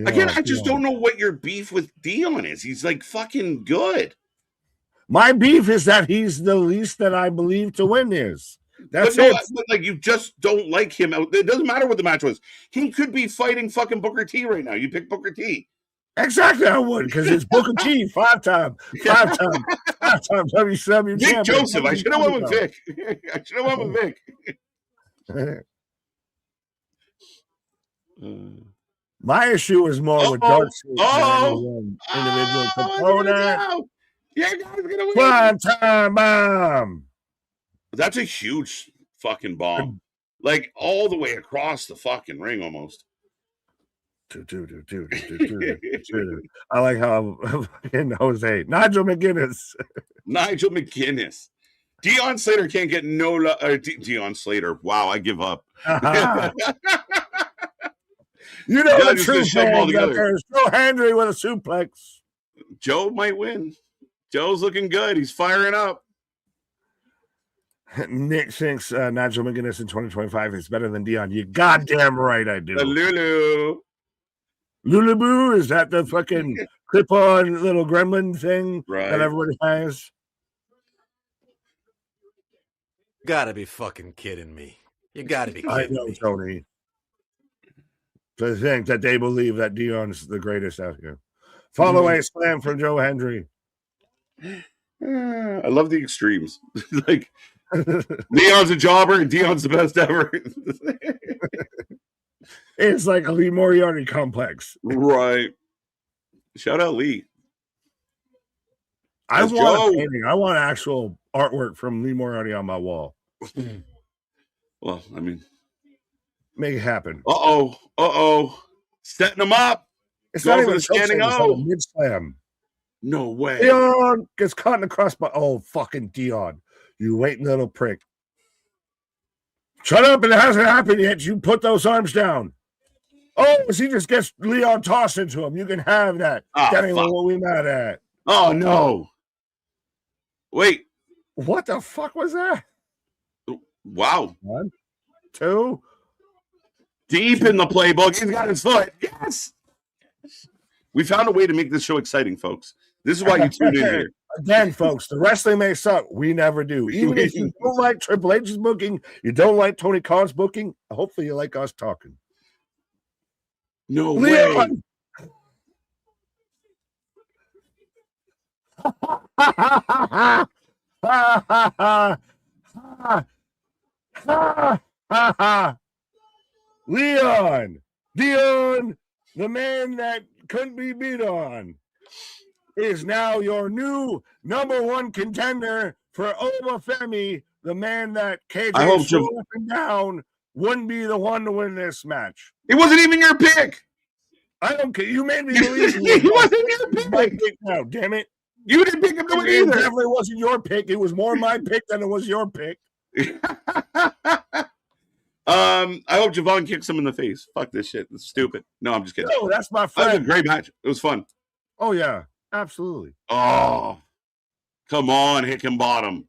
Again, I just don't know what your beef with Dion is. He's like fucking good. My beef is that he's the least that I believe to win is. That's it. But like you just don't like him. It doesn't matter what the match was. He could be fighting fucking Booker T right now. You pick Booker T. Exactly, I would, because it's Booker T 5 times WCW Vic champion. Joseph. I should have went with Vic. My issue is more with Dark Sheik than any one individual component. Yeah, guys gonna win. Prime time bomb. That's a huge fucking bomb. Like all the way across the fucking ring almost. I like how Jose. Nigel McGuinness. Nigel McGuinness. Deion Slater can't get no Deion Slater. Wow, I give up. You know the true fans out there. Joe Hendry with a suplex. Joe might win. Joe's looking good. He's firing up. Nick thinks Nigel McGuinness in 2025 is better than Deion. You goddamn right I do. The Lulu. Lulaboo, is that the fucking clip-on little gremlin thing that everybody has? You gotta be fucking kidding me. You gotta be kidding me. I know, Tony. To think that they believe that Deion's the greatest out here. Follow a slam from Joe Hendry. I love the extremes. Like Leon's a jobber and Deion's the best ever. It's like a Lee Moriarty complex. Right. Shout out Lee. I want a painting. I want actual artwork from Lee Moriarty on my wall. Well, I mean, make it happen. Setting them up. It's not even standing up. Mid slam. No way. Deion gets caught in the crossbar. Oh, fucking Deion. You waiting little prick. Shut up, and it hasn't happened yet. You put those arms down. Oh, he just gets Leon tossed into him. You can have that. That ain't what we mad at. Oh, no. Wait. What the fuck was that? Wow. 1, 2. Deep in the playbook. He's got his foot. Yes. We found a way to make this show exciting, folks. This is why you tune in here. Again, folks, the wrestling may suck. We never do. Even if you don't like Triple H's booking, you don't like Tony Khan's booking, hopefully you like us talking. No Leon! Leon, Deion, the man that couldn't be beat on, is now your new #1 contender for Obafemi, the man that KJ swore up and down wouldn't be the one to win this match. It wasn't even your pick. I don't care. You made me believe it wasn't your pick. My pick now, damn it. You didn't pick him to win either. It definitely wasn't your pick. It was more my pick than it was your pick. I hope Javon kicks him in the face. Fuck this shit. It's stupid. No, I'm just kidding. No, that's my friend. That was a great match. It was fun. Oh, yeah. Absolutely. Oh, come on, Hickenbottom.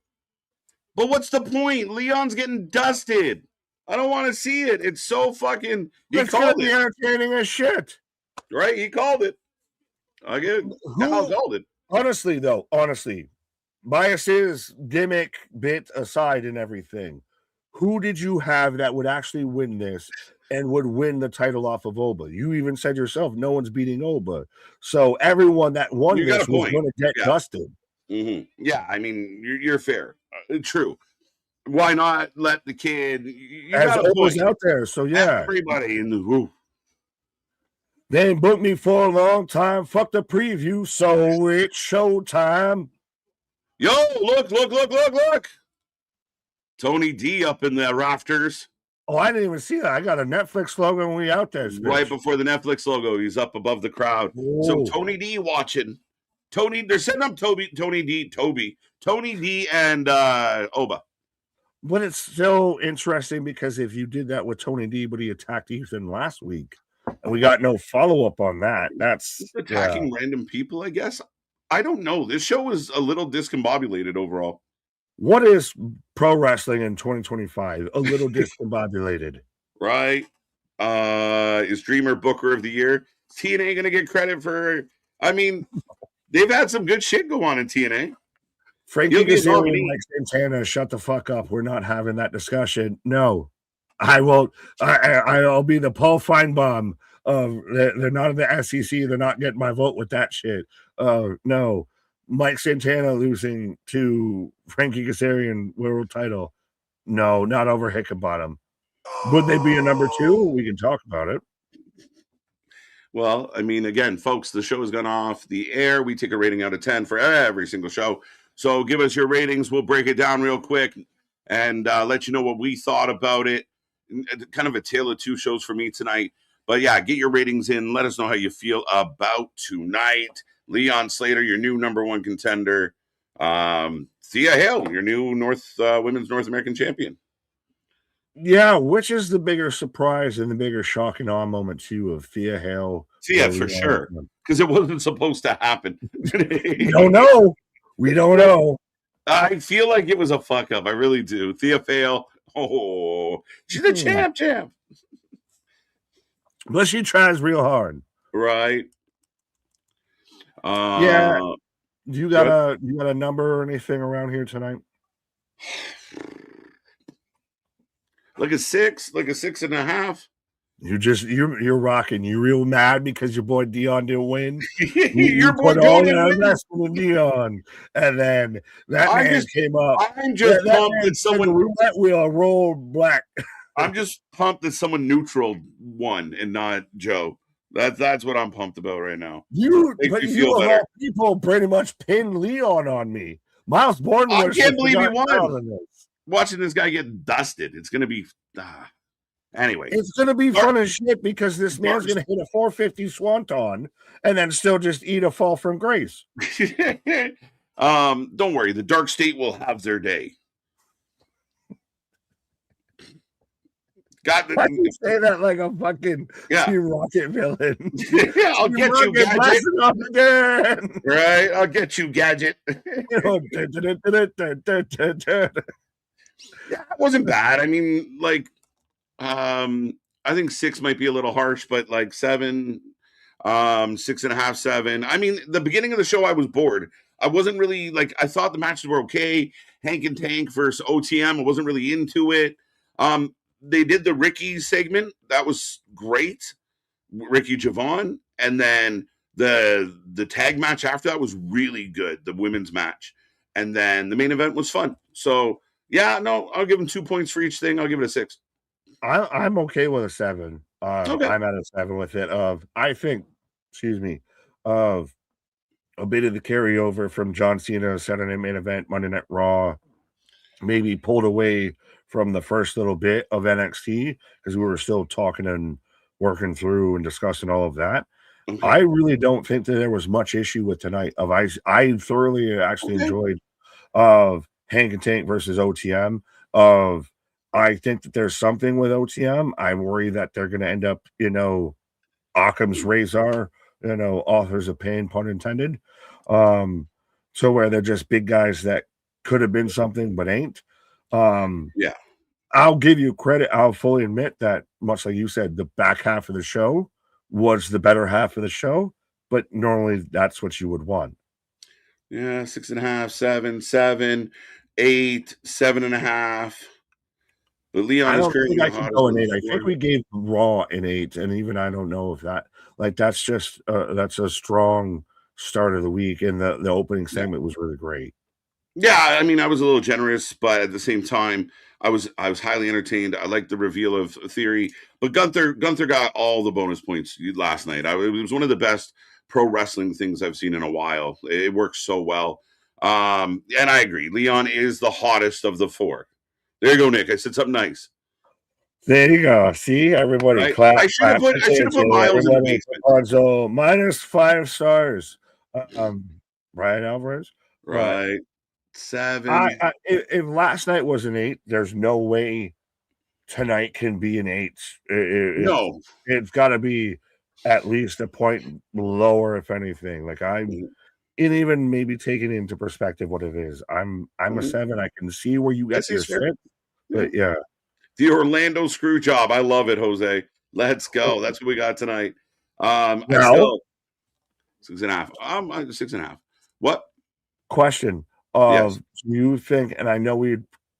But what's the point? Leon's getting dusted. I don't want to see it. It's so fucking. It's gonna be entertaining as shit. Right? He called it. I get it. Kyle called it. Honestly, biases, gimmick, bit aside and everything, who did you have that would actually win this and would win the title off of Oba? You even said yourself, no one's beating Oba. So everyone that won this was going to get dusted. Mm-hmm. Yeah, I mean, you're fair. True. Why not let the kid? As Oba's out there, so yeah. Everybody in the roof. They ain't booked me for a long time. Fuck the preview, so it's showtime. Yo, look. Tony D up in the rafters. Oh, I didn't even see that. I got a Netflix logo when we out there. Right before the Netflix logo, he's up above the crowd. Whoa. So Tony D watching. They're setting up Tony D and Oba. But it's so interesting because if you did that with Tony D, but he attacked Ethan last week, and we got no follow-up on that. That's just attacking random people, I guess. I don't know. This show is a little discombobulated overall. What is pro wrestling in 2025? A little discombobulated. Right. Is Dreamer Booker of the Year? TNA going to get credit for... I mean, they've had some good shit go on in TNA. Frankie Kazarian and Mike Santana, shut the fuck up. We're not having that discussion. No. I won't. I'll be the Paul Feinbaum. They're not in the SEC. They're not getting my vote with that shit. No. Mike Santana losing to Frankie Kazarian world title. No, not over Hickenbottom. Would they be a number 2? We can talk about it. Well, I mean, again, folks, the show has gone off the air. We take a rating out of 10 for every single show. So give us your ratings. We'll break it down real quick and let you know what we thought about it. Kind of a tale of two shows for me tonight. But yeah, get your ratings in. Let us know how you feel about tonight. Leon Slater, your new number one contender. Thea Hale, your new women's North American champion. Yeah, which is the bigger surprise and the bigger shock and awe moment too of Thea Hale? Yeah, for sure. Because it wasn't supposed to happen. We don't know. We don't know. I feel like it was a fuck up. I really do. Thea Hale. Oh, she's the champ. But she tries real hard. Right. Yeah. You got a number or anything around here tonight? Like a 6, like a 6.5. You're rocking. You real mad because your boy Dion didn't win. Your boy put all that investment in Dion, and then that man came up. I'm just pumped that someone roulette wheel rolled black. I'm just pumped that someone neutral won and not Joe. That's what I'm pumped about right now. You of all people pretty much pinned Leon on me. Miles Bourne. I can't believe he won. Watching this guy get dusted, it's gonna be anyway. It's gonna be fun as shit because this man's gonna hit a 450 swanton and then still just eat a fall from grace. Don't worry, the Dark State will have their day. Why do you say that like a fucking Team Rocket villain? I'll get you, Gadget. Right, I'll get you, Gadget. Yeah, it wasn't bad. I mean, like, I think 6 might be a little harsh, but like 7, 6.5, 7. I mean, the beginning of the show, I was bored. I wasn't really like, I thought the matches were okay. Hank and Tank versus OTM. I wasn't really into it. They did the Ricky segment. That was great. Ricky Javon. And then the tag match after that was really good. The women's match. And then the main event was fun. So, yeah, no, I'll give them 2 points for each thing. I'll give it a 6. I'm okay with a 7. Okay. I'm at a 7 with it. I think, of a bit of the carryover from John Cena's Saturday main event, Monday Night Raw, maybe pulled away from the first little bit of NXT because we were still talking and working through and discussing all of that. Okay. I really don't think that there was much issue with tonight. I thoroughly actually enjoyed of Hank and Tank versus OTM. I think that there's something with OTM. I worry that they're going to end up, Occam's razor, authors of pain, pun intended. So where they're just big guys that could have been something but ain't. Yeah. I'll give you credit. I'll fully admit that, much like you said, the back half of the show was the better half of the show, but normally that's what you would want. Yeah, 6.5, 7, 8, 7.5. But Leon is currently I can go an 8. I think we gave Raw an 8, and even I don't know if that that's just that's a strong start of the week, and the opening segment was really great. Yeah, I mean, I was a little generous, but at the same time, I was highly entertained. I liked the reveal of Theory, but Gunther got all the bonus points last night. It was one of the best pro wrestling things I've seen in a while. It works so well, and I agree. Leon is the hottest of the 4. There you go, Nick. I said something nice. There you go. See, everybody right? clap. I should have put Miles in the basement. So -5 stars. Ryan Alvarez. Right. 7. If last night was an 8, there's no way tonight can be an 8. No, it's got to be at least a point lower, if anything. Like and even maybe taking into perspective what it is. I'm a 7. I can see where you get your 6, but yeah. The Orlando screw job. I love it, Jose. Let's go. That's what we got tonight. I still 6.5. 6.5. What? Question. Do you think, and I know we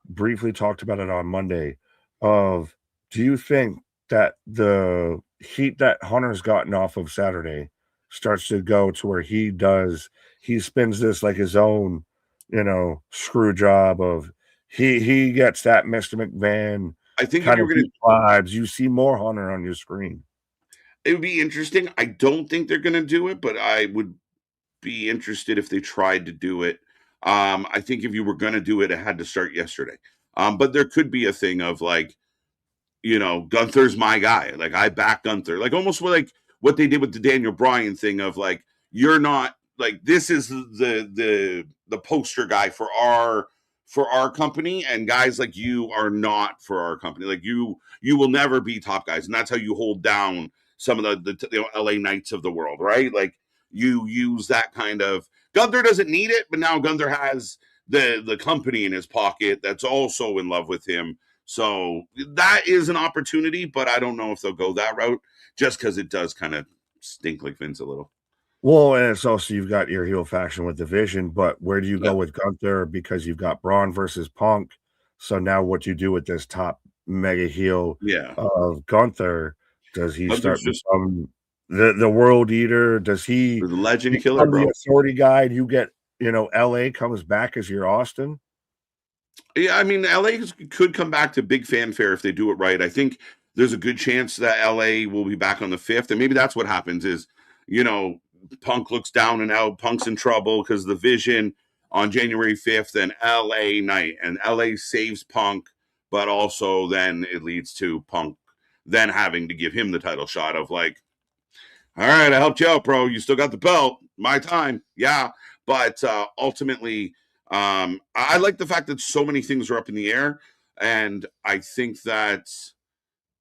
briefly talked about it on Monday, do you think that the heat that Hunter's gotten off of Saturday starts to go to where he spins this like his own, screw job of he gets that Mr. McMahon I think kind of vibes. You see more Hunter on your screen. It would be interesting. I don't think they're going to do it, but I would be interested if they tried to do it. I think if you were going to do it, it had to start yesterday. But there could be a thing of like, Gunther's my guy. Like I back Gunther. Like almost like what they did with the Daniel Bryan thing of like, you're not like this is the poster guy for our company, and guys like you are not for our company. Like you will never be top guys, and that's how you hold down some of the LA Knights of the world, right? Like you use that kind of Gunther doesn't need it, but now Gunther has the company in his pocket that's also in love with him. So that is an opportunity, but I don't know if they'll go that route just because it does kind of stink like Vince a little. Well, and it's also you've got your heel faction with Division, but where do you go Yeah. with Gunther? Because you've got Braun versus Punk. So now what do you do with this top mega heel Yeah. of Gunther? Does he start Gunther's just become the world eater? Does he the legend killer, become bro. the authority guy? And you get, LA comes back as your Austin? Yeah, I mean, LA could come back to big fanfare if they do it right. I think there's a good chance that LA will be back on the 5th, and maybe that's what happens is, Punk looks down and out, Punk's in trouble because the Vision on January 5th and LA night, and LA saves Punk, but also then it leads to Punk then having to give him the title shot of like, all right, I helped you out, bro. You still got the belt. My time. Yeah. But ultimately, I like the fact that so many things are up in the air. And I think that,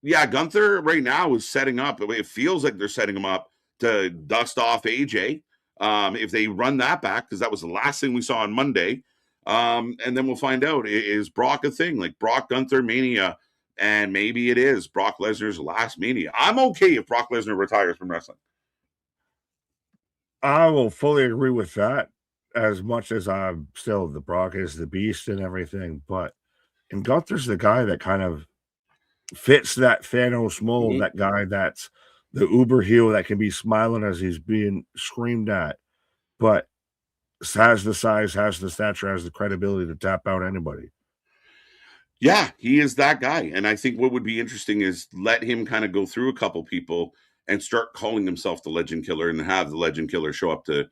yeah, Gunther right now is setting up. It feels like they're setting him up to dust off AJ. If they run that back, because that was the last thing we saw on Monday. And then we'll find out, is Brock a thing? Like Brock Gunther Mania. And maybe it is Brock Lesnar's last Mania. I'm okay if Brock Lesnar retires from wrestling. I will fully agree with that, as much as I'm still the Brock is the beast and everything. But and Gunther's the guy that kind of fits that Thanos mold, that guy that's the uber heel that can be smiling as he's being screamed at, but has the size, has the stature, has the credibility to tap out anybody. Yeah, he is that guy. And I think what would be interesting is let him kind of go through a couple people and start calling himself the Legend Killer and have the Legend Killer show up to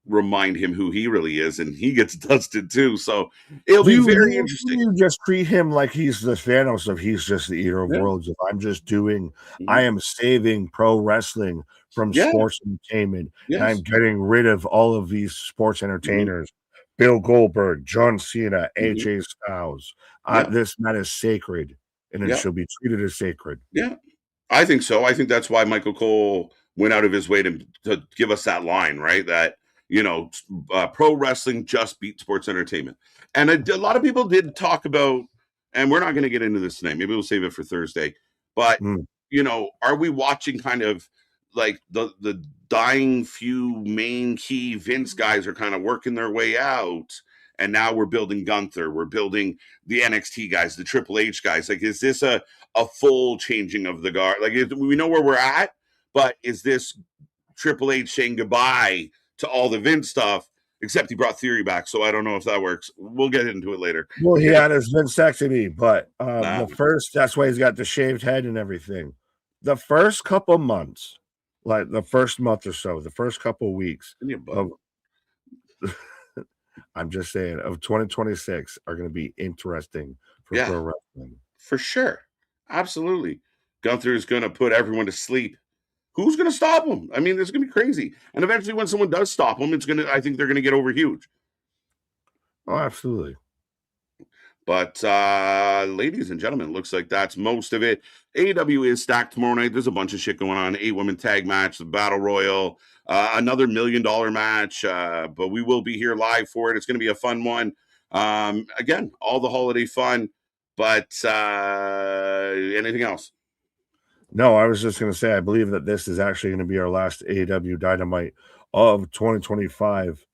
remind him who he really is. And he gets dusted too. So it'll be very interesting. You just treat him like he's the Thanos of he's just the eater of Yeah. worlds. If I'm just doing, Mhm. I am saving pro wrestling from Yeah. sports entertainment. And I'm Yes. getting rid of all of these sports entertainers. Bill Goldberg, John Cena, AJ Styles. Yeah. This man is sacred, and it Yeah. should be treated as sacred. Yeah. I think so. I think that's why Michael Cole went out of his way to give us that line, right? That, pro wrestling just beat sports entertainment. And a lot of people did talk about, and we're not going to get into this tonight. Maybe we'll save it for Thursday. But, are we watching kind of like the dying few main key Vince guys are kind of working their way out? And now we're building Gunther. We're building the NXT guys, the Triple H guys. Like, is this a full changing of the guard? Like, we know where we're at, but is this Triple H saying goodbye to all the Vince stuff? Except he brought Theory back, so I don't know if that works. We'll get into it later. Well, he had his vasectomy, but Wow. the first, that's why he's got the shaved head and everything. The first couple months, like the first month or so, the first couple weeks of, I'm just saying, of 2026 are going to be interesting for pro wrestling. For sure. Absolutely. Gunther is going to put everyone to sleep. Who's going to stop him? I mean, it's going to be crazy. And eventually when someone does stop him, I think they're going to get over huge. Oh, absolutely. But ladies and gentlemen, looks like that's most of it. AEW is stacked tomorrow night. There's a bunch of shit going on. 8-woman tag match, the Battle Royal, another $1 million match. But we will be here live for it. It's going to be a fun one. Again, all the holiday fun. But anything else? No, I was just going to say, I believe that this is actually going to be our last AEW Dynamite of 2025.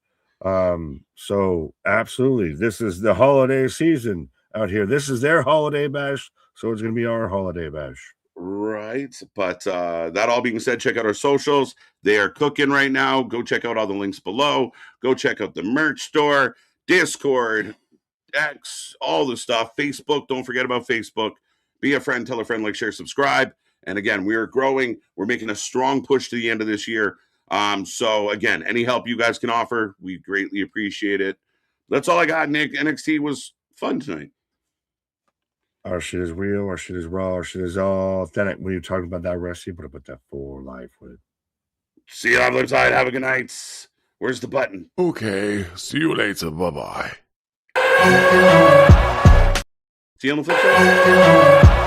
So absolutely, this is the holiday season out here. This is their holiday bash, so it's going to be our holiday bash. Right. But that all being said, check out our socials. They are cooking right now. Go check out all the links below. Go check out the merch store, Discord, X, all the stuff. Facebook, don't forget about Facebook. Be a friend, tell a friend, like, share, subscribe. And again, we're growing. We're making a strong push to the end of this year. So again, any help you guys can offer, we greatly appreciate it. That's all I got, Nick. NXT was fun tonight. Our shit is real, our shit is raw, our shit is authentic. When you talk about that rest, you put up with that for life with. See you on the flip side. Have a good night. Where's the button? Okay, see you later. Bye-bye. See you on the flip side.